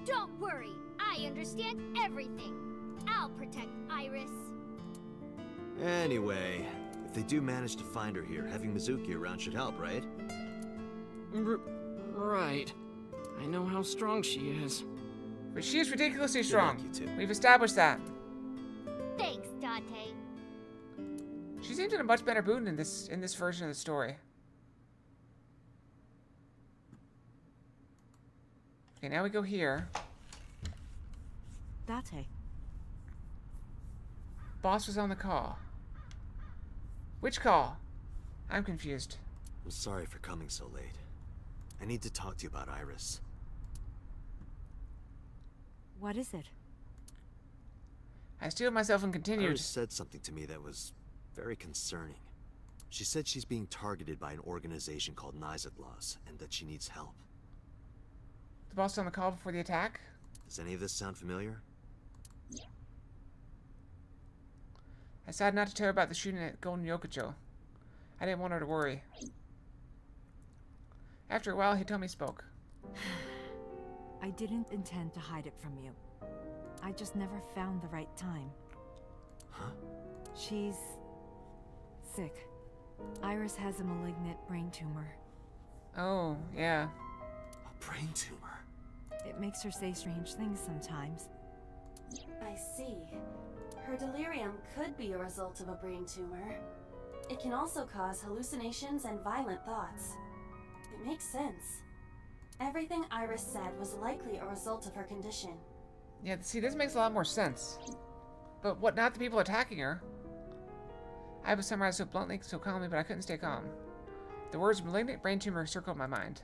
Don't worry, I understand everything. I'll protect Iris. Anyway, if they do manage to find her here, having Mizuki around should help, right? Right. I know how strong she is. But she is ridiculously Good strong. luck, you two. We've established that. Thanks, Date. She seems in a much better mood in this version of the story. Okay, now we go here. Date. Boss was on the call. Which call? I'm confused. I'm sorry for coming so late. I need to talk to you about Iris. What is it? I steeled myself and continued. Iris said something to me that was very concerning. She said she's being targeted by an organization called Nizatlaws, and that she needs help. The boss was on the call before the attack? Does any of this sound familiar? I decided not to tell her about the shooting at Golden Yokocho. I didn't want her to worry. After a while, Hitomi spoke. I didn't intend to hide it from you. I just never found the right time. Huh? She's... sick. Iris has a malignant brain tumor. Oh, yeah. A brain tumor? It makes her say strange things sometimes. I see. Her delirium could be a result of a brain tumor. It can also cause hallucinations and violent thoughts. It makes sense. Everything Iris said was likely a result of her condition. Yeah, see, this makes a lot more sense. But what, not the people attacking her? I was summarized so bluntly, so calmly, but I couldn't stay calm. The words malignant brain tumor circled my mind.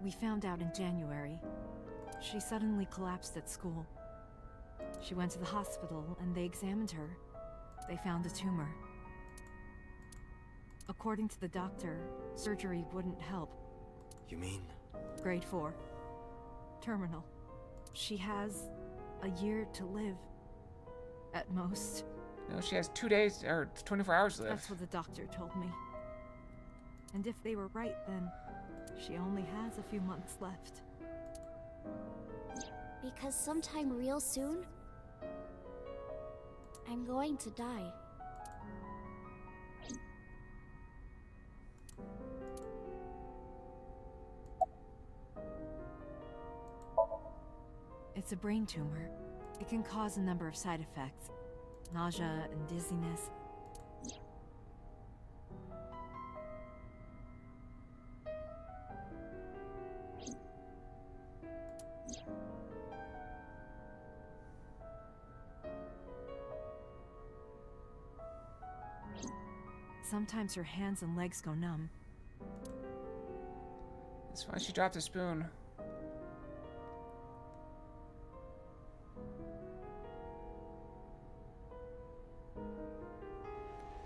We found out in January. She suddenly collapsed at school. She went to the hospital and they examined her. They found a tumor. According to the doctor, surgery wouldn't help. You mean? Grade 4. Terminal. She has a year to live. At most. No, she has 2 days, or 24 hours to live. That's what the doctor told me. And if they were right, then she only has a few months left. Because sometime real soon, I'm going to die. It's a brain tumor. It can cause a number of side effects. Nausea and dizziness. Sometimes her hands and legs go numb. That's why she dropped the spoon.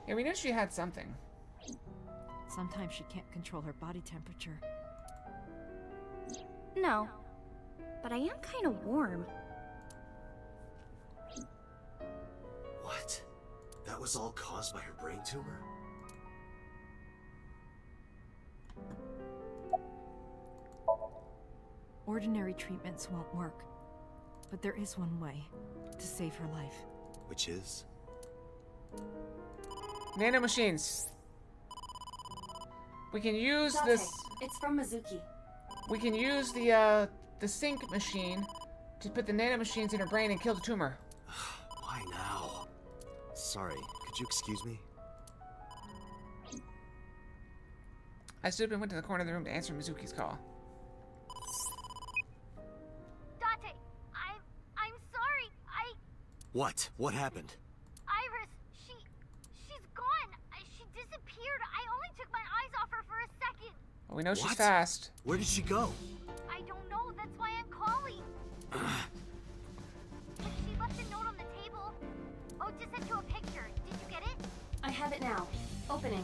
Yeah, we knew she had something. Sometimes she can't control her body temperature. No, but I am kind of warm. What? That was all caused by her brain tumor? Ordinary treatments won't work. But there is one way to save her life. Which is? Nano machines. We can use Date, this. it's from Mizuki. We can use the sync machine to put the nano machines in her brain and kill the tumor. Why now? Sorry, could you excuse me? I stood up and went to the corner of the room to answer Mizuki's call. Date, I'm sorry. What? What happened? Iris, she's gone. She disappeared. I only took my eyes off her for a second. Well, we know she's What? fast. Where did she go? I don't know. That's why I'm calling. But she left a note on the table. Oh, just sent you a picture. Did you get it? I have it now. Opening.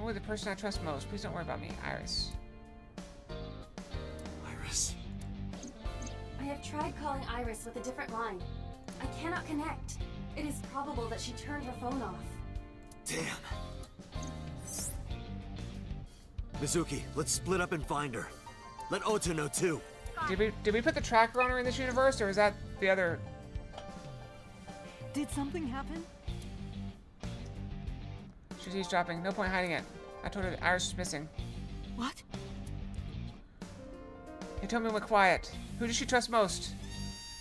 Only the person I trust most. Please don't worry about me, Iris. Iris. I have tried calling Iris with a different line. I cannot connect. It is probable that she turned her phone off. Damn. Mizuki, let's split up and find her. Let Ota know too. Did we put the tracker on her in this universe, or is that the other? Did something happen? She's eavesdropping. No point hiding it. I told her that Iris is missing. What? He told me we're quiet. Who does she trust most?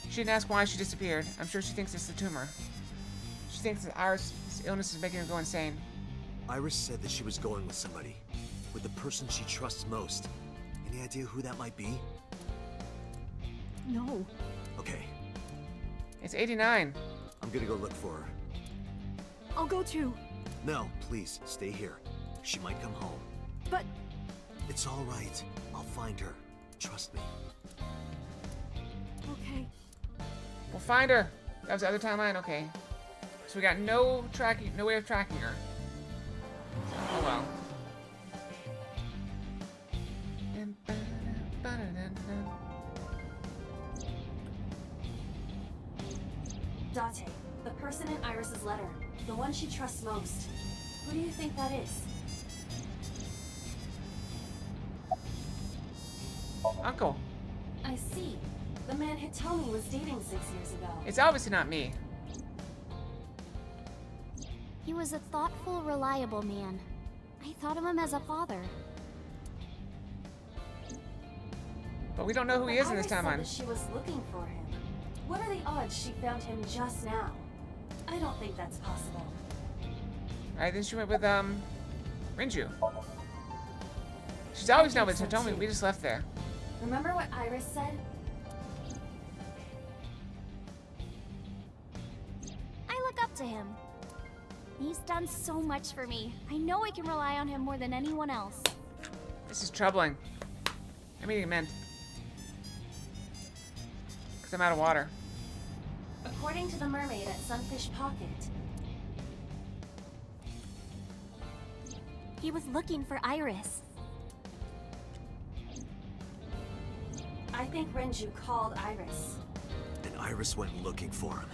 She didn't ask why she disappeared. I'm sure she thinks it's the tumor. She thinks that Iris' illness is making her go insane. Iris said that she was going with somebody. With the person she trusts most. Any idea who that might be? No. Okay, It's 89. I'm gonna go look for her. I'll go too. No, please, stay here. She might come home. But It's all right. I'll find her. Trust me. okay. We'll find her. That was the other timeline? Okay. So we got no way of tracking her. Oh well. Date, the person in Iris's letter. The one she trusts most. Who do you think that is? Uncle. I see. The man Hitomi was dating 6 years ago. It's obviously not me. He was a thoughtful, reliable man. I thought of him as a father. But we don't know who he is in this Iris said timeline. that she was looking for him. What are the odds she found him just now? I don't think that's possible. Alright, then she went with, Rinju. She's always known with so Hitomi. too. We just left there. Remember what Iris said? I look up to him. He's done so much for me. I know I can rely on him more than anyone else. This is troubling. I'm eating a mint. Because I'm out of water. According to the mermaid at Sunfish Pocket, He was looking for Iris. I think Renju called Iris. And Iris went looking for him.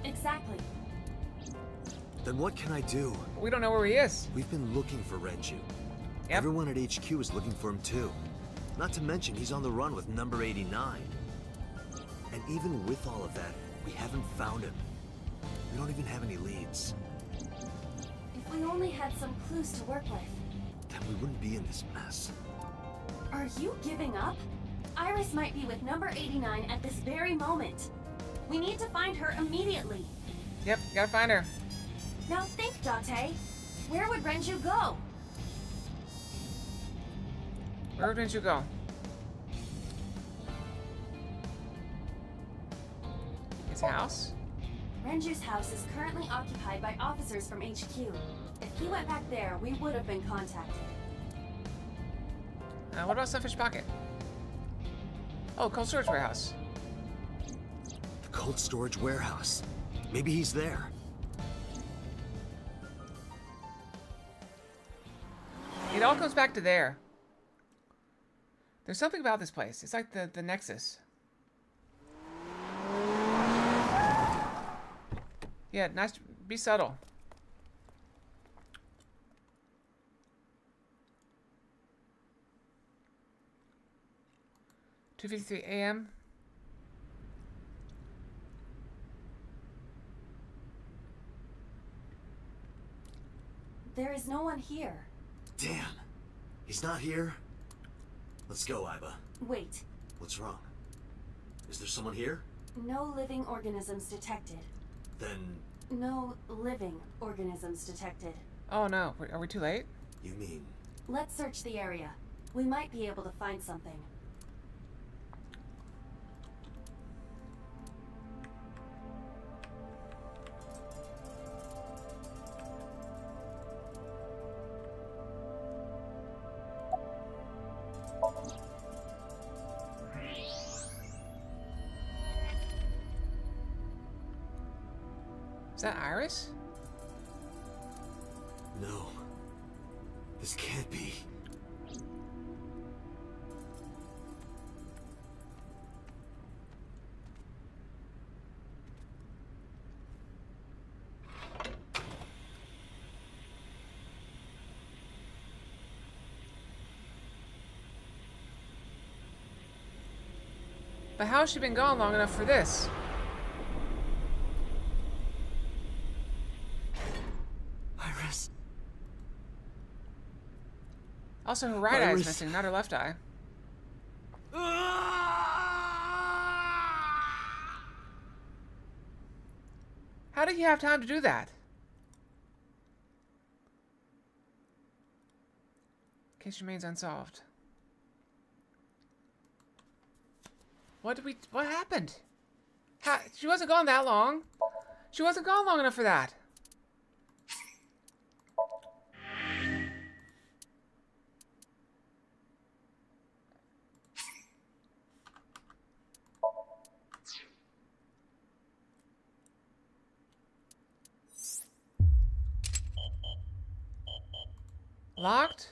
Exactly. Then what can I do? But we don't know where he is. We've been looking for Renju. Yep. Everyone at HQ is looking for him too. Not to mention he's on the run with number 89. And even with all of that, we haven't found him. We don't even have any leads. If we only had some clues to work with. Then we wouldn't be in this mess. Are you giving up? Iris might be with number 89 at this very moment. We need to find her immediately. Yep, gotta find her. Now think, Date. Where would Renju go? Where did you go? His house? Renju's house is currently occupied by officers from HQ. If If he went back there, we would have been contacted. What about Sunfish Pocket? Oh, cold storage warehouse. The cold storage warehouse. Maybe he's there. It all comes back to there. There's something about this place. It's like the Nexus. Yeah, nice. Be subtle. (2:53 a.m.) There is no one here. Damn. He's not here? Let's go, Iba. Wait. What's wrong? Is there someone here? No living organisms detected. Then... No living organisms detected. Oh no, are we too late? You mean... Let's search the area. We might be able to find something. Is that Iris? No. This can't be. But how has she been gone long enough for this? Iris. Also, her right eye is Iris. missing, not her left eye. How did you have time to do that? Case remains unsolved. What happened? She wasn't gone that long. She wasn't gone long enough for that. Locked?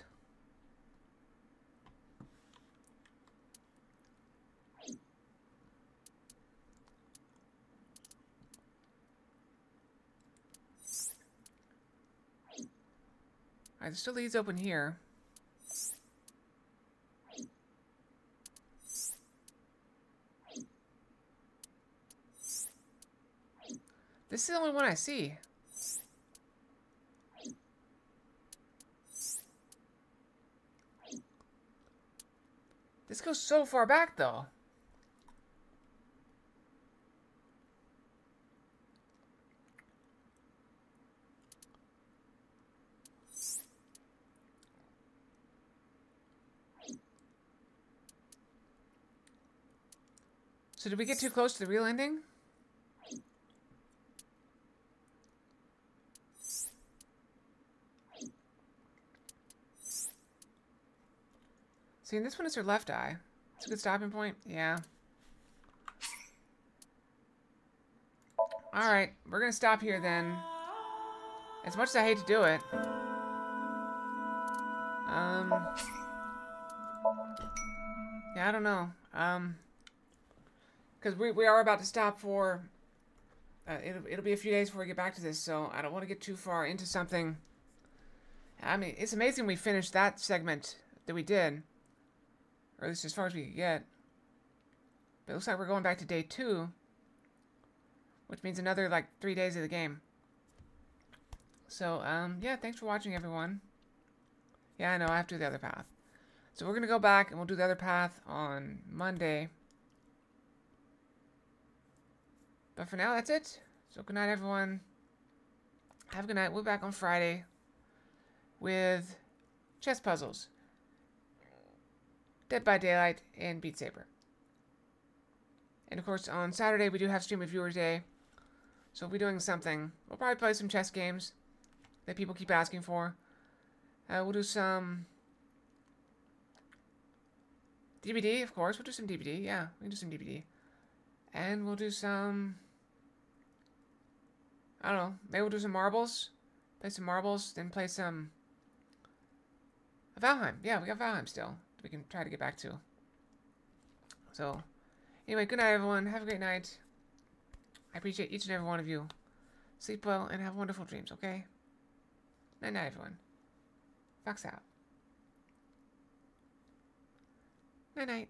Alright, there's still leads open here. This is the only one I see. This goes so far back, though. So did we get too close to the real ending? See, and this one is her left eye. It's a good stopping point. Yeah. Alright, we're gonna stop here then. As much as I hate to do it. Yeah, I don't know. Because we are about to stop for... it'll be a few days before we get back to this, so I don't want to get too far into something. I mean, it's amazing we finished that segment that we did. Or at least as far as we could get. But it looks like we're going back to day 2. Which means another, like, 3 days of the game. So, yeah, thanks for watching, everyone. Yeah, I know, I have to do the other path. So we're going to go back and we'll do the other path on Monday. But for now, that's it. So good night, everyone. Have a good night. We'll be back on Friday with chess puzzles, Dead by Daylight, and Beat Saber. And of course, on Saturday, we do have Stream of Viewers Day. So we'll be doing something. We'll probably play some chess games. that people keep asking for. We'll do some DVD, of course. We'll do some DVD. Yeah, we can do some DVD. And we'll do some... I don't know. Maybe we'll do some marbles. Play some marbles, then play some... Valheim. Yeah, we got Valheim still. We can try to get back to. So, anyway, good night, everyone. Have a great night. I appreciate each and every one of you. Sleep well and have wonderful dreams, okay? Night-night, everyone. Fox out. Night-night.